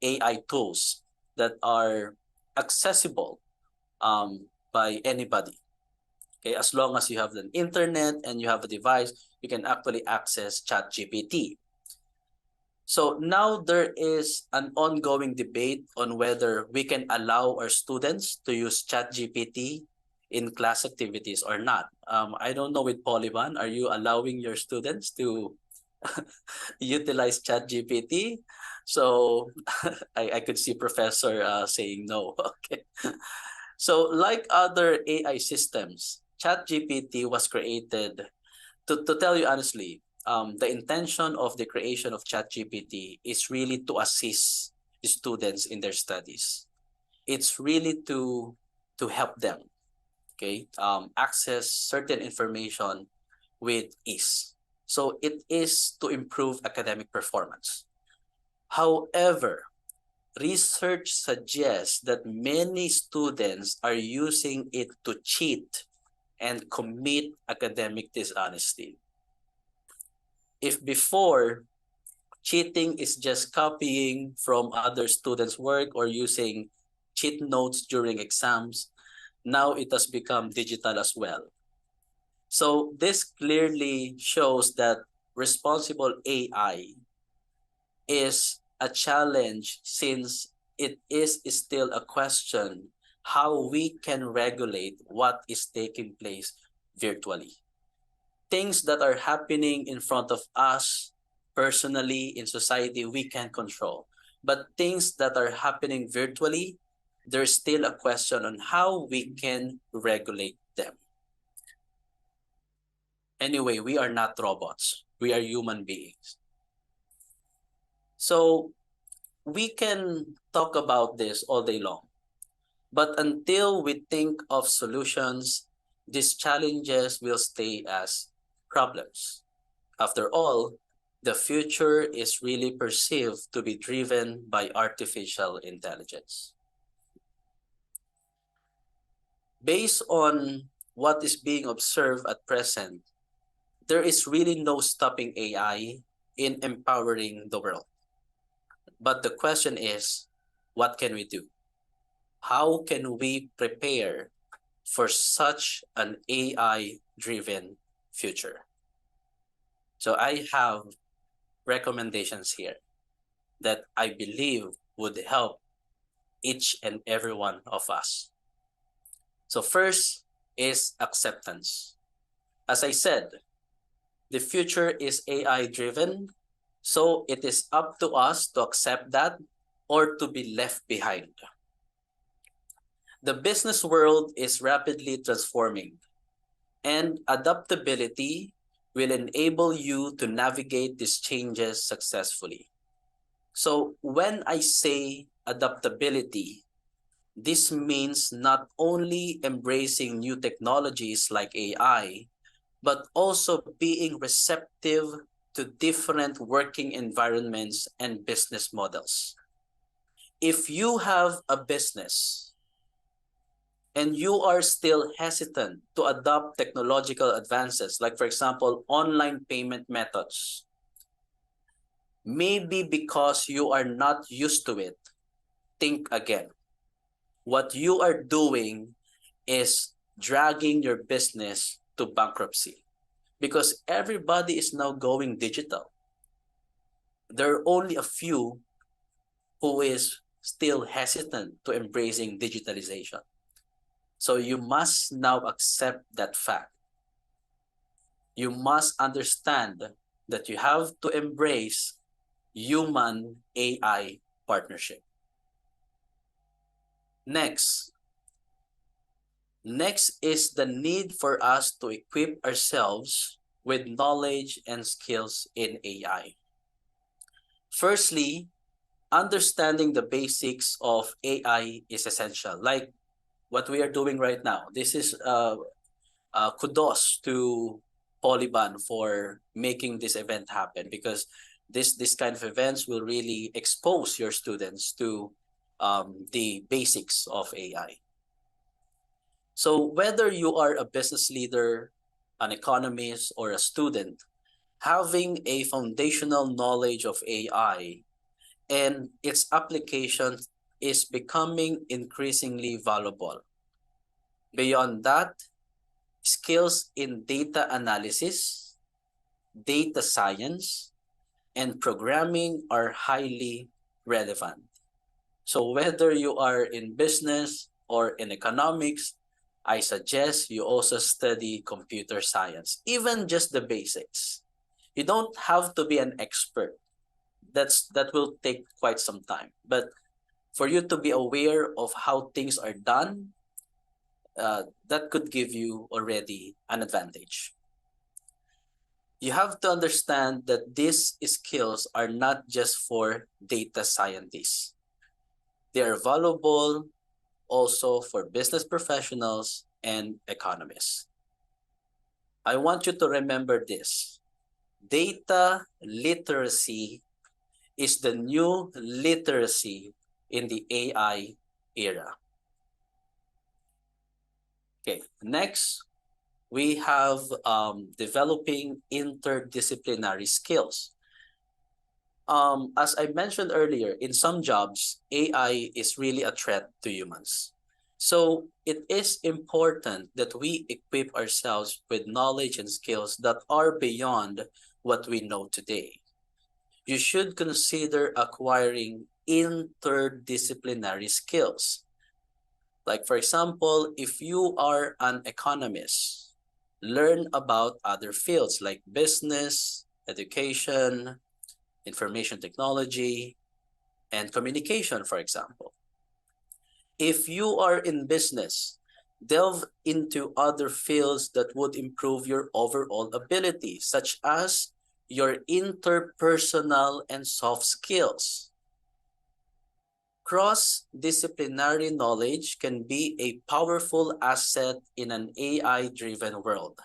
AI tools that are accessible by anybody. Okay, as long as you have an internet and you have a device, you can actually access ChatGPT. So now there is an ongoing debate on whether we can allow our students to use ChatGPT in class activities or not. I don't know with Poliban, are you allowing your students to utilize ChatGPT? So I could see Professor saying no. Okay. So like other AI systems, ChatGPT was created, to tell you honestly, the intention of the creation of ChatGPT is really to assist students in their studies. It's really to help them, okay, access certain information with ease. So it is to improve academic performance. However, research suggests that many students are using it to cheat and commit academic dishonesty. If before, cheating is just copying from other students' work or using cheat notes during exams, now it has become digital as well. So this clearly shows that responsible AI is a challenge since it is still a question how we can regulate what is taking place virtually. Things that are happening in front of us personally in society, we can control. But things that are happening virtually, there's still a question on how we can regulate them. Anyway, we are not robots. We are human beings. So we can talk about this all day long. But until we think of solutions, these challenges will stay as problems. After all, the future is really perceived to be driven by artificial intelligence. Based on what is being observed at present, there is really no stopping AI in empowering the world. But the question is, what can we do? How can we prepare for such an AI-driven future? So I have recommendations here that I believe would help each and every one of us. So first is acceptance. As I said, the future is AI-driven, so it is up to us to accept that or to be left behind. The business world is rapidly transforming, and adaptability will enable you to navigate these changes successfully. So when I say adaptability, this means not only embracing new technologies like AI, but also being receptive to different working environments and business models. If you have a business and you are still hesitant to adopt technological advances, like for example, online payment methods, maybe because you are not used to it, think again. What you are doing is dragging your business to bankruptcy because everybody is now going digital. There are only a few who is still hesitant to embracing digitalization. So you must now accept that fact. You must understand that you have to embrace human AI partnership. Next is the need for us to equip ourselves with knowledge and skills in AI. Firstly, understanding the basics of AI is essential, like what we are doing right now. This is kudos to Poliban for making this event happen, because this kind of events will really expose your students to the basics of AI. So whether you are a business leader, an economist, or a student, having a foundational knowledge of AI and its application is becoming increasingly valuable. Beyond that, skills in data analysis, data science, and programming are highly relevant. So whether you are in business or in economics, I suggest you also study computer science, even just the basics. You don't have to be an expert. That will take quite some time. But for you to be aware of how things are done, that could give you already an advantage. You have to understand that these skills are not just for data scientists. They are valuable also for business professionals and economists. I want you to remember this. Data literacy is the new literacy in the AI era. Okay, next, we have developing interdisciplinary skills. As I mentioned earlier, in some jobs, AI is really a threat to humans. So it is important that we equip ourselves with knowledge and skills that are beyond what we know today. You should consider acquiring interdisciplinary skills. Like for example, if you are an economist, learn about other fields like business, education, information technology, and communication, for example. If you are in business, delve into other fields that would improve your overall ability, such as your interpersonal and soft skills. Cross-disciplinary knowledge can be a powerful asset in an AI-driven world.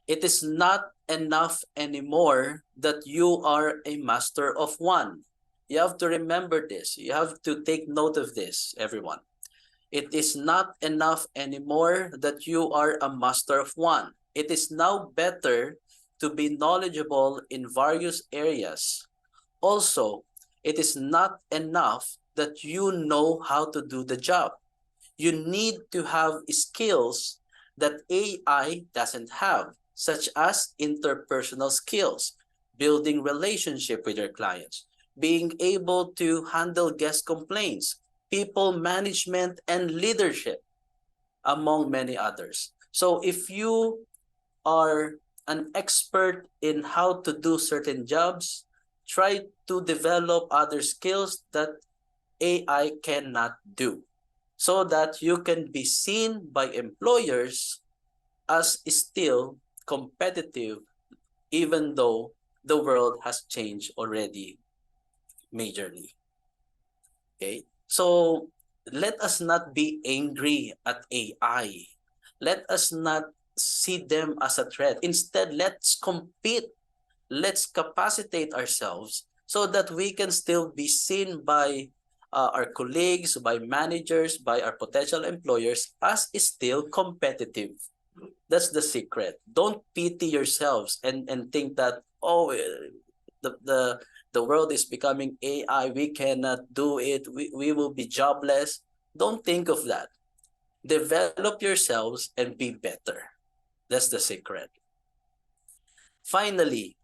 It is not enough anymore that you are a master of one. You have to remember this. You have to take note of this, everyone. It is not enough anymore that you are a master of one. It is now better to be knowledgeable in various areas. Also, it is not enough that you know how to do the job. You need to have skills that AI doesn't have, such as interpersonal skills, building relationship with your clients, being able to handle guest complaints, people management, and leadership, among many others. So if you are an expert in how to do certain jobs, try to develop other skills that AI cannot do, so that you can be seen by employers as still competitive, even though the world has changed already majorly. Okay, so let us not be angry at AI. Let us not see them as a threat. Instead, let's compete let's capacitate ourselves so that we can still be seen by our colleagues, by managers, by our potential employers as still competitive. That's the secret. Don't pity yourselves and think that, oh, the world is becoming AI, we cannot do it, we will be jobless. Don't think of that. Develop yourselves and be better. That's the secret. Finally,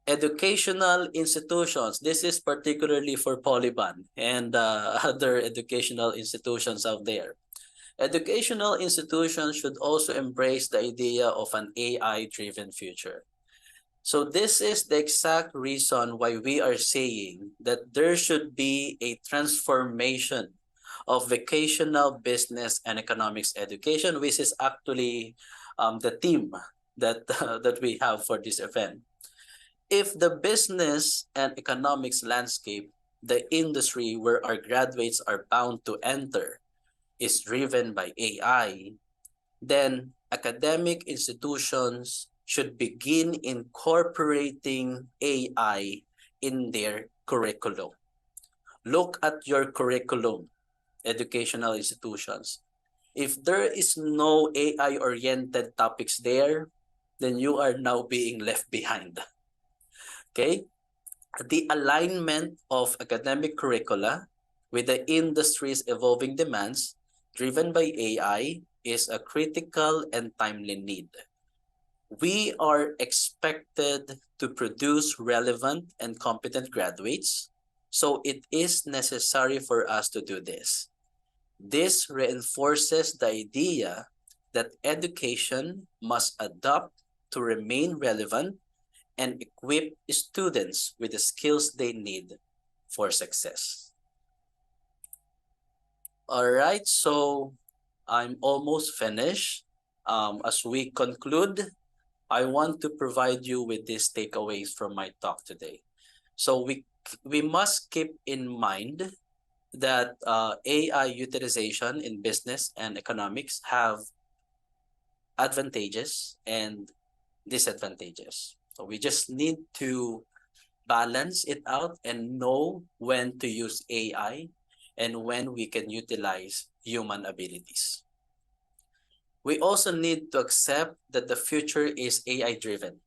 educational institutions. This is particularly for Poliban and other educational institutions out there. Educational institutions should also embrace the idea of an AI-driven future. So this is the exact reason why we are saying that there should be a transformation of vocational business and economics education, which is actually the theme that, that we have for this event. If the business and economics landscape, the industry where our graduates are bound to enter, is driven by AI, then academic institutions should begin incorporating AI in their curriculum. Look at your curriculum, educational institutions. If there is no AI-oriented topics there, then you are now being left behind. Okay? The alignment of academic curricula with the industry's evolving demands driven by AI is a critical and timely need. We are expected to produce relevant and competent graduates, so it is necessary for us to do this. This reinforces the idea that education must adapt to remain relevant and equip students with the skills they need for success. All right, so I'm almost finished. As we conclude, I want to provide you with these takeaways from my talk today. So we must keep in mind that AI utilization in business and economics have advantages and disadvantages. So we just need to balance it out and know when to use AI and when we can utilize human abilities. We also need to accept that the future is AI-driven,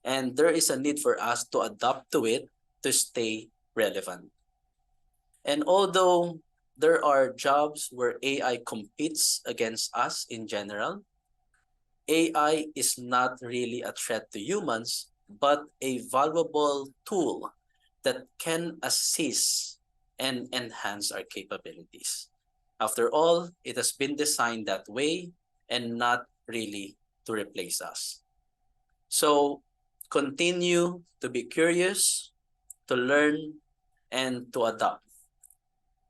and there is a need for us to adapt to it to stay relevant. And although there are jobs where AI competes against us in general, AI is not really a threat to humans, but a valuable tool that can assist and enhance our capabilities. After all, it has been designed that way and not really to replace us. So continue to be curious, to learn, and to adapt.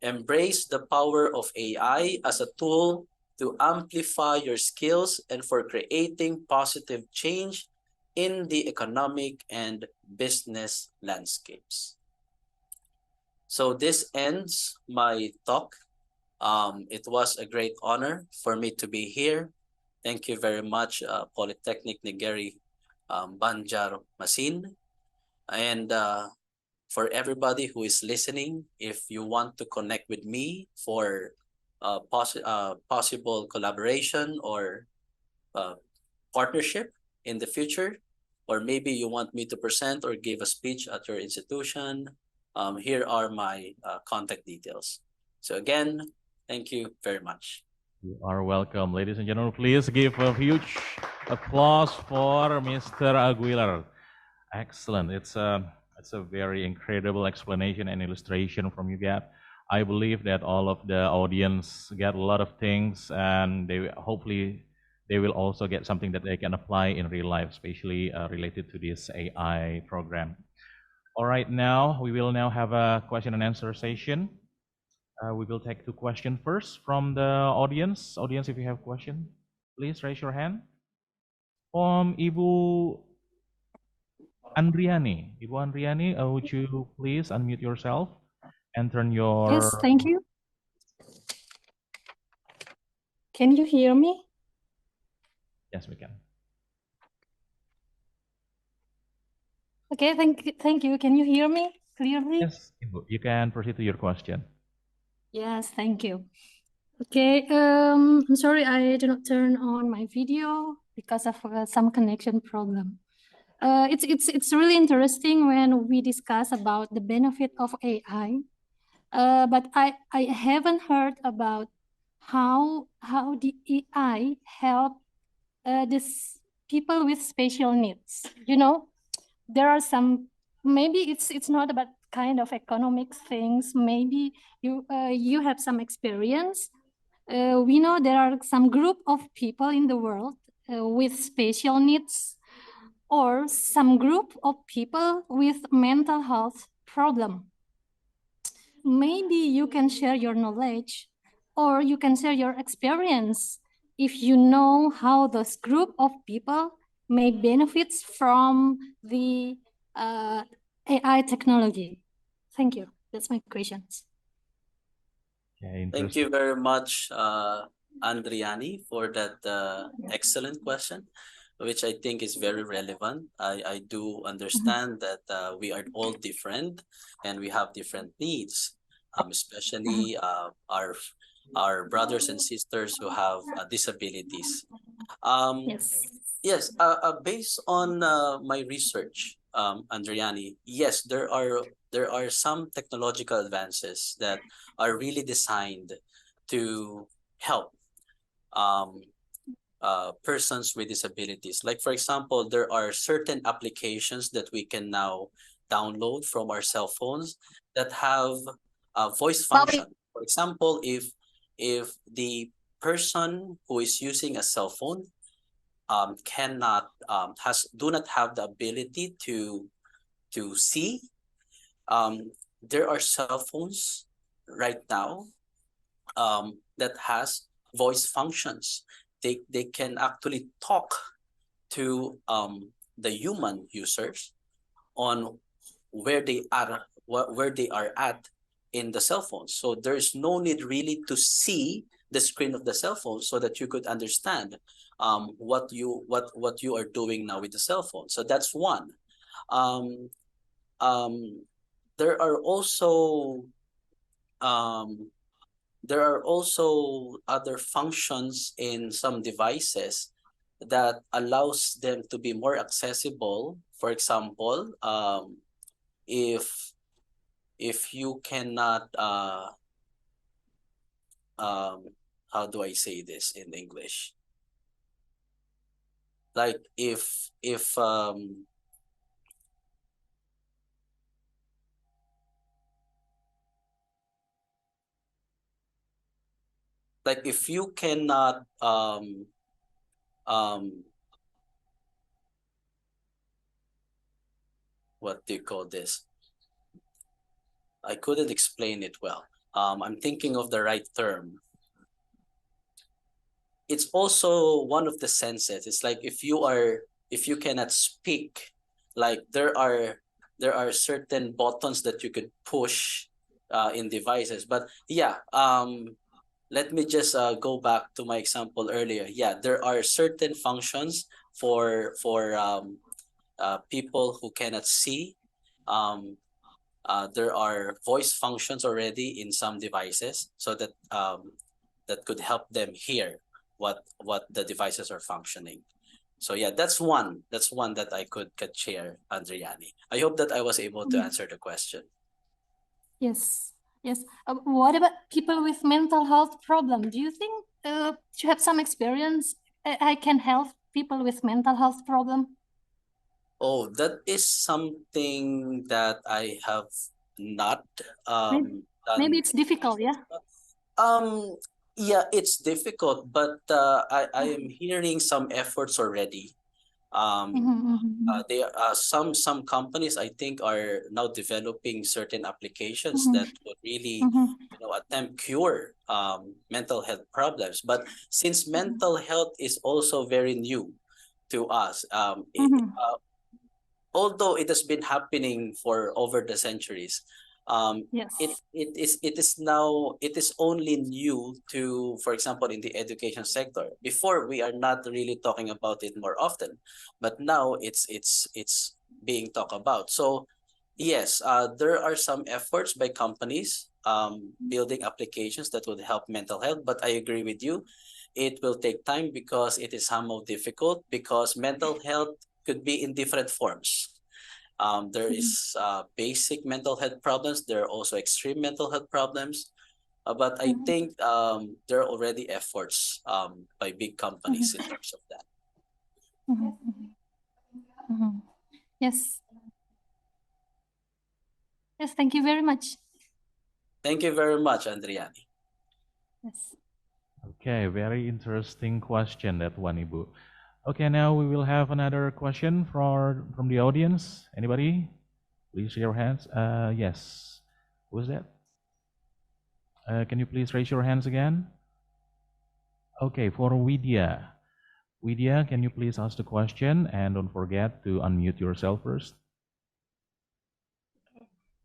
Embrace the power of AI as a tool to amplify your skills and for creating positive change in the economic and business landscapes. So this ends my talk. It was a great honor for me to be here. Thank you very much, Polytechnic Negeri Banjar Masin. And for everybody who is listening, if you want to connect with me for possible collaboration or partnership in the future, or maybe you want me to present or give a speech at your institution, here are my contact details. So again, thank you very much. You are welcome. Ladies and gentlemen, please give a huge applause for Mr. Aguilar. Excellent. It's a very incredible explanation and illustration from you, Gap. I believe that all of the audience get a lot of things, and hopefully they will also get something that they can apply in real life, especially related to this AI program. All right, now we will now have a question and answer session. We will take two questions first from the audience. Audience, if you have question, please raise your hand. From Ibu Andriani. Ibu Andriani, would you please unmute yourself and turn your... Yes, thank you. Can you hear me? Yes, we can. Okay, thank you. Can you hear me clearly? Yes, Ibu, you can proceed to your question. Yes, thank you. Okay, I'm sorry I did not turn on my video because of some connection problem. It's really interesting when we discuss about the benefit of AI, but I haven't heard about how the AI help this people with special needs. You know, there are some, maybe it's not about kind of economics things. Maybe you have some experience. We know there are some group of people in the world with special needs, or some group of people with mental health problem. Maybe you can share your knowledge, or you can share your experience if you know how those group of people may benefit from the AI technology. Thank you. That's my questions. Okay, Thank you very much, Andriani, for that excellent question, which I think is very relevant. I do understand that we are all different and we have different needs, especially our brothers and sisters who have disabilities. Yes, based on my research, Andriani, yes, there are some technological advances that are really designed to help persons with disabilities. Like, for example, there are certain applications that we can now download from our cell phones that have a voice function. For example, if the person who is using a cell phone do not have the ability to see, there are cell phones right now that has voice functions. They can actually talk to the human users on where they are at in the cell phone. So there's no need really to see the screen of the cell phone so that you could understand what you are doing now with the cell phone. So that's one. There are also other functions in some devices that allows them to be more accessible. For example, if you cannot how do I say this in English? Like if like if you cannot what do you call this? I couldn't explain it well. I'm thinking of the right term. It's also one of the senses. It's like if you cannot speak, like there are certain buttons that you could push in devices. But yeah, let me just go back to my example earlier. Yeah, there are certain functions for people who cannot see. There are voice functions already in some devices, so that that could help them hear what the devices are functioning. So yeah, that's one that I could share, Andriani. I hope that I was able to answer the question. Yes. What about people with mental health problem? Do you think you have some experience? I can help people with mental health problem. Oh, that is something that I have not done. Maybe it's difficult, yeah. Yeah, it's difficult, but I am hearing some efforts already. Some companies, I think, are now developing certain applications that would really attempt cure mental health problems. But since mental health is also very new to us, although it has been happening for over the centuries, it is only new to, for example, in the education sector. Before, we are not really talking about it more often, but now it's being talked about. So yes, there are some efforts by companies building applications that would help mental health, but I agree with you. It will take time because it is somehow difficult because mental health could be in different forms. There is basic mental health problems. There are also extreme mental health problems. But I think there are already efforts by big companies in terms of that. Yes. Yes, thank you very much. Thank you very much, Andriani. Yes. Okay, very interesting question, that one, Ibu. Okay, now we will have another question from the audience. Anybody? Please raise your hands. Yes. Who is that? Can you please raise your hands again? Okay, for Widya. Widya, can you please ask the question and don't forget to unmute yourself first?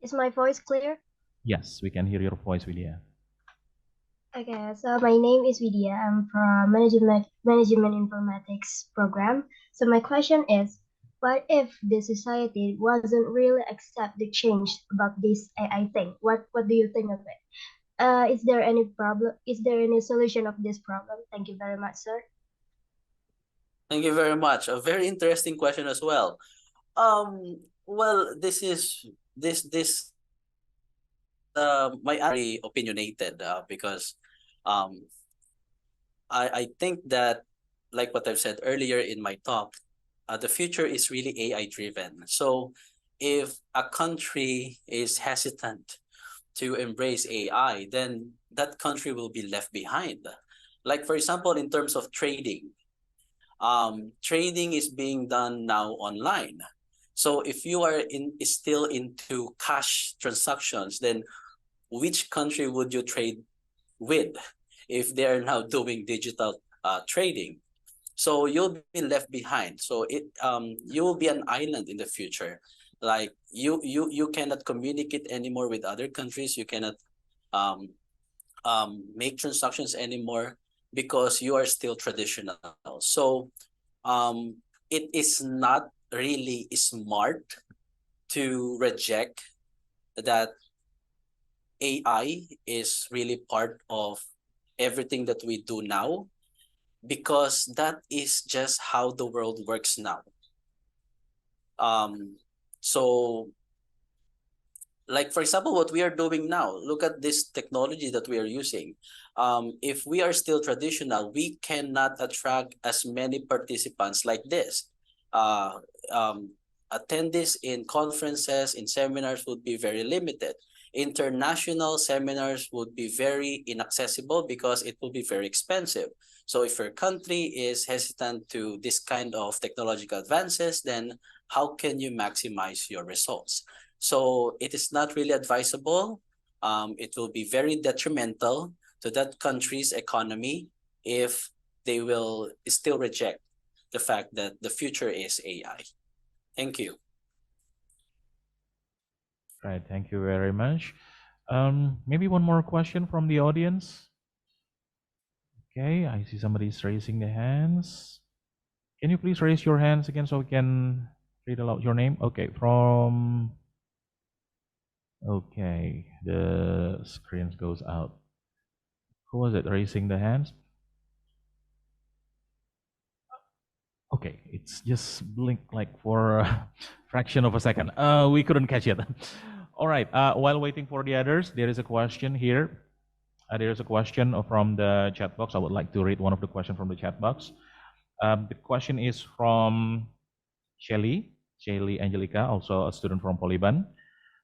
Is my voice clear? Yes, we can hear your voice, Widya. Okay, so my name is Vidya. I'm from Management Informatics program. So my question is, what if the society wasn't really accept the change about this AI thing? What do you think of it? Is there any problem? Is there any solution of this problem? Thank you very much, sir. Thank you very much. A very interesting question as well. Well, my very opinionated because I think that, like what I've said earlier in my talk, the future is really AI driven. So if a country is hesitant to embrace AI, then that country will be left behind. Like, for example, in terms of trading, trading is being done now online. So if you are still into cash transactions, then which country would you trade with if they are now doing digital trading? So you'll be left behind. So you will be an island in the future. Like you cannot communicate anymore with other countries. You cannot make transactions anymore because you are still traditional. So it is not really smart to reject that AI is really part of everything that we do now, because that is just how the world works now. So like, for example, what we are doing now, look at this technology that we are using. If we are still traditional, we cannot attract as many participants like this. Attendees in conferences, in seminars would be very limited. International seminars would be very inaccessible because it will be very expensive. So if your country is hesitant to this kind of technological advances, then how can you maximize your results? So it is not really advisable. It will be very detrimental to that country's economy if they will still reject the fact that the future is AI. Thank you. Right, thank you very much. Maybe one more question from the audience. Okay, I see somebody's raising their hands. Can you please raise your hands again so we can read aloud your name? Okay, okay, the screen goes out. Who was it raising the hands? Okay, it's just blinked like for a fraction of a second. We couldn't catch it. All right, while waiting for the others, there is a question here. There is a question from the chat box. I would like to read one of the questions from the chat box. The question is from Shelly Angelica, also a student from Poliban.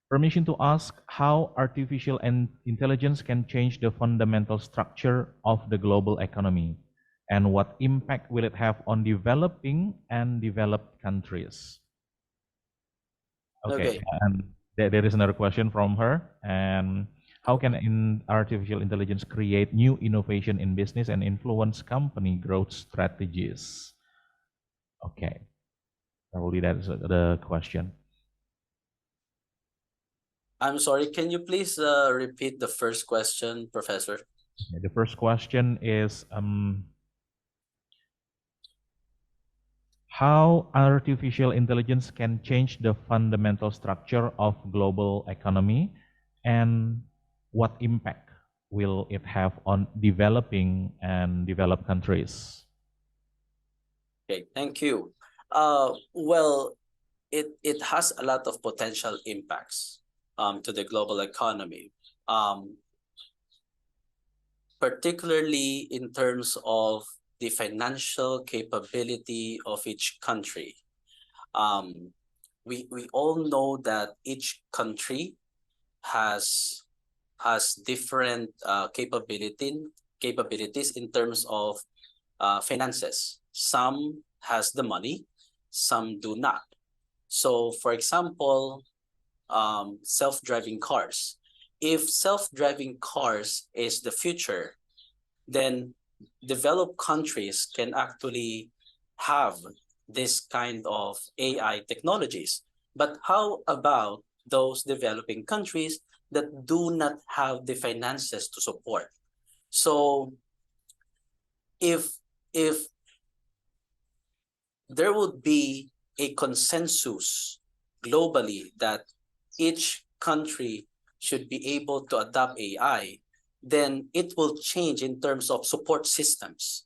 Permission to ask how artificial intelligence can change the fundamental structure of the global economy, and what impact will it have on developing and developed countries? Okay. And there is another question from her. And how can artificial intelligence create new innovation in business and influence company growth strategies? Okay, probably that's the question. I'm sorry, can you please repeat the first question, Professor? Okay, the first question is, how artificial intelligence can change the fundamental structure of global economy, and what impact will it have on developing and developed countries? Okay, thank you. Well, it has a lot of potential impacts to the global economy, particularly in terms of the financial capability of each country. We all know that each country has different capabilities in terms of finances. Some has the money, some do not. So, for example, self-driving cars. If self-driving cars is the future, then developed countries can actually have this kind of AI technologies. But how about those developing countries that do not have the finances to support? So if there would be a consensus globally that each country should be able to adopt AI, then it will change in terms of support systems.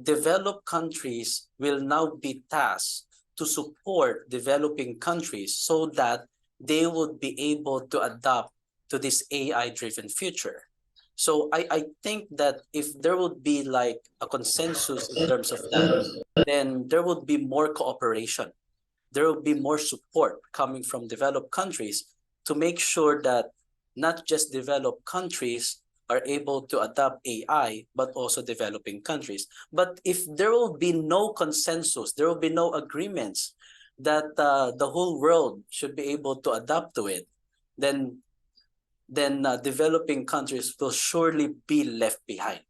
Developed countries will now be tasked to support developing countries so that they would be able to adapt to this AI-driven future. So I think that if there would be like a consensus in terms of that, then there would be more cooperation. There will be more support coming from developed countries to make sure that not just developed countries are able to adopt AI, but also developing countries. But if there will be no consensus, there will be no agreements that the whole world should be able to adapt to it, then developing countries will surely be left behind.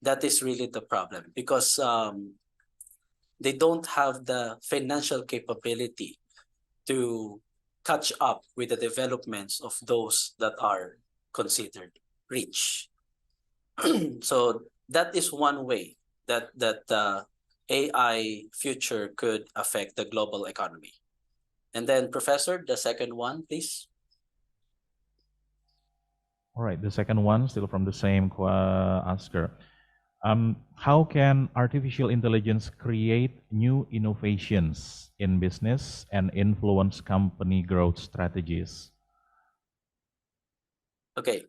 That is really the problem, because they don't have the financial capability to catch up with the developments of those that are considered rich. So that is one way that AI future could affect the global economy. And then, Professor, the second one, please. All right, the second one, still from the same asker. How can artificial intelligence create new innovations in business and influence company growth strategies? Okay.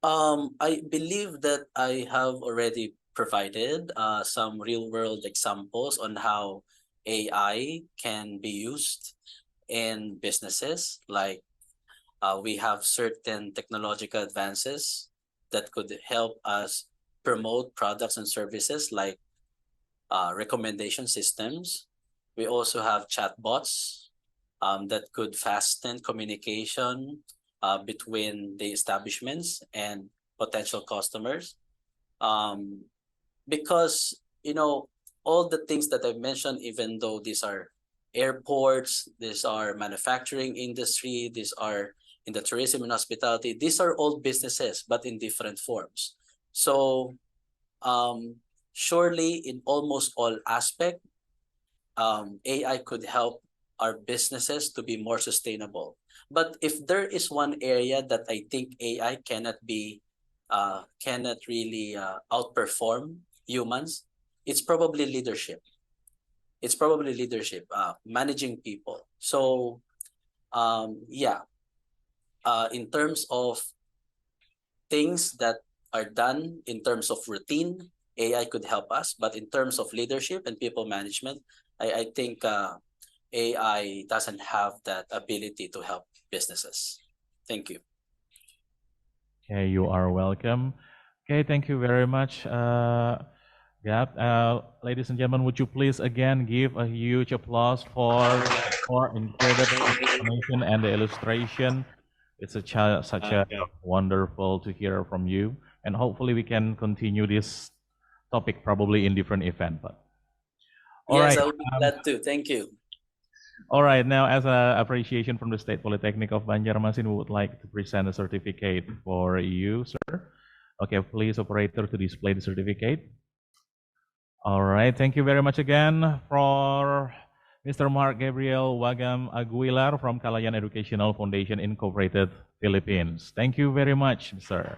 I believe that I have already provided some real-world examples on how AI can be used in businesses. Like we have certain technological advances that could help us promote products and services, like recommendation systems. We also have chatbots that could fasten communication between the establishments and potential customers. Because, you know, all the things that I've mentioned, even though these are airports, these are manufacturing industry, these are in the tourism and hospitality, these are all businesses, but in different forms. So surely in almost all aspects, AI could help our businesses to be more sustainable. But if there is one area that I think AI cannot really outperform humans, it's probably leadership. It's probably leadership, managing people. So in terms of things that are done in terms of routine, AI could help us. But in terms of leadership and people management, I think AI doesn't have that ability to help businesses. Thank you. Okay, you are welcome. Okay, thank you very much, Gab. Ladies and gentlemen, would you please again give a huge applause for incredible explanation and the illustration. It's such a wonderful to hear from you, and hopefully we can continue this topic probably in different event. But all yes, right, I would be glad to. Thank you. All right, now as an appreciation from the State Polytechnic of Banjarmasin, we would like to present a certificate for you, sir. Okay, please, operator, to display the certificate. All right, thank you very much again for Mr. Mark Gabriel Wagam Aguilar from Kalayan Educational Foundation Incorporated, Philippines. Thank you very much, sir.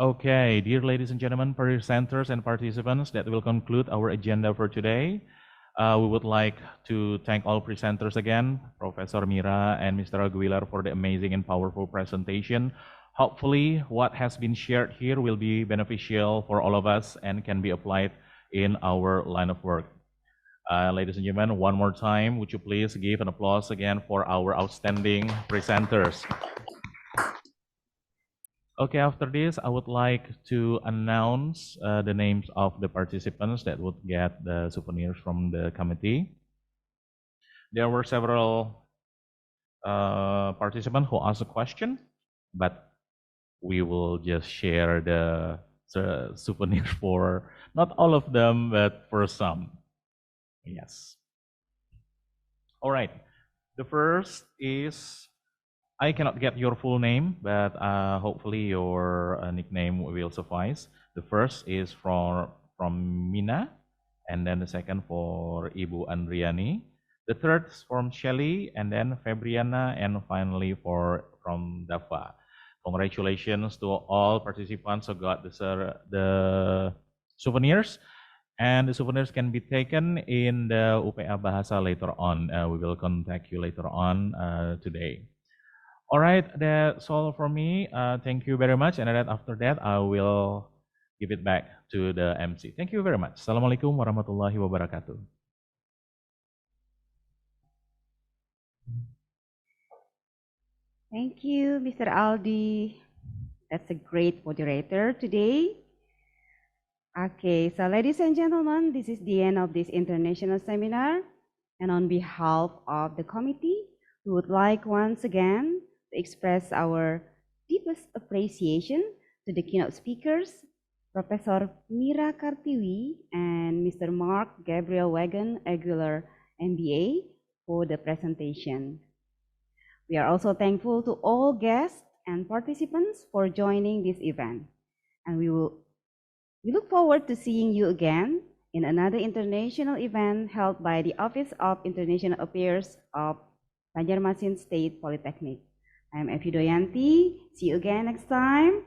Okay, dear ladies and gentlemen, presenters and participants, that will conclude our agenda for today. We would like to thank all presenters again, Professor Mira and Mr. Aguilar, for the amazing and powerful presentation. Hopefully, what has been shared here will be beneficial for all of us and can be applied in our line of work. Ladies and gentlemen, one more time, would you please give an applause again for our outstanding presenters. Okay, after this, I would like to announce the names of the participants that would get the souvenirs from the committee. There were several participants who asked a question, but we will just share the souvenir for not all of them, but for some. Yes. All right. The first is, I cannot get your full name, but hopefully your nickname will suffice. The first is from Mina, and then the second for Ibu Andriani. The third is from Shelly, and then Fabriana, and finally from Dafa. Congratulations to all participants who got the souvenirs. And the souvenirs can be taken in the UPA Bahasa later on. We will contact you later on today. All right, that's all from me. Thank you very much. And then after that, I will give it back to the MC. Thank you very much. Assalamualaikum warahmatullahi wabarakatuh. Thank you, Mr. Aldi. That's a great moderator today. Okay, so ladies and gentlemen, this is the end of this international seminar. And on behalf of the committee, we would like once again to express our deepest appreciation to the keynote speakers, Professor Mira Kartiwi and Mr. Mark Gabriel Wagan Aguilar, MBA, for the presentation. We are also thankful to all guests and participants for joining this event. And we look forward to seeing you again in another international event held by the Office of International Affairs of Banjarmasin State Polytechnic. I'm Evi Doyanti. See you again next time.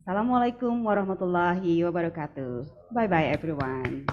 Assalamualaikum warahmatullahi wabarakatuh. Bye-bye, everyone.